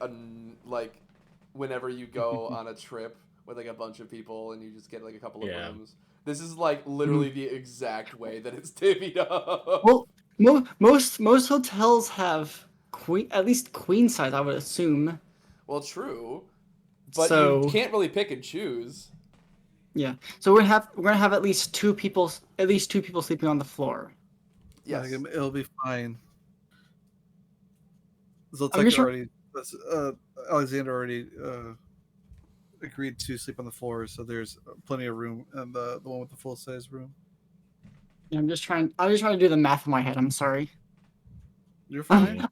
whenever you go on a trip with like a bunch of people and you just get like a couple of rooms. This is like literally the exact way that it's divvied up. Well, most hotels have at least queen size, I would assume. Well, true, but you can't really pick and choose. Yeah, so we're gonna have at least two people sleeping on the floor. Yes, it'll be fine. Alexander already agreed to sleep on the floor, so there's plenty of room, and the one with the full size room. Yeah, I'm just trying to do the math in my head. I'm sorry. You're fine.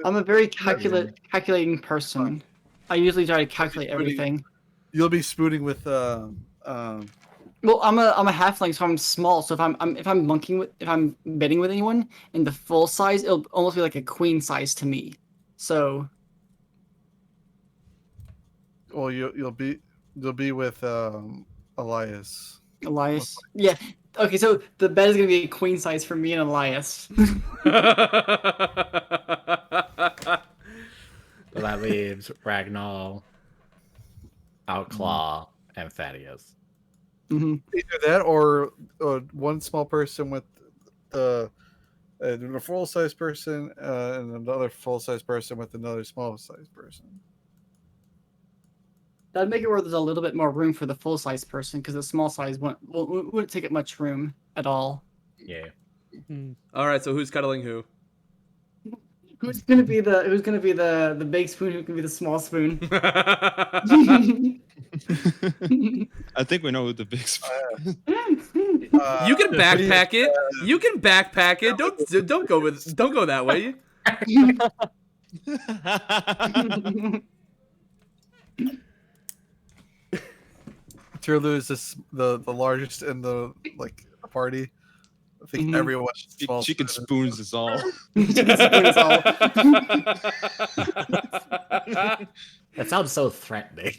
I'm a very calculating person. I usually try to calculate everything. You'll be spooning with Well, I'm a halfling, so I'm small. So if I'm betting with anyone in the full size, it'll almost be like a queen size to me. So. Well, you'll be with Elias. Elias, yeah. Okay, so the bed is gonna be a queen size for me and Elias. So that leaves Ragnar, Outclaw, and Thaddeus. Mm-hmm. Either that or one small person with a full size person and another full size person with another small size person. That'd make it where there's a little bit more room for the full size person, because the small size wouldn't take up much room at all. Yeah. All right, so who's cuddling who? Who's gonna be the big spoon? Who's gonna be the small spoon? I think we know who the big spoon. You can backpack it. You can backpack it. Don't go that way. Tirlu is the largest in the party. I think everyone. She can spoons us all. That sounds so threatening.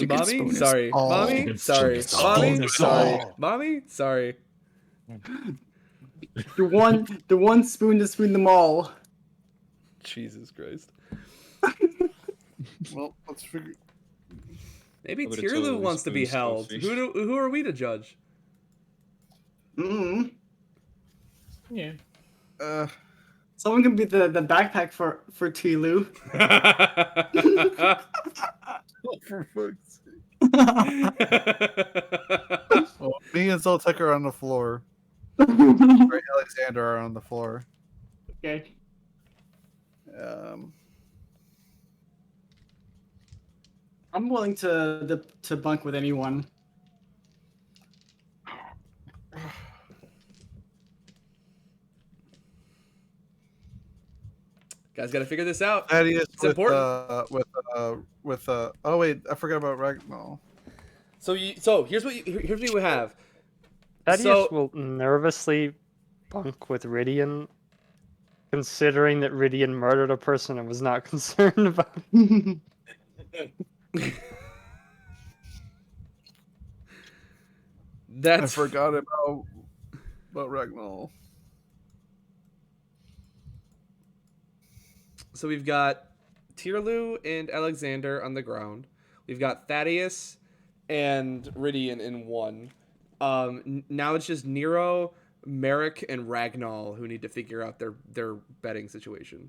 Mommy, sorry. Mommy, sorry. Mommy, sorry. Mommy, sorry. The one spoon to spoon them all. Jesus Christ. Well, let's figure. Maybe I would've Tierlu totally wants to be spoon held. Sophie. Who are we to judge? Yeah. Someone can be the backpack for Tilu. For fuck's sake. Well, me and Zoltek are on the floor. Right, Alexander are on the floor. Okay. I'm willing to bunk with anyone. Guys, gotta figure this out. Thaddeus It's important. with oh wait, I forgot about Ragnall. So here's what we have. Thaddeus will nervously bunk with Rydian, considering that Rydian murdered a person and was not concerned about it. I forgot about Ragnall. So we've got Tierlu and Alexander on the ground. We've got Thaddeus and Rydian in one. Now it's just Nero, Merrick, and Ragnall who need to figure out their betting situation.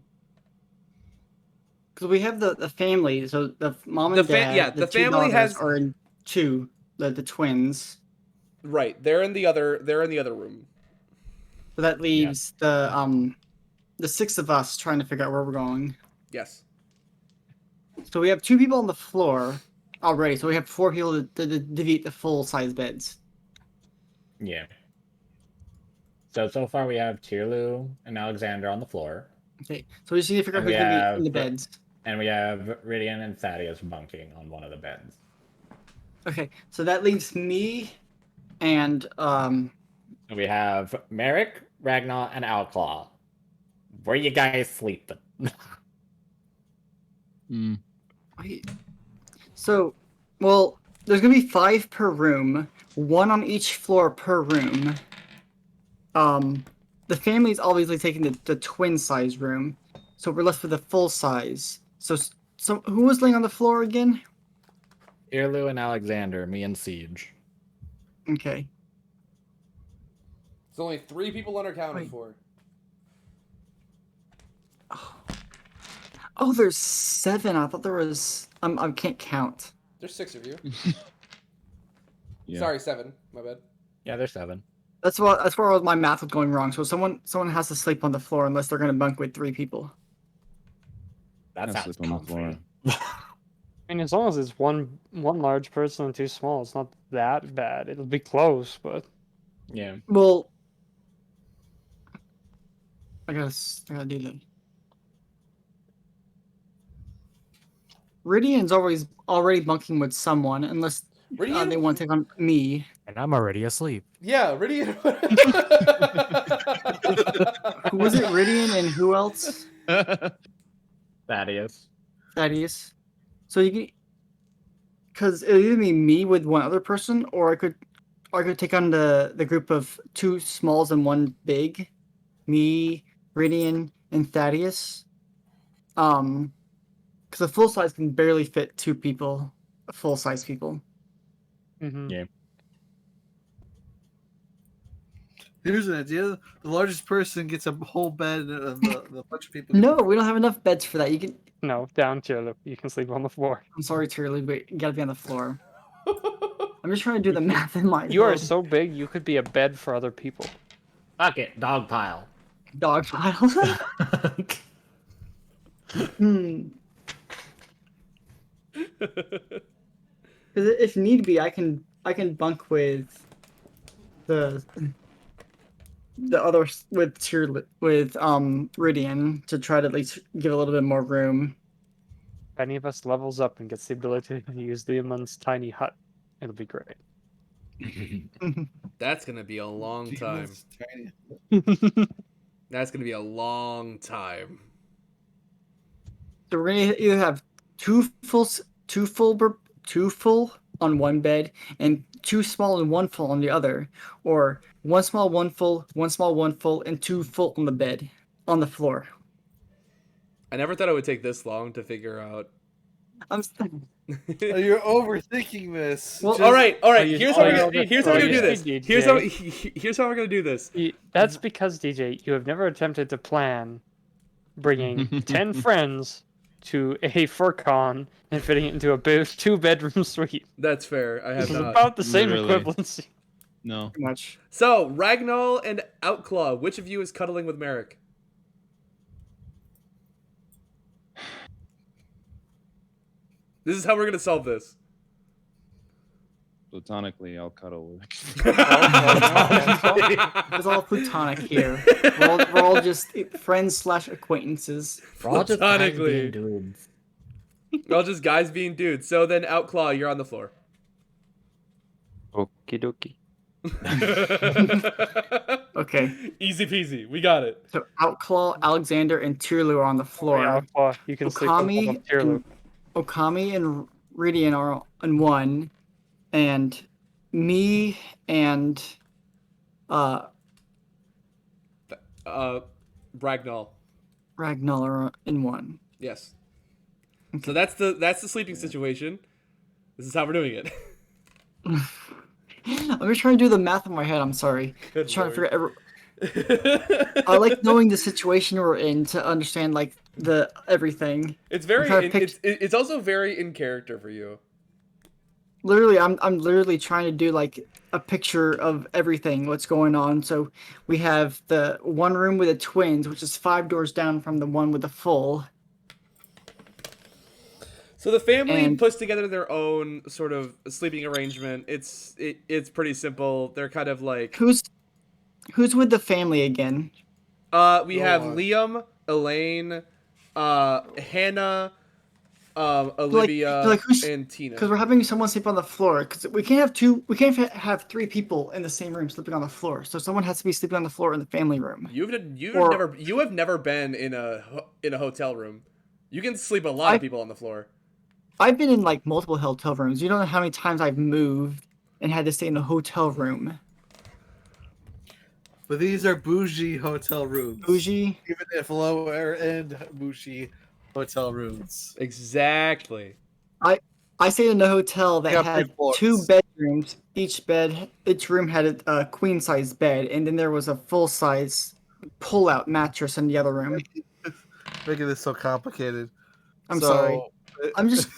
Because we have the family, so the mom and dad. Yeah, the the two family daughters has are in two. The twins. Right, they're in the other room. So that leaves the six of us trying to figure out where we're going. Yes. So we have two people on the floor already. So we have four people to defeat the full size beds. Yeah. So far we have Tierlu and Alexander on the floor. Okay, so we just need to figure out who's going to be in the beds. And we have Rydian and Thaddeus bunking on one of the beds. Okay, so that leaves me and We have Merrick, Ragnar, and Outclaw. Where you guys sleeping? So, well, there's gonna be 5 per room, 1 on each floor per room. The family's obviously taking the twin size room, so we're left with the full size. So who was laying on the floor again? Irlu and Alexander, me and Siege. Okay. There's only 3 people unaccounted for. Oh, there's 7. I thought there was. I can't count. There's 6 of you. Yeah. Sorry, 7. My bad. Yeah, there's 7. That's where my math was going wrong. So someone has to sleep on the floor unless they're gonna bunk with 3 people. That sounds on the floor. I mean, as long as it's one large person and 2 small, it's not that bad. It'll be close, but Yeah. Well, I gotta do that. Rydian's already bunking with someone, unless Rydian? they want to take on me. And I'm already asleep. Yeah, Rydian. Who was it? Rydian and who else? Thaddeus. Thaddeus. So you can, because it'll either be me with one other person, or I could take on the group of 2 smalls and 1 big, me, Rydian, and Thaddeus. Because a full size can barely fit 2 people, full size people. Yeah. Here's an idea: the largest person gets a whole bed, and the bunch of people. No, we don't have enough beds for that. You can. no, down Tierlu. You can sleep on the floor. I'm sorry, Turley, but you gotta be on the floor. I'm just trying to do the math in my You are head. so big, you could be a bed for other people. Fuck it, dog pile. Dog pile. Because if need be, I can bunk with the others with Rydian to try to at least give a little bit more room. If any of us levels up and gets the ability to use the Leomund's tiny hut, it'll be great. That's gonna be a long time. Tiny. That's gonna be a long time. So we're gonna either have two full on one bed and 2 small and 1 full on the other, or one small, one full, one small, one full, and 2 full on the bed, on the floor. I never thought it would take this long to figure out. You're overthinking this. Well, All right. Here's how we're well, gonna do this. DJ. Here's how we're gonna do this. That's because, DJ, you have never attempted to plan bringing 10 friends to a FurCon and fitting it into a 2-bedroom suite. That's fair. I have This is not. about the same Literally. equivalency. No. pretty much. So, Ragnall and Outclaw, which of you is cuddling with Merrick? This is how we're gonna solve this. Platonically, I'll cuddle with. It's all platonic here. We're all just friends / acquaintances. We're all just guys Platonically. being dudes. We're all just guys being dudes. So then, Outclaw, you're on the floor. Okie dokie. Okay. Easy peasy. We got it. So Outclaw, Alexander, and Tyrlu are on the floor. Outlaw, you can sleep on top Okami of Tyrlu. and, Okami and Ridian are on one, and me and Ragnall. Ragnall are in one. Yes. So that's the sleeping situation. This is how we're doing it. I'm just trying to do the math in my head. I'm sorry. Good Trying to lord. figure. I like knowing the situation we're in to understand like the everything. It's very. trying to It's also very in character for you. Literally, I'm literally trying to do like a picture of everything, what's going on. So we have the one room with the twins, which is 5 doors down from the one with the full. So the family And- puts together their own sort of sleeping arrangement. It's pretty simple. They're kind of like Who's with the family again? we have Liam, Elaine, Hannah, Olivia, like who's- and Tina. Because we're having someone sleep on the floor. Because we can't have 3 people in the same room sleeping on the floor. So someone has to be sleeping on the floor in the family room. You Or- have never been in a hotel room. You can sleep a lot of people on the floor. I've been in like multiple hotel rooms. You don't know how many times I've moved and had to stay in a hotel room. But these are bougie hotel rooms. Bougie. Even if lower end bougie hotel rooms. Exactly. I stayed in a hotel that Yeah, had 3 floors. 2 bedrooms. Each room had a queen size bed, and then there was a full size pull out mattress in the other room. Making this so complicated. I'm sorry. I'm just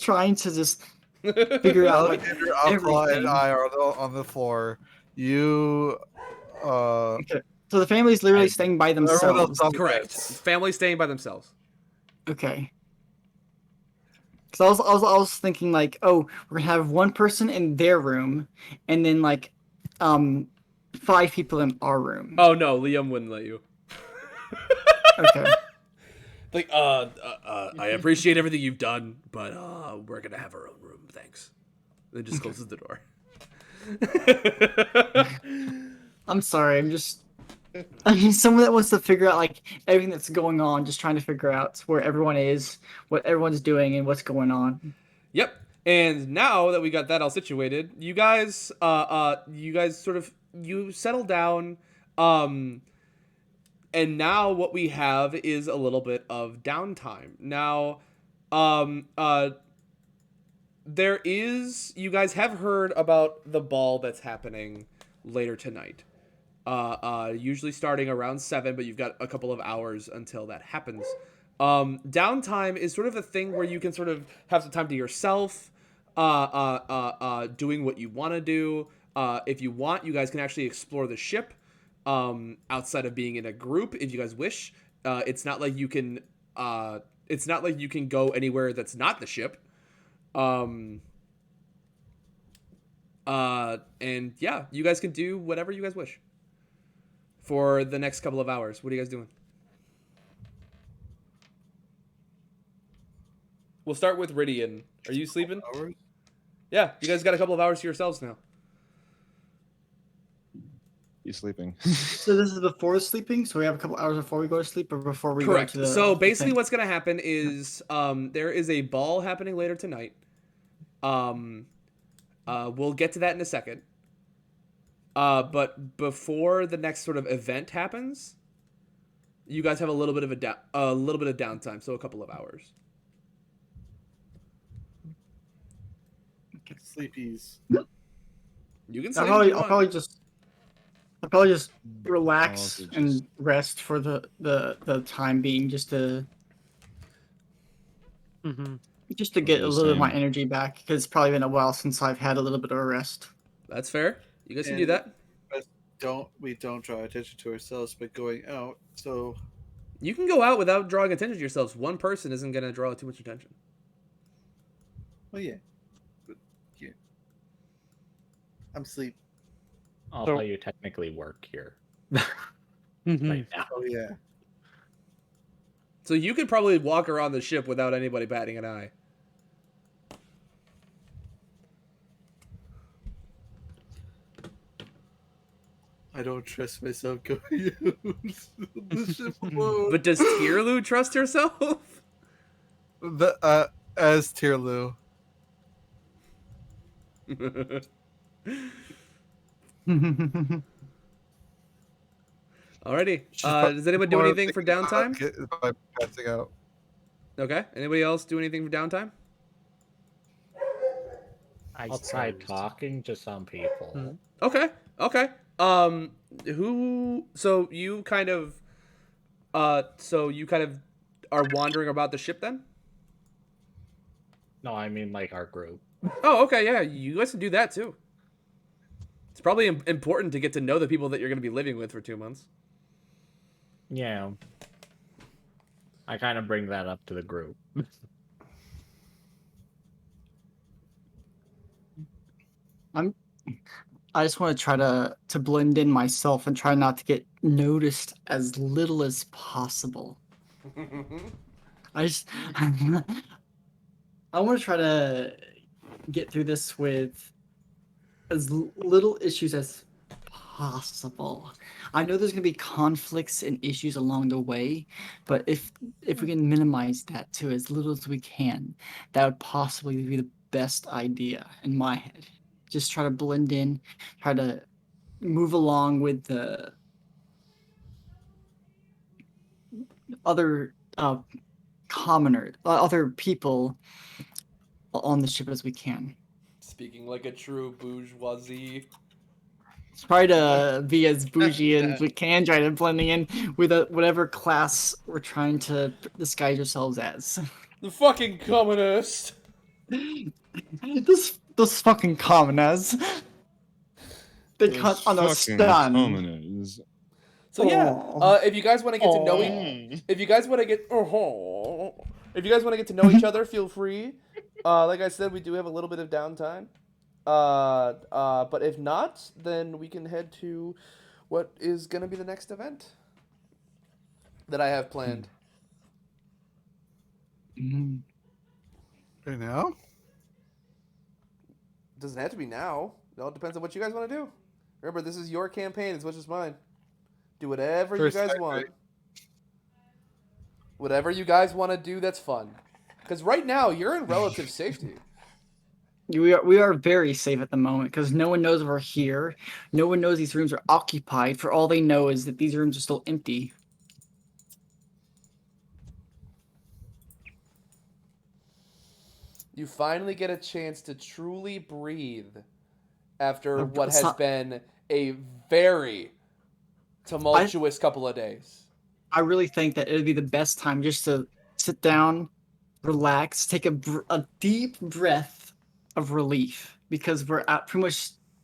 trying to just figure out like Alexander, Outlaw, everything. and I are on the floor. You, So the family's literally staying by everyone else themselves. on the Correct. beds. Family staying by themselves. Okay. Because I was thinking like, oh, we're gonna have one person in their room, and then like, 5 people in our room. Oh no, Liam wouldn't let you. Okay. Like, I appreciate everything you've done, but we're gonna have our own room, thanks. Then just closes the door. I'm sorry. I mean, someone that wants to figure out like everything that's going on, just trying to figure out where everyone is, what everyone's doing, and what's going on. Yep. And now that we got that all situated, you guys sort of settle down. And now what we have is a little bit of downtime. Now, you guys have heard about the ball that's happening later tonight. Usually starting around 7, but you've got a couple of hours until that happens. Downtime is sort of a thing where you can sort of have some time to yourself, doing what you want to do. If you want, you guys can actually explore the ship. Outside of being in a group, if you guys wish. It's not like you can go anywhere that's not the ship. And yeah, you guys can do whatever you guys wish for the next couple of hours. What are you guys doing? We'll start with Ridian. Are you sleeping? Hours? Yeah, you guys got a couple of hours to yourselves now. He's sleeping. So this is before sleeping. So we have a couple hours before we go to sleep, or before we Correct. go to the. So basically, thing? what's going to happen is there is a ball happening later tonight. We'll get to that in a second. But before the next sort of event happens, you guys have a little bit of downtime, so a couple of hours. Sleepies. You can sleep. If you I'll want. probably just relax also just- and rest for the time being, just to Mm-hmm. get a was little of my saying. energy back, because it's probably been a while since I've had a little bit of a rest. That's fair. You guys can do And- that. We don't draw attention to ourselves by going out. So You can go out without drawing attention to yourselves. One person isn't going to draw too much attention. well, yeah. But yeah. I'm asleep. Although you technically work here Mm-hmm. right now. Oh yeah. So you could probably walk around the ship without anybody batting an eye. I don't trust myself going out. The ship alone. But does Tierlu trust herself? As Tierlu. Alrighty. She's probably Does anyone do more anything for thinking about downtime? by passing out. Okay. Anybody else do anything for downtime? I'll try talking to some people. Okay. Okay. Who? So you kind of are wandering about the ship then? No, I mean like our group. Oh, okay. Yeah, you guys can do that too. It's probably important to get to know the people that you're going to be living with for 2 months. Yeah. I kind of bring that up to the group. I just want to try to blend in myself and try not to get noticed as little as possible. I want to try to get through this with as little issues as possible. I know there's going to be conflicts and issues along the way, but if we can minimize that to as little as we can, that would possibly be the best idea in my head. Just try to blend in, try to move along with the other other people on the ship as we can. Speaking like a true bourgeoisie. Try to be as bougie as we can, try to blending in with whatever class we're trying to disguise ourselves as. The fucking communist. Those fucking commoners. They cut on a stun. Commoners. So yeah, Aw. if you guys want to get to know if you guys want to get to know each other, feel free. Like I said, we do have a little bit of downtime. But if not, then we can head to what is going to be the next event that I have planned. Right now? Doesn't have to be now. It all depends on what you guys want to do. Remember, this is your campaign as much as mine. Do whatever you guys want. Whatever you guys want to do that's fun. Because right now, you're in relative safety. We are very safe at the moment because no one knows we're here. No one knows these rooms are occupied. For all they know is that these rooms are still empty. You finally get a chance to truly breathe after what has been a very tumultuous couple of days. I really think that it would be the best time just to sit down, relax, take a deep breath of relief, because we're at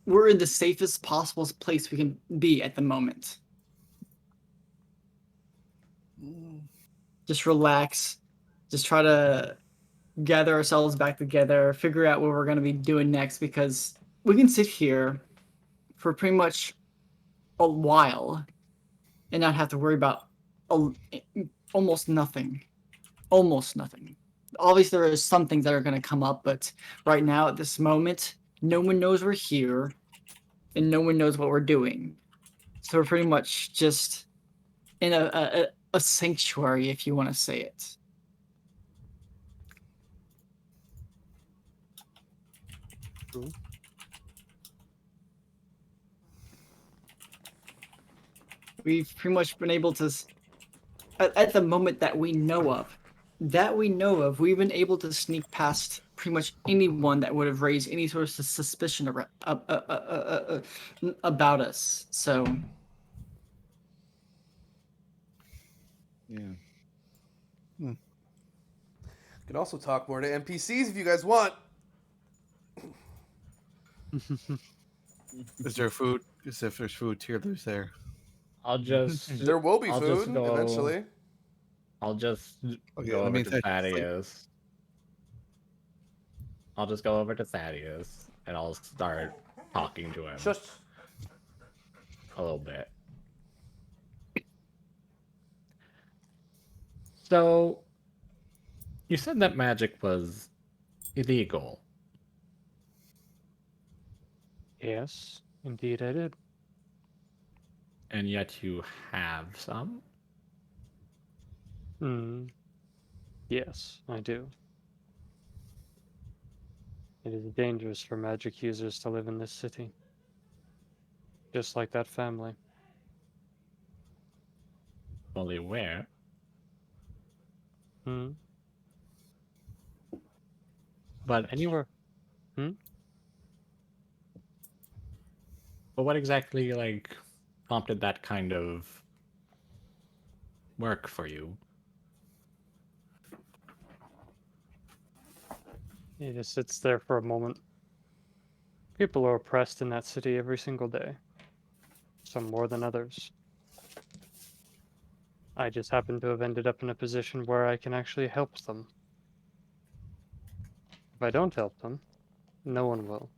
we're in the safest possible place we can be at the moment. Just relax, just try to gather ourselves back together, figure out what we're going to be doing next, because we can sit here for pretty much a while and not have to worry about almost nothing. Obviously, there are some things that are going to come up, but right now, at this moment, no one knows we're here, and no one knows what we're doing. So we're pretty much just in a sanctuary, if you want to say it. we've pretty much been able to, at the moment that we know of, we've been able to sneak past pretty much anyone that would have raised any sort of suspicion about us. So Yeah. Could also talk more to NPCs if you guys want. Is there food? Because if there's food, Tierlu's there. I'll just. There will be I'll food just go, eventually. I'll just Okay, go in the over to meantime, Thaddeus. I'll just go over to Thaddeus and I'll start talking to him Just a little bit. So, you said that magic was illegal. Yes, indeed I did. And yet you have some? Yes, I do. It is dangerous for magic users to live in this city. Just like that family. Fully aware. But Anywhere. But what exactly, prompted that kind of work for you? It just sits there for a moment. People are oppressed in that city every single day. Some more than others. I just happen to have ended up in a position where I can actually help them. If I don't help them, no one will.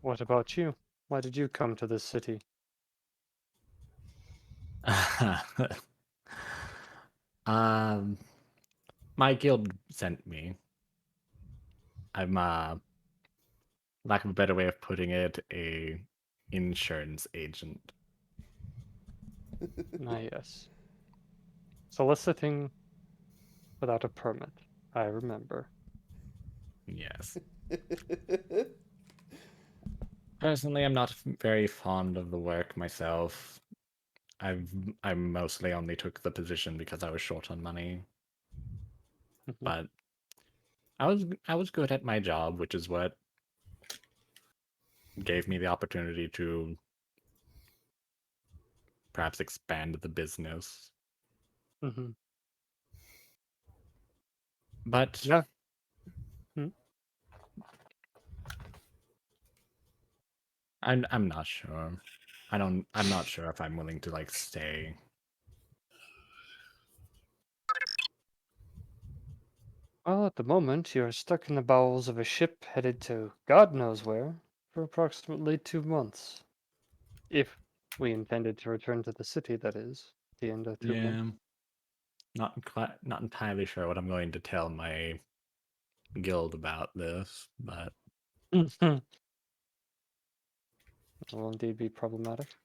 What about you? Why did you come to this city? My guild sent me. I'm, lack of a better way of putting it, a insurance agent. Ah, yes. Soliciting without a permit. I remember. Yes. Personally, I'm not very fond of the work myself. I mostly only took the position because I was short on money. But I was good at my job, which is what gave me the opportunity to perhaps expand the business. But yeah. I'm not sure. I'm not sure if I'm willing to stay. Well, at the moment, you're stuck in the bowels of a ship headed to God knows where for approximately 2 months. If we intended to return to the city, that is, at the end of 2 months. Not entirely sure what I'm going to tell my guild about this, but It will indeed be problematic.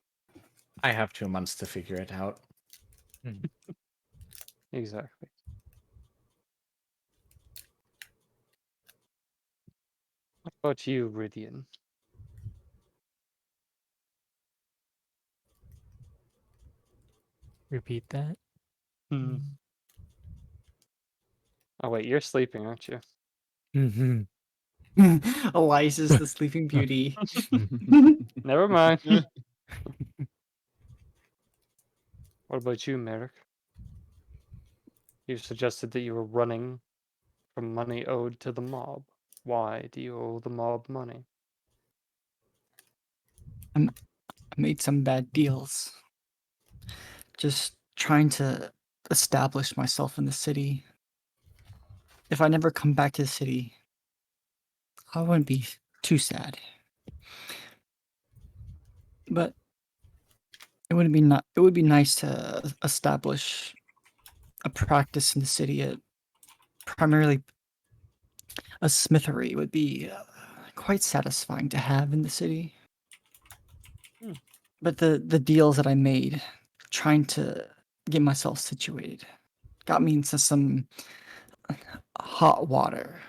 I have 2 months to figure it out. Exactly. What about you, Rydian? Repeat that. Oh wait, you're sleeping, aren't you? Elias the Sleeping Beauty. Never mind. What about you, Merrick? You suggested that you were running from money owed to the mob. Why do you owe the mob money? I made some bad deals. Just trying to establish myself in the city. If I never come back to the city, I wouldn't be too sad. But it would be nice to establish a practice in the city. Primarily a smithery would be quite satisfying to have in the city. But the deals that I made, trying to get myself situated, got me into some hot water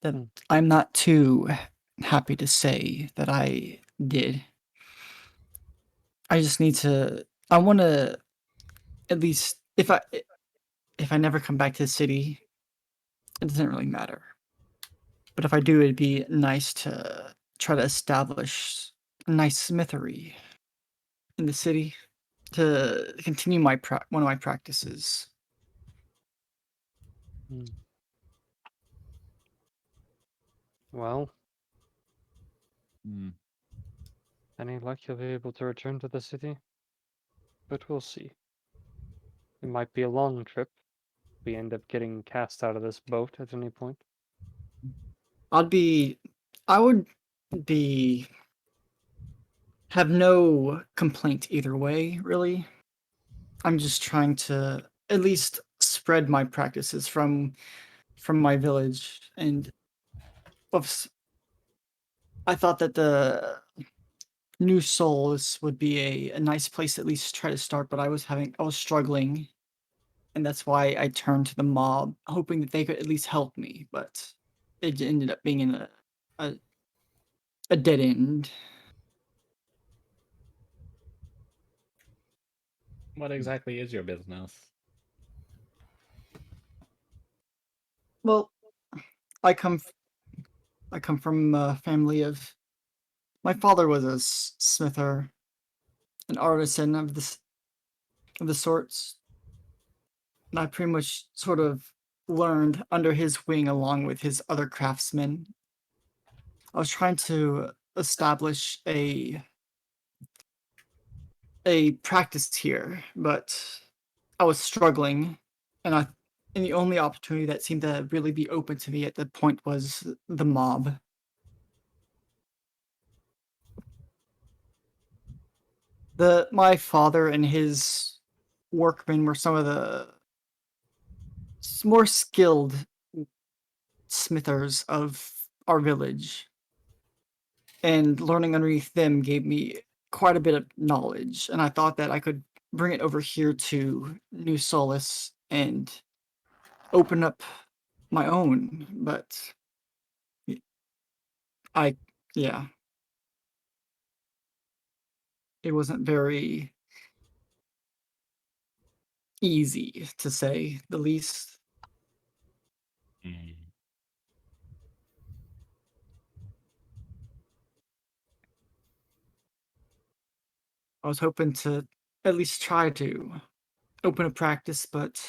that I'm not too happy to say that I did. I just need to. I want to at least if I never come back to the city, it doesn't really matter. But if I do, it'd be nice to try to establish a nice smithery in the city to continue one of my practices. Well, Hmm. any luck you'll be able to return to the city? But we'll see. It might be a long trip. We end up getting cast out of this boat at any point. I would be have no complaint either way, really. I'm just trying to at least spread my practices from my village, and I thought that the New Souls would be a nice place to at least try to start, but I was struggling, and that's why I turned to the mob, hoping that they could at least help me, but it ended up being in a, a dead end. What exactly is your business? Well, I come from a family of. My father was a smither, an artisan of the sorts. And I pretty much sort of learned under his wing along with his other craftsmen. I was trying to establish a practice here, but I was struggling, and the only opportunity that seemed to really be open to me at the point was the mob. My father and his workmen were some of the more skilled smithers of our village, and learning underneath them gave me quite a bit of knowledge, and I thought that I could bring it over here to New Solace and open up my own, but I yeah, it wasn't very easy, to say the least. I was hoping to at least try to open a practice, but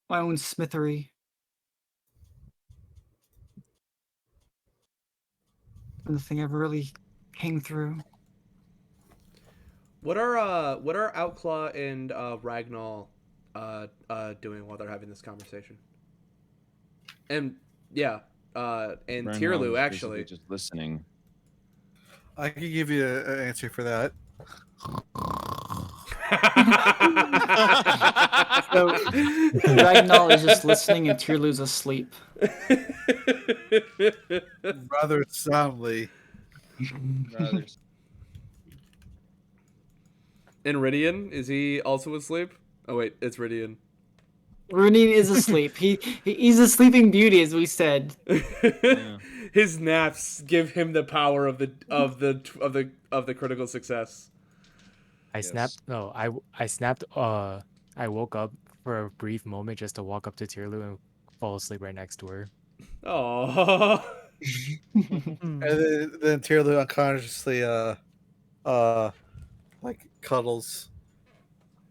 my own smithery. Nothing ever really came through. What are Outclaw and Ragnall doing while they're having this conversation? And yeah, and Ragnar Tierlu is actually. basically just listening. I can give you an answer for that. So Ragnall is just listening and Tierlu's asleep. Rather soundly. Rather. And Rydian, is he also asleep? Oh wait, it's Rydian. Runin is asleep. He's a sleeping beauty, as we said. Yeah. His naps give him the power of the critical success. I snapped. No, I snapped. I woke up for a brief moment just to walk up to Tierlu and fall asleep right next to her. Oh. And then Tierlu unconsciously like cuddles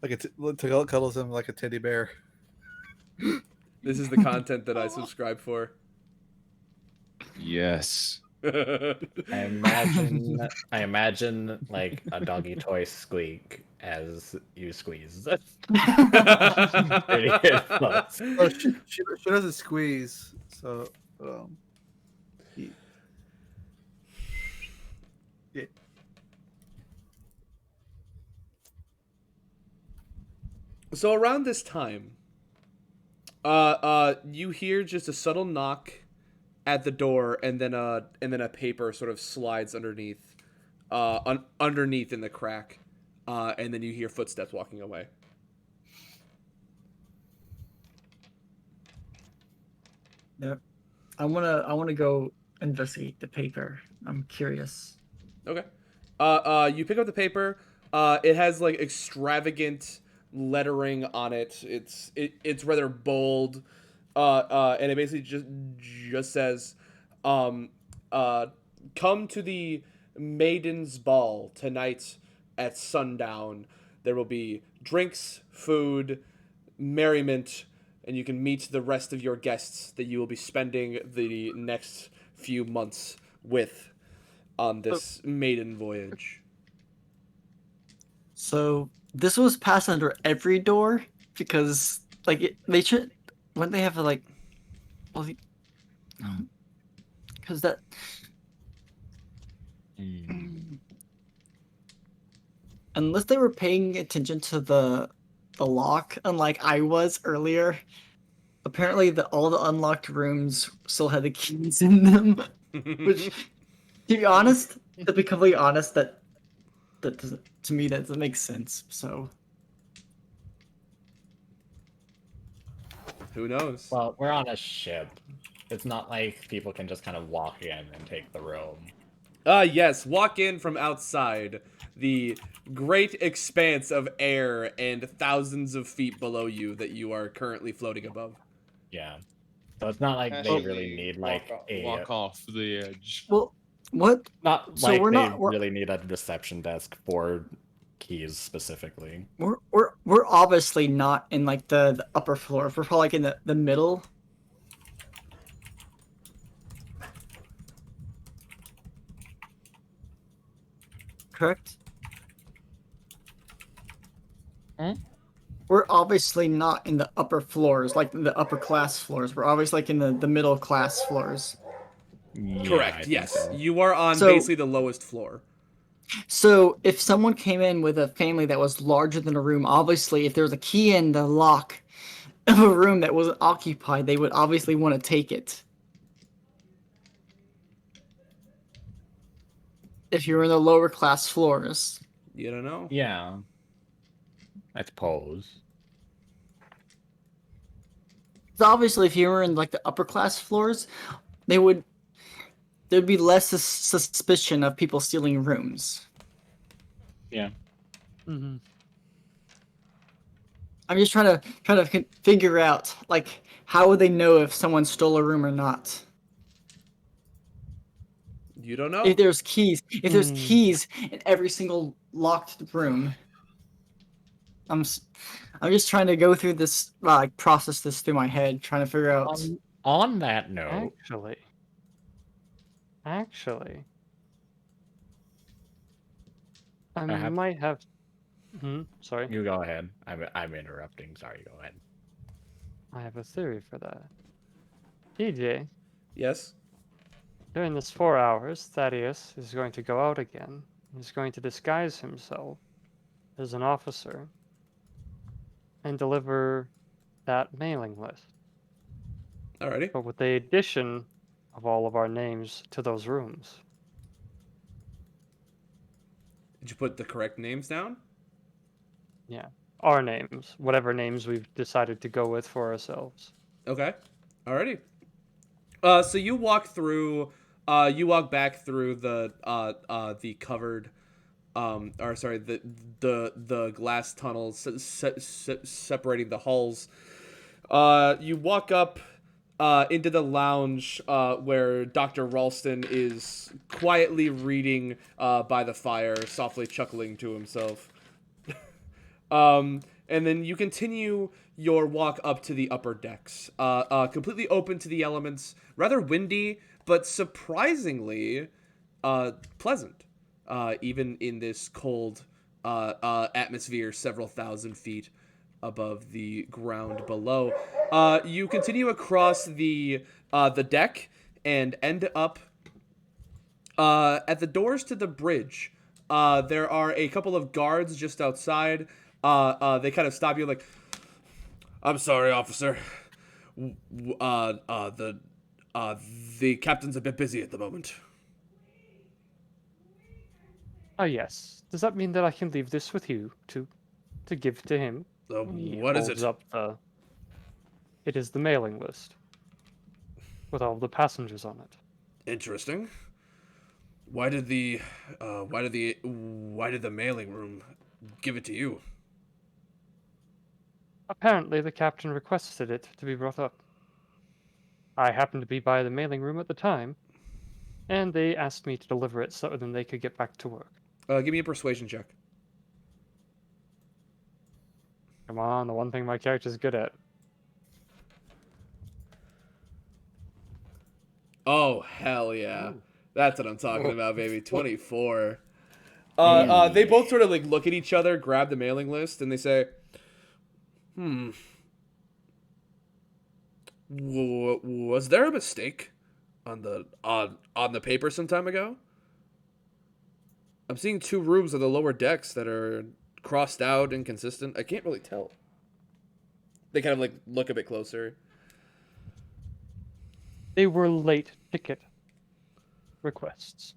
cuddles him like a teddy bear. This is the content that I subscribe for. Yes. I imagine like a doggy toy squeak as you squeeze. Pretty good plus. Oh, she doesn't squeeze, so yeah. So around this time, you hear just a subtle knock at the door, and then a paper sort of slides underneath, underneath in the crack, and then you hear footsteps walking away. Yep. I wanna go investigate the paper. I'm curious. Okay. You pick up the paper. It has like extravagant lettering on it. It's rather bold. And it basically just says, um, uh, come to the Maiden's Ball tonight at sundown. There will be drinks, food, merriment, and you can meet the rest of your guests that you will be spending the next few months with on this maiden voyage. So this was passed under every door because they should when they have like well because that unless they were paying attention to the lock, unlike I was earlier. Apparently, all the unlocked rooms still had the keys in them. Which, to be completely honest, that doesn't, to me, that doesn't make sense. So, Who knows? Well, we're on a ship. It's not like people can just kind of walk in and take the room. Yes, walk in from outside the great expanse of air and thousands of feet below you that you are currently floating above. Yeah. So it's not like they Casually really need like walk off the edge. well, what? not So like we're they not. We're, really need a reception desk for keys specifically. we're obviously not in like the upper floors. We're probably like in the middle. Correct. We're obviously not in the upper floors, like the upper class floors. We're obviously like in the middle class floors. Yeah, Correct, yes. So. You are on basically the lowest floor. So if someone came in with a family that was larger than a room, obviously if there was a key in the lock of a room that wasn't occupied, they would obviously want to take it. If you're in the lower class floors. You don't know? Yeah. I suppose. So obviously if you were in like the upper class floors, there'd be less suspicion of people stealing rooms. Yeah. Mm-hmm. I'm just trying to figure out like how would they know if someone stole a room or not? You don't know. If there's keys in every single locked room. I'm just trying to go through this, like process this through my head, trying to figure out. On that note, actually, I might have. Sorry. You go ahead. I'm interrupting. Sorry. Go ahead. I have a theory for that. DJ. Yes. During this 4 hours, Thaddeus is going to go out again. He's going to disguise himself as an officer and deliver that mailing list. Alrighty. But with the addition of all of our names to those rooms. Did you put the correct names down? Yeah. Our names. Whatever names we've decided to go with for ourselves. Okay. Alrighty. So you walk through, you walk back through the covered, the glass tunnels separating the halls. You walk up into the lounge where Dr. Ralston is quietly reading by the fire, softly chuckling to himself. And then you continue your walk up to the upper decks, completely open to the elements, rather windy, but surprisingly pleasant, even in this cold atmosphere several thousand feet above the ground below. You continue across the deck and end up at the doors to the bridge. There are a couple of guards just outside. They kind of stop you like, I'm sorry, officer. The captain's a bit busy at the moment. Ah, yes. Does that mean that I can leave this with you to give to him? What is it? It is the mailing list. with all of the passengers on it. Interesting. Why did the mailing room give it to you? Apparently, the captain requested it to be brought up. I happened to be by the mailing room at the time, and they asked me to deliver it so then they could get back to work. Give me a persuasion check. Come on, the one thing my character's good at. Oh, hell yeah. Ooh. That's what I'm talking about, baby. 24. Damn. They both sort of like look at each other, grab the mailing list, and they say, was there a mistake on the paper some time ago? I'm seeing 2 rooms on the lower decks that are crossed out, inconsistent. I can't really tell. They kind of like look a bit closer. They were late ticket requests.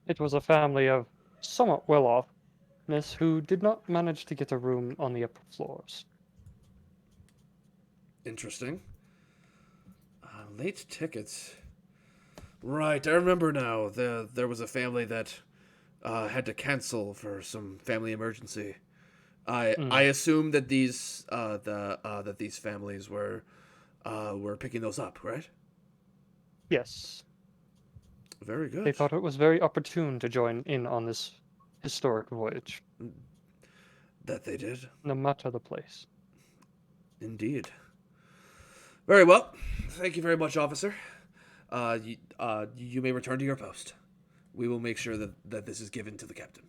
It was a family of somewhat well-offness who did not manage to get a room on the upper floors. Interesting. Late tickets. Right, I remember now. There was a family that had to cancel for some family emergency. I assume that these that these families were picking those up, right? Yes. Very good. They thought it was very opportune to join in on this historic voyage. That they did. No matter the place. Indeed. Very well. Thank you very much, officer. You may return to your post. We will make sure that this is given to the captain.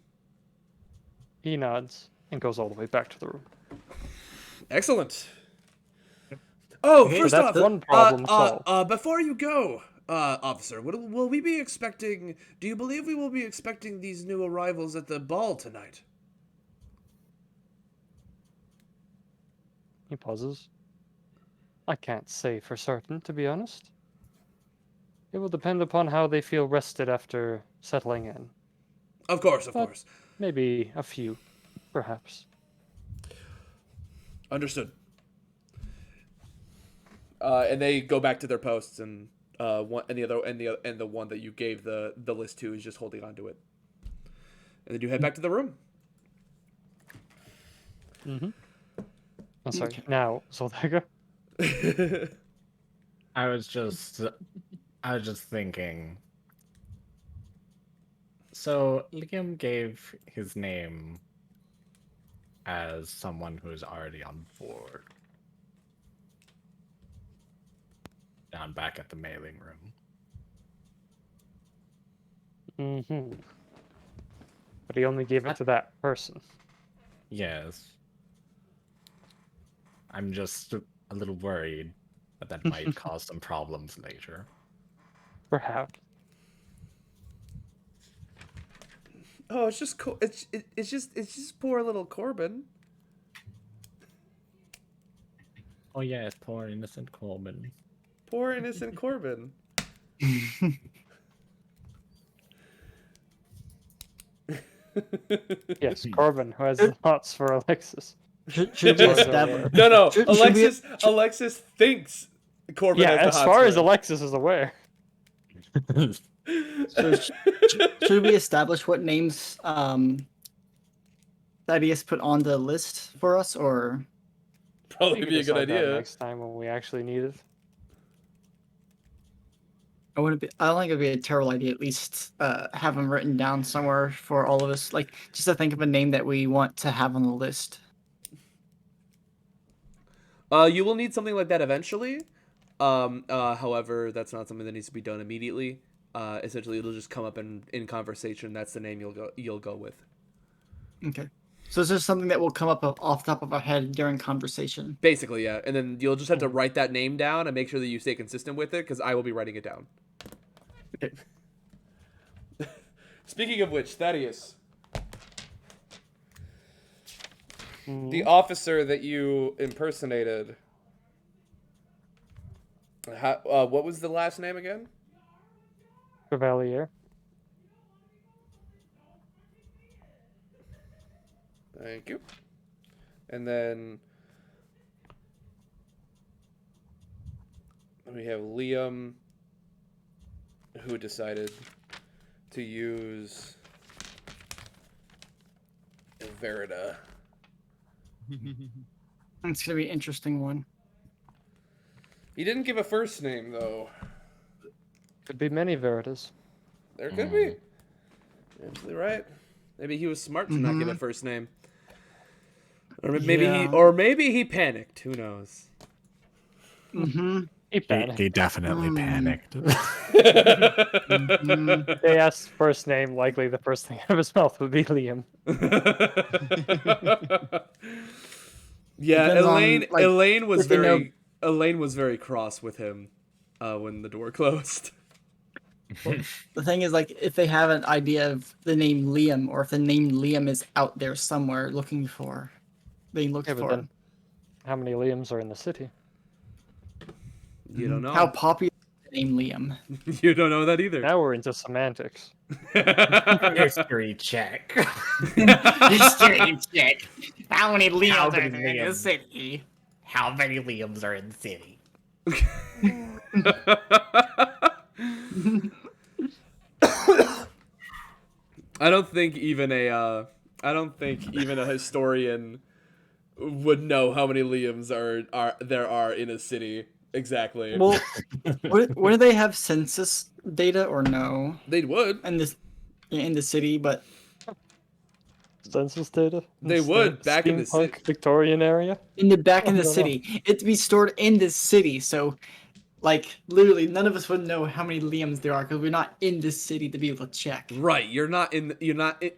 He nods and goes all the way back to the room. Excellent. Oh, Okay, first that's off, one problem solved. before you go, officer, will we be expecting? Do you believe we will be expecting these new arrivals at the ball tonight? He pauses. I can't say for certain, to be honest. It will depend upon how they feel rested after settling in. Of course. Maybe a few, perhaps. Understood. And they go back to their posts, and the one that you gave the list to is just holding on to it. And then you head back to the room. I'm sorry. Now, Zoldaga. I was just thinking. So Liam gave his name as someone who's already on board. Down back at the mailing room. But he only gave it to that person. Yes. I'm just a little worried that might cause some problems later. Perhaps. Oh, it's just it's just poor little Corbin. Oh yes, poor innocent Corbin. Poor innocent Corbin. Yes, Corbin, who has thoughts for Alexis. Should we establish? No. Should Alexis thinks Corbin has the as hots far for as him. Alexis is aware. Should we establish what names Thaddeus put on the list for us, or Probably We can be a good decide that idea. next time when we actually need it. I don't think it'd be a terrible idea. At least have them written down somewhere for all of us, like just to think of a name that we want to have on the list. You will need something like that eventually. However, that's not something that needs to be done immediately. Essentially, it'll just come up in conversation. That's the name you'll go with. Okay. So it's just something that will come up off the top of our head during conversation. Basically, yeah. And then you'll just have to write that name down and make sure that you stay consistent with it, because I will be writing it down. Okay. Speaking of which, Thaddeus, the officer that you impersonated, what was the last name again? Chevalier. Thank you. And then We have Liam, who decided to use Verida. It's gonna be an interesting one. He didn't give a first name, though. Could be many Veritas. There could be. Absolutely right. Maybe he was smart to not give a first name. Or maybe he panicked. Who knows? He panicked. He definitely panicked. They asked first name, likely the first thing out of his mouth would be Liam. Yeah, Depends on, like, Elaine was if they know- Elaine was very cross with him when the door closed. The thing is, like, if they have an idea of the name Liam, or if the name Liam is out there somewhere being looked Yeah, but for. then how many Liams are in the city? You don't know. How popular is the name Liam? You don't know that either. Now we're into semantics. History check. History check. How many Liams How are many there in the Liams? city? How many Liams are in the city? I don't think even a historian would know how many Liams are in a city exactly. Well, would do they have census data or no? They would. In the city, but Census data? They would back in the city. Victorian area? in the city, it'd be stored in the city. So, like, literally, none of us would know how many Liams there are because we're not in the city to be able to check. Right, you're not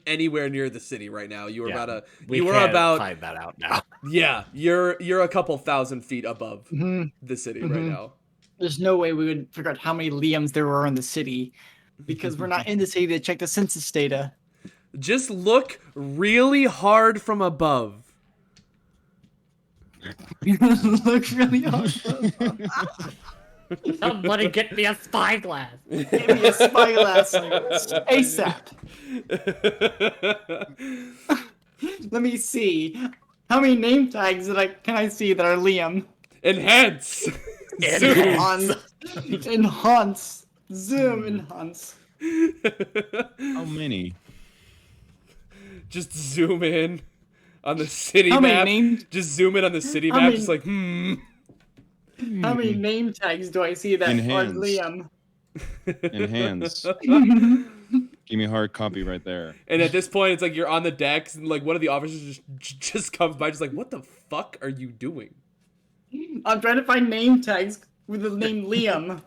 anywhere near the city right now. You were about find that out now. Yeah, you're a couple thousand feet above the city right now. There's no way we would figure out how many Liams there were in the city because we're not in the city to check the census data. Just look really hard from above. Look really hard. Somebody get me a spyglass. Give me a spyglass ASAP. Let me see. How many name tags can I see that are Liam? Enhance. Enhance. Zoom enhance. How many? Just zoom in on the city How map. many names? Just zoom in on the city How map. many- Just like How many name tags do I see that are Enhance. Liam? Enhance. Give me a hard copy right there. And at this point, it's like you're on the decks, and like one of the officers just comes by, just like, "What the fuck are you doing?" I'm trying to find name tags with the name Liam.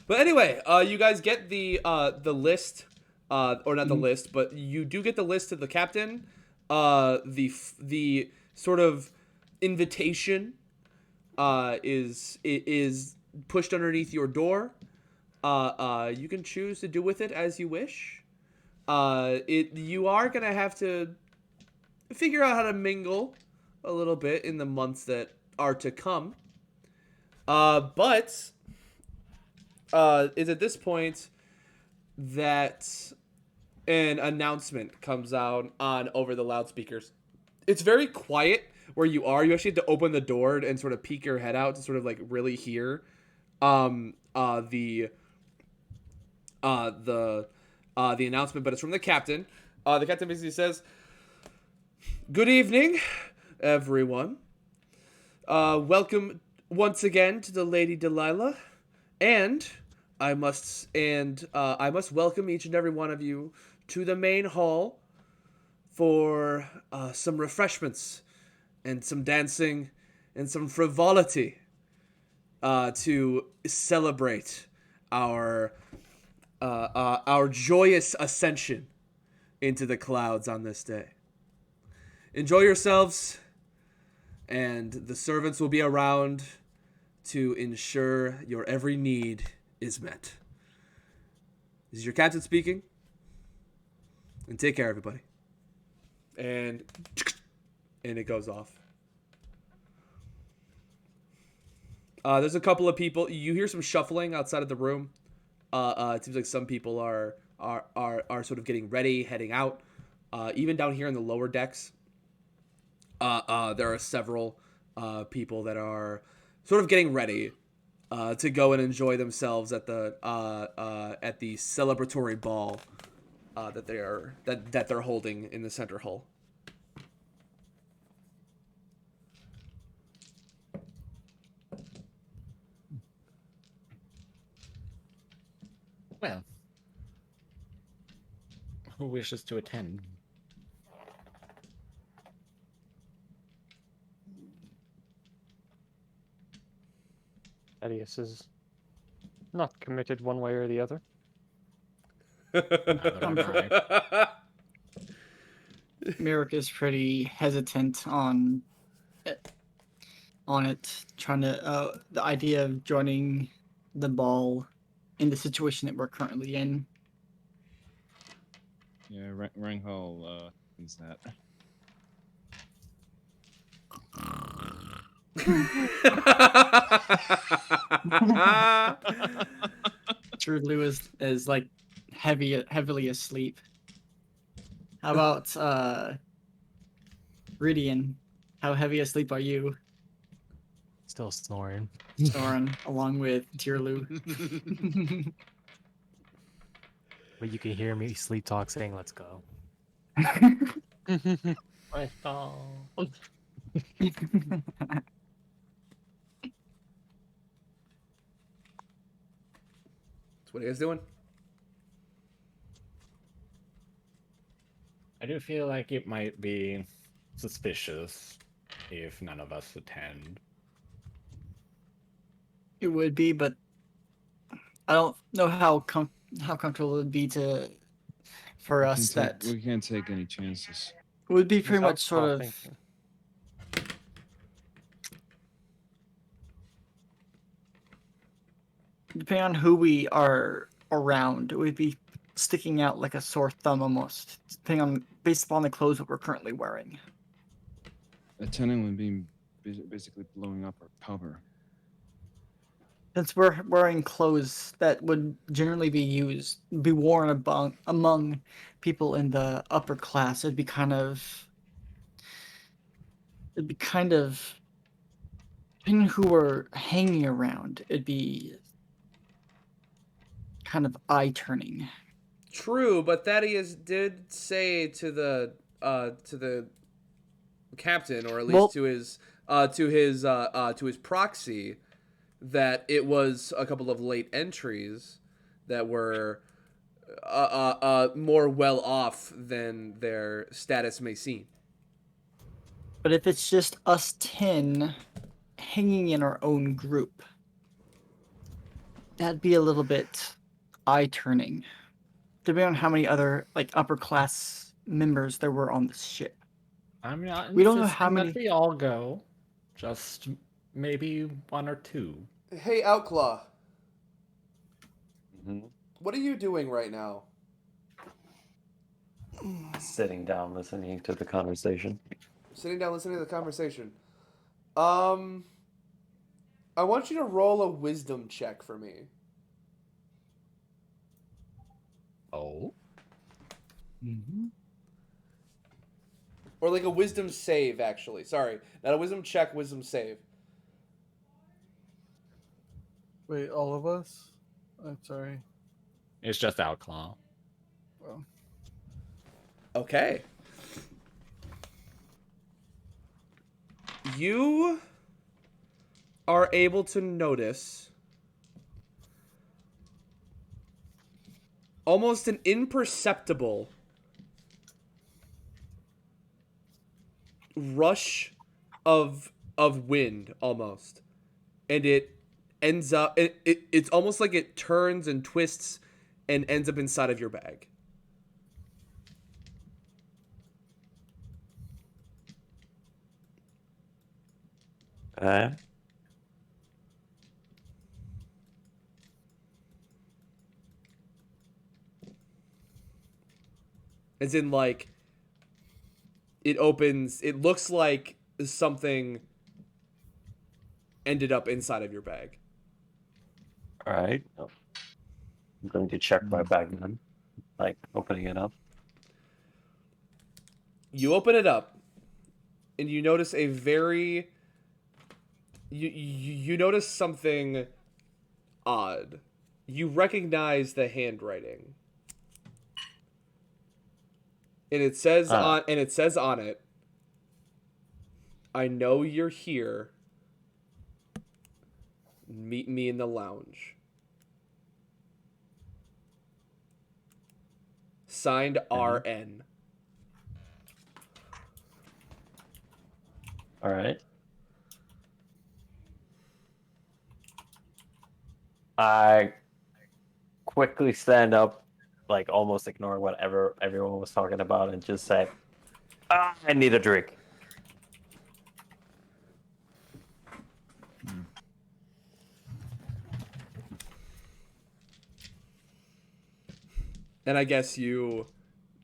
But anyway, you guys get the list, or not the list, but you do get the list of the captain. The sort of invitation is pushed underneath your door. You can choose to do with it as you wish. You are gonna have to figure out how to mingle a little bit in the months that are to come. But is at this point that an announcement comes out on over the loudspeakers. It's very quiet where you are. You actually have to open the door and sort of peek your head out to sort of like really hear the announcement, but it's from the captain. The captain basically says, "Good evening, everyone. Welcome once again to the Lady Delilah, and I must welcome each and every one of you to the main hall for some refreshments and some dancing and some frivolity to celebrate our joyous ascension into the clouds on this day. Enjoy yourselves, and the servants will be around to ensure your every need is met. This is your captain speaking, and take care, everybody." And it goes off. There's a couple of people. You hear some shuffling outside of the room. It seems like some people are sort of getting ready, heading out. Even down here in the lower decks, there are several people that are sort of getting ready to go and enjoy themselves at the celebratory ball that they're holding in the center hall. Well, who wishes to attend? Thaddeus is not committed one way or the other. Neither am I. Merrick is pretty hesitant on it, trying to the idea of joining the ball in the situation that we're currently in. Yeah, Ranghall is that. True is like heavily asleep. How about Ridian? How heavy asleep are you? Still snoring. Snoring along with Tierlu. But you can hear me sleep talk saying, "Let's go." Let's go. So what are you guys doing? I do feel like it might be suspicious if none of us attend. It would be, but I don't know how comfortable it would be for us that We can't take any chances. it would be pretty Without much sort of thinking. depending on who we are around, it would be sticking out like a sore thumb almost, depending on based upon the clothes that we're currently wearing. Attending would be basically blowing up our cover. Since we're wearing clothes that would generally be worn among people in the upper class, it'd be kind of depending who we're hanging around, it'd be kind of eye-turning. True, but Thaddeus did say to the captain, or at least to his proxy, that it was a couple of late entries that were more well off than their status may seem. But if it's just us 10 hanging in our own group, that'd be a little bit eye-turning, depending on how many other like upper class members there were on the ship. I'm not We don't know how insisting many. that we all go. Just maybe one or two. Hey, Outclaw. Mm-hmm. What are you doing right now? Sitting down, listening to the conversation. Sitting down, listening to the conversation. I want you to roll a wisdom check for me. Oh. Mm-hmm. Or like a wisdom save, actually. Sorry. Not a wisdom check, wisdom save. Wait, all of us? I'm sorry. It's just Outclaw. Well, Okay. You are able to notice almost an imperceptible rush of wind almost, and it ends up it's almost like it turns and twists and ends up inside of your bag. Okay. As in, like, it opens, it looks like something ended up inside of your bag. All right. I'm going to check my bag then, like opening it up. You open it up, and you notice a very you notice something odd. You recognize the handwriting. And it says on it, I know you're here. Meet me in the lounge. Signed RN. All right. I quickly stand up, like almost ignoring whatever everyone was talking about, and just say, I need a drink. And I guess you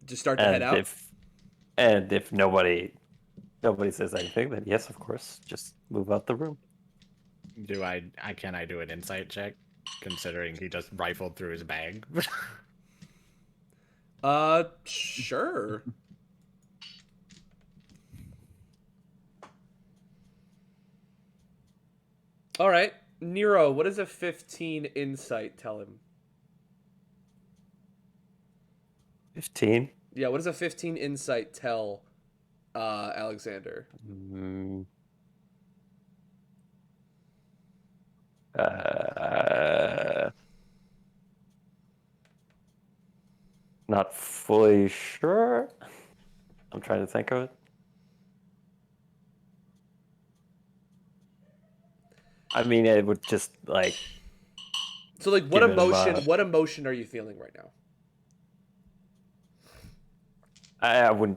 just start to head out. If nobody says anything, then yes, of course, just move out the room. Can I do an insight check, considering he just rifled through his bag? Sure. All right, Nero, what does a 15 insight tell him? 15. Yeah, what does a 15 insight tell Alexander? Not fully sure. I'm trying to think of it. I mean, it would just like. So, like, what emotion are you feeling right now? I would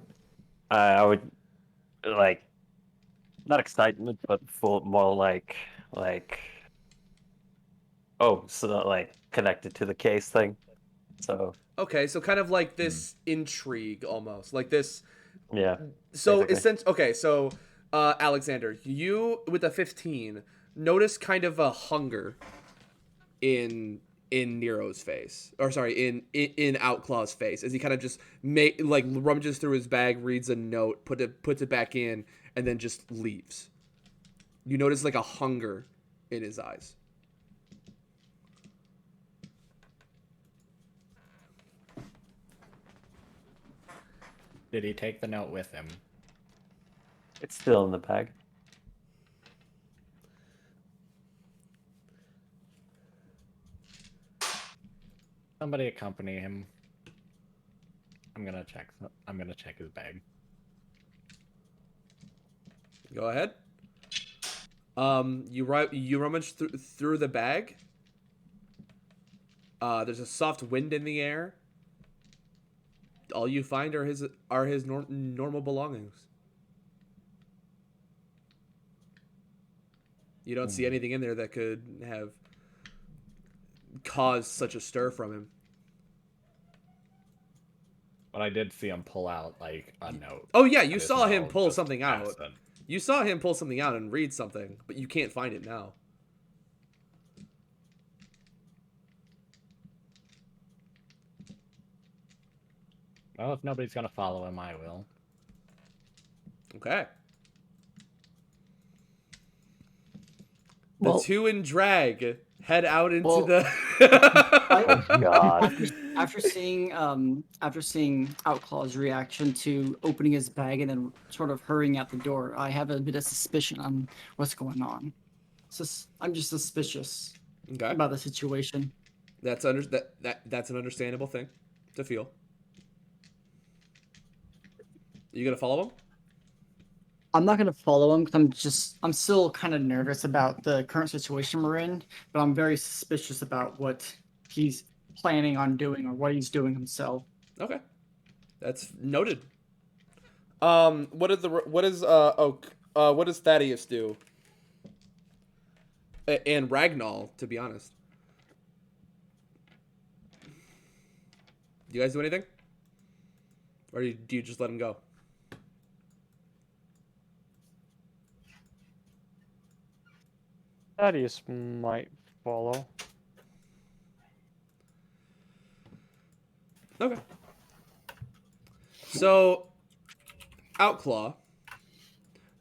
like, not excitement, but more like, oh, so like connected to the case thing. So. Okay, so kind of like this intrigue almost, like this. Yeah. So essentially, okay, so Alexander, you with a 15 notice kind of a hunger in Nero's face, or sorry, in Outclaw's face, as he kind of just rummages through his bag, reads a note, puts it back in, and then just leaves. You notice like a hunger in his eyes. Did he take the note with him? It's still in the bag. Somebody accompany him. I'm gonna check his bag. Go ahead. You rummage through the bag. There's a soft wind in the air. All you find are his normal belongings. You don't see anything in there that could have caused such a stir from him. But I did see him pull out like a note. Oh yeah, you saw him pull something out. You saw him pull something out and read something, but you can't find it now. Well, if nobody's gonna follow him, I will. Okay. The two in drag head out into the. Oh God! After seeing Outclaw's reaction to opening his bag and then sort of hurrying out the door, I have a bit of suspicion on what's going on. I'm just suspicious about the situation. That's an understandable thing to feel. You gonna follow him? I'm not gonna follow him because I'm still kind of nervous about the current situation we're in, but I'm very suspicious about what he's planning on doing or what he's doing himself. Okay, that's noted. What does Thaddeus do? And Ragnall, to be honest. Do you guys do anything? Or do you just let him go? Thaddeus might follow. Okay. So, Outclaw,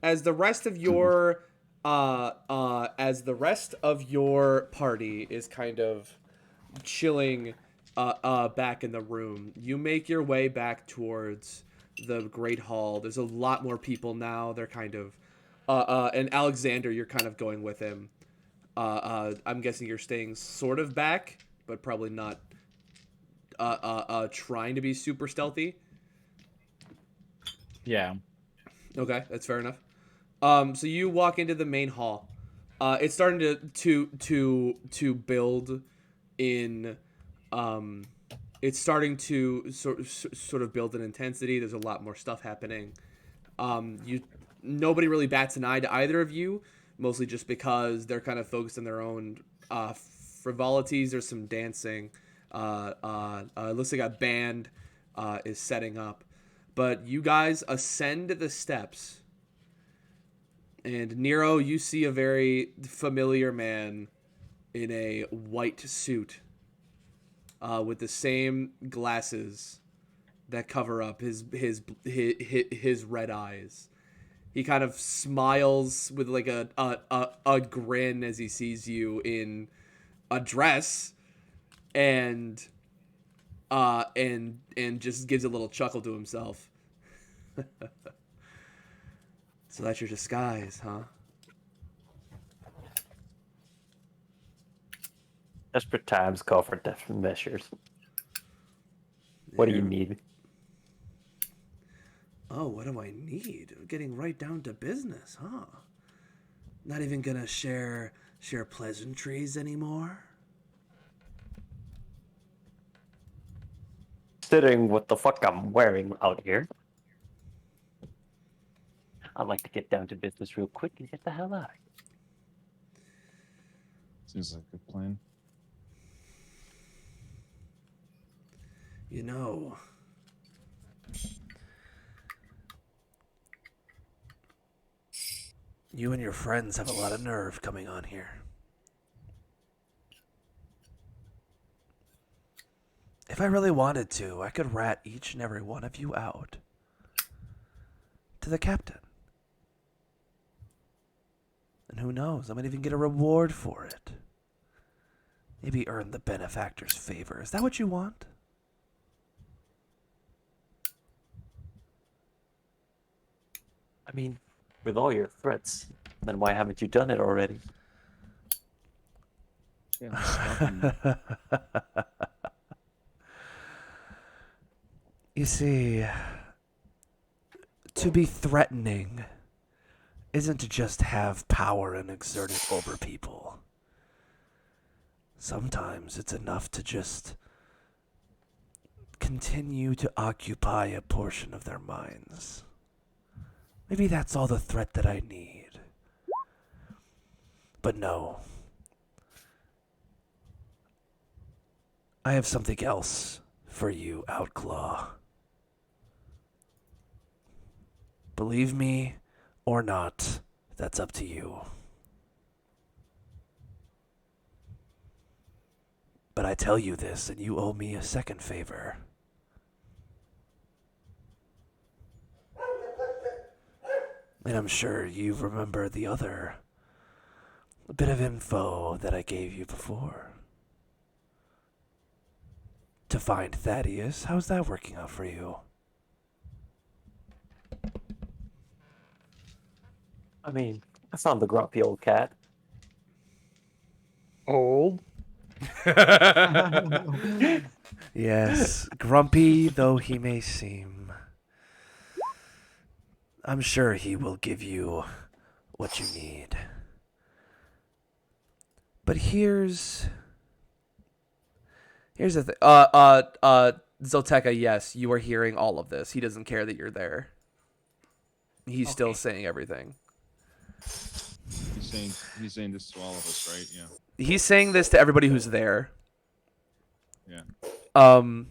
as the rest of your party is kind of chilling back in the room, you make your way back towards the Great Hall. There's a lot more people now. They're kind of and Alexander, you're kind of going with him. I'm guessing you're staying sort of back, but probably not trying to be super stealthy. Yeah. Okay, that's fair enough. So you walk into the main hall. It's starting to build in. It's starting to sort of build in intensity. There's a lot more stuff happening. Nobody really bats an eye to either of you, mostly just because they're kind of focused on their own frivolities. There's some dancing. It looks like a band is setting up. But you guys ascend the steps. And Nero, you see a very familiar man in a white suit with the same glasses that cover up his red eyes. He kind of smiles with like a grin as he sees you in a dress, and just gives a little chuckle to himself. So that's your disguise, huh? Desperate times call for desperate measures. What do you need? Oh, what do I need? Getting right down to business, huh? Not even gonna share pleasantries anymore? Considering what the fuck I'm wearing out here, I'd like to get down to business real quick and get the hell out. Seems like a good plan. You know, you and your friends have a lot of nerve coming on here. If I really wanted to, I could rat each and every one of you out to the captain. And who knows, I might even get a reward for it. Maybe earn the benefactor's favor. Is that what you want? I mean, with all your threats, then why haven't you done it already? You see, to be threatening isn't to just have power and exert it over people. Sometimes it's enough to just continue to occupy a portion of their minds. Maybe that's all the threat that I need. But no. I have something else for you, Outclaw. Believe me or not, that's up to you. But I tell you this, and you owe me a second favor. And I'm sure you remember the other bit of info that I gave you before. To find Thaddeus, how's that working out for you? I mean, I found the grumpy old cat. Old? Yes, grumpy though he may seem, I'm sure he will give you what you need. But here's the thing. Zolteka, yes, you are hearing all of this. He doesn't care that you're there. He's still saying everything. He's saying this to all of us, right? Yeah. He's saying this to everybody who's there. Yeah. Now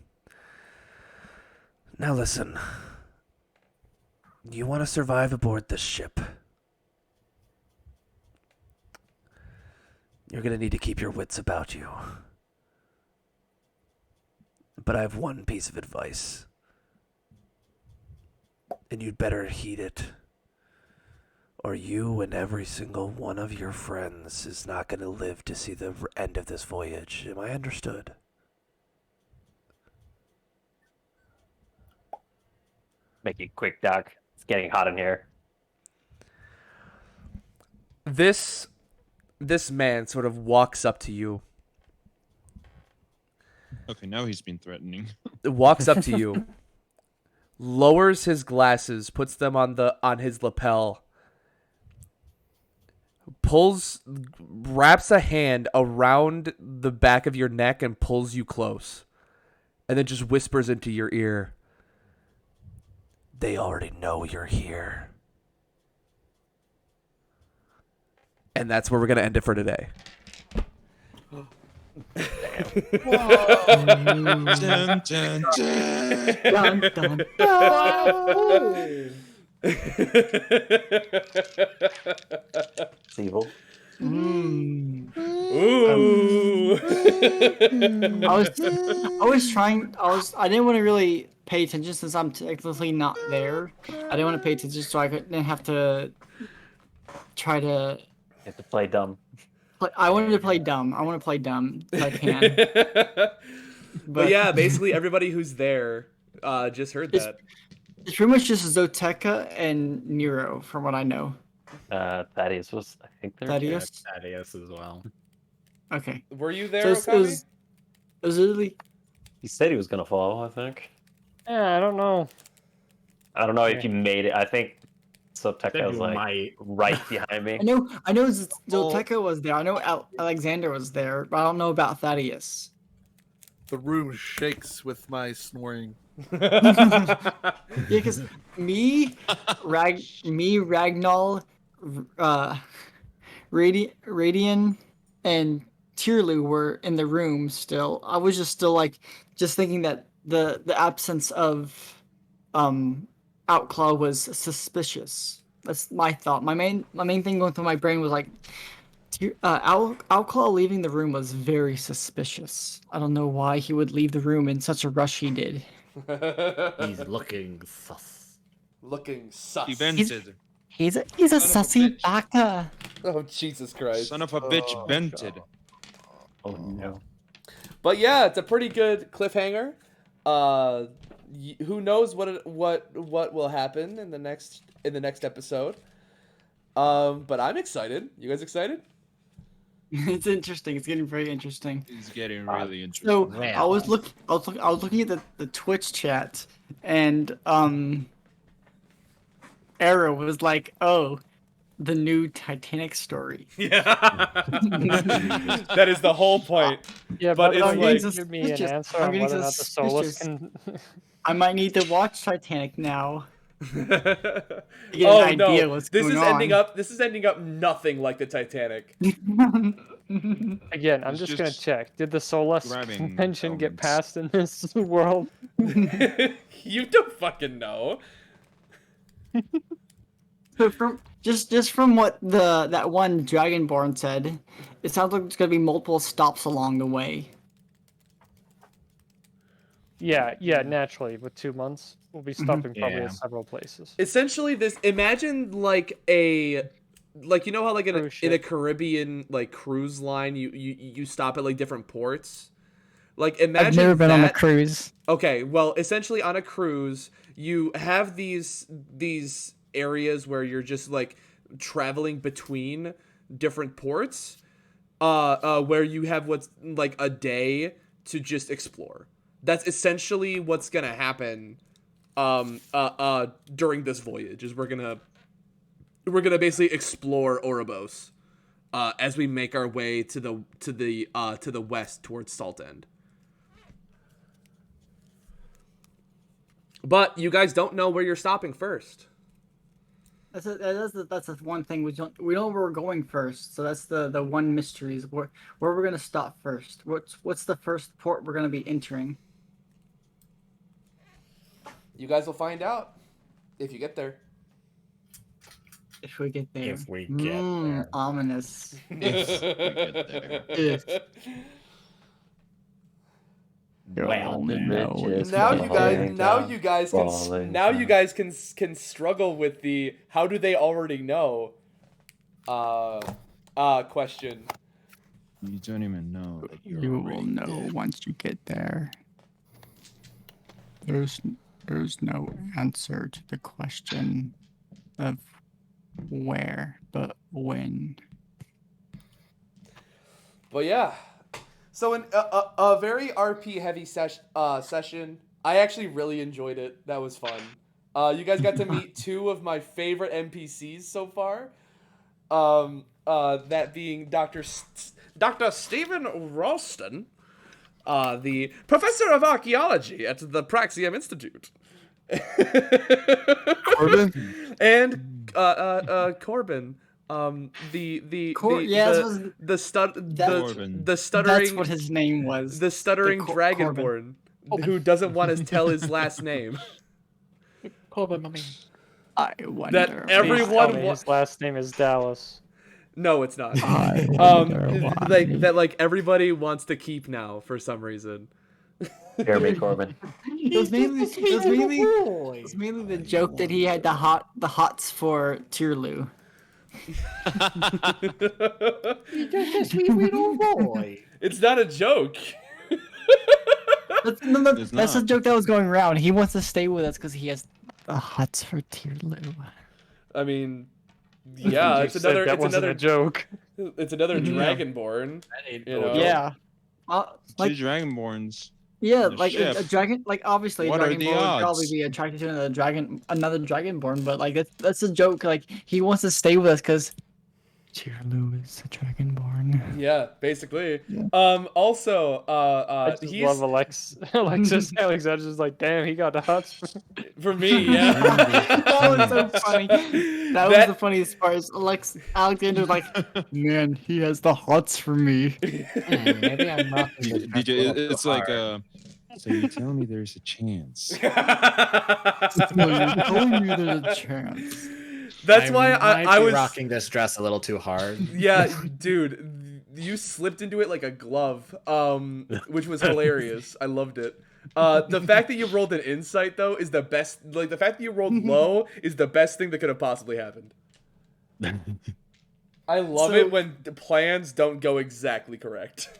listen. You want to survive aboard this ship. You're going to need to keep your wits about you. But I have one piece of advice. And you'd better heed it. or you and every single one of your friends is not going to live to see the end of this voyage. Am I understood? Make it quick, Doc. It's getting hot in here. This man sort of walks up to you. Okay, now he's been threatening. Walks up to you, lowers his glasses, puts them on his lapel, wraps a hand around the back of your neck and pulls you close, and then just whispers into your ear, "They already know you're here." And that's where we're gonna end it for today. Dun, dun, dun. Dun, dun, dun. It's evil. Ooh. I didn't want to really pay attention since I'm technically not there. I didn't want to pay attention so I didn't have to try to. You have to play dumb. I wanted to play dumb. I want to play dumb if I can. But yeah, basically everybody who's there just heard that. It's pretty much just Zoteka and Nero, from what I know. Thaddeus was, I think, there. Thaddeus? Yeah, Thaddeus as well. Okay. Were you there, So it was literally... He said he was gonna follow, I think. Yeah, I don't know. I don't know if you made it. I think Zoteka was like right behind me. I know Zoteka was there. I know Alexander was there, but I don't know about Thaddeus. The room shakes with my snoring. Yeah, because me, Ragnall, Radian, and Tierlu were in the room still. I was just thinking that the absence of Outclaw was suspicious. That's my thought. My main thing going through my brain was like, Outclaw leaving the room was very suspicious. I don't know why he would leave the room in such a rush he did. He's looking sus. Looking sus. He vented. He's a sussy baka. Oh, Jesus Christ. Son of a bitch vented. Oh no. But yeah, it's a pretty good cliffhanger. Who knows what will happen in the next episode? But I'm excited. You guys excited? It's interesting. It's getting very interesting. It's getting really interesting. So I was looking at the Twitch chat, and Arrow was like, "Oh, the new Titanic story." Yeah, that is the whole point. Yeah, but it's I'm like, give me an suspicious. answer I'm on getting whether or not the Solus suspicious. can. I might need to watch Titanic now. Oh idea no! what's This going is on. ending up nothing like the Titanic. Again, I'm It's just gonna just check. Did the Solus grabbing convention get elements. passed in this world? You don't fucking know. So from from what that one Dragonborn said, it sounds like there's gonna be multiple stops along the way. Yeah, naturally. With 2 months, we'll be stopping probably Yeah. at several places. Essentially, imagine like you know how like in Cruise a ship. Caribbean like cruise line you stop at like different ports. Like imagine I've never been on a that- cruise. Okay, well, essentially on a cruise, you have these areas where you're just like traveling between different ports, where you have what's like a day to just explore. That's essentially what's gonna happen, during this voyage. Is we're gonna basically explore Oribos, as we make our way to the west towards Salt End. But you guys don't know where you're stopping first. That's the one thing we know where we're going first. So that's the one mystery is where we're gonna stop first. What's the first port we're gonna be entering? You guys will find out if you get there. If we get there. If we get there. Ominous. If we get there. If. Well, bitches Now you guys, falling now down, you guys falling now you down. guys can struggle with the how do they already know question. You don't even know that you're You will already know dead. once you get there. There's no answer to the question of where, but when. But yeah, so in a very RP heavy session, I actually really enjoyed it. That was fun. You guys got to meet two of my favorite NPCs so far. That being Dr. Stephen Ralston, the professor of archaeology at the Praxium Institute. Corbin? And Corbin, the stuttering, That's what his name was. the stuttering Corbin. dragonborn who doesn't want to tell his last name. Corbin, mommy. I wonder. That everyone His last name is Dallas. No, it's not. I wonder why. Like everybody wants to keep now for some reason. Jeremy Corbin. It was mainly the joke that he had the hots for Tierlu. You're just a sweet little boy. It's not a joke. That's a joke that was going around. He wants to stay with us because he has the hots for Tierlu. I mean, yeah, it's another joke. It's another dragonborn. You know? Yeah. Two dragonborns. Yeah, The like a ship. dragon, like obviously What a are dragonborn the would odds? probably be attracted to another dragonborn, but like that's a joke. Like he wants to stay with us because Tierlu is a dragonborn. Yeah, basically. Yeah. Also, I just he's love Alexis Alexander's like, damn, he got the hots for me. Yeah, that was so funny. That was the funniest part. Is Alexander's like, Man, he has the hots for me. Maybe I'm not. DJ, it's like so you tell me there's a chance. No, you're telling me there's a chance. That's why I was rocking this dress a little too hard. Yeah, dude, you slipped into it like a glove, which was hilarious. I loved it. The fact that you rolled an insight though is the best. Like the fact that you rolled low is the best thing that could have possibly happened. I love it when the plans don't go exactly correct.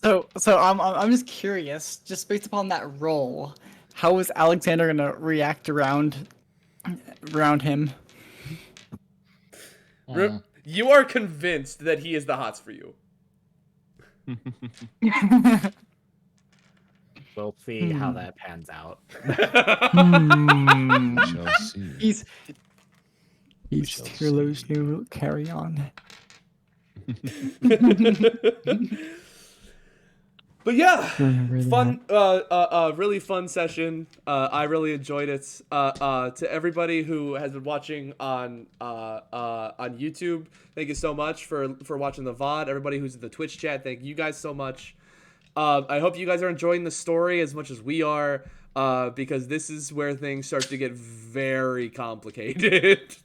so I'm just curious, just based upon that roll, how is Alexander gonna react around him? You are convinced that he is the hots for you. We'll see how that pans out. We shall see. He's Tierlu's new carry on. But yeah, Really fun, really fun session. I really enjoyed it. To everybody who has been watching on YouTube, thank you so much for watching the VOD. Everybody who's in the Twitch chat, thank you guys so much. I hope you guys are enjoying the story as much as we are, because this is where things start to get very complicated.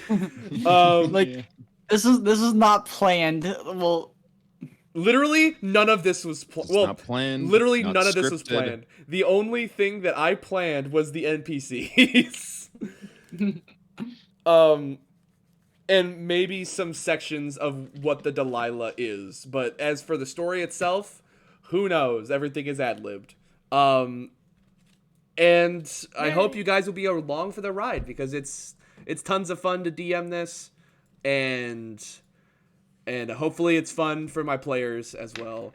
like this is not planned. Well. Literally, none of this was not planned. Literally, not none of this was scripted. planned. The only thing that I planned was the NPCs. And maybe some sections of what the Delilah is. But as for the story itself, who knows? Everything is ad-libbed. And I hope you guys will be along for the ride because it's tons of fun to DM this, and hopefully it's fun for my players as well.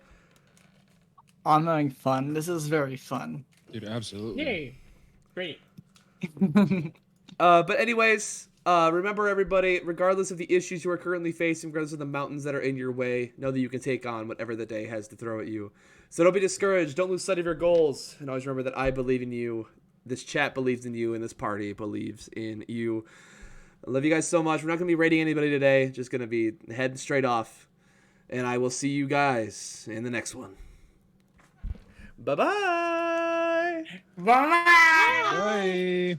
I'm having fun. This is very fun. Dude, absolutely. Yay. Great. But anyways, remember everybody, regardless of the issues you are currently facing, regardless of the mountains that are in your way, know that you can take on whatever the day has to throw at you. So don't be discouraged. Don't lose sight of your goals. And always remember that I believe in you. This chat believes in you, and this party believes in you. I love you guys so much. We're not going to be rating anybody today. Just going to be heading straight off. And I will see you guys in the next one. Bye-bye. Bye.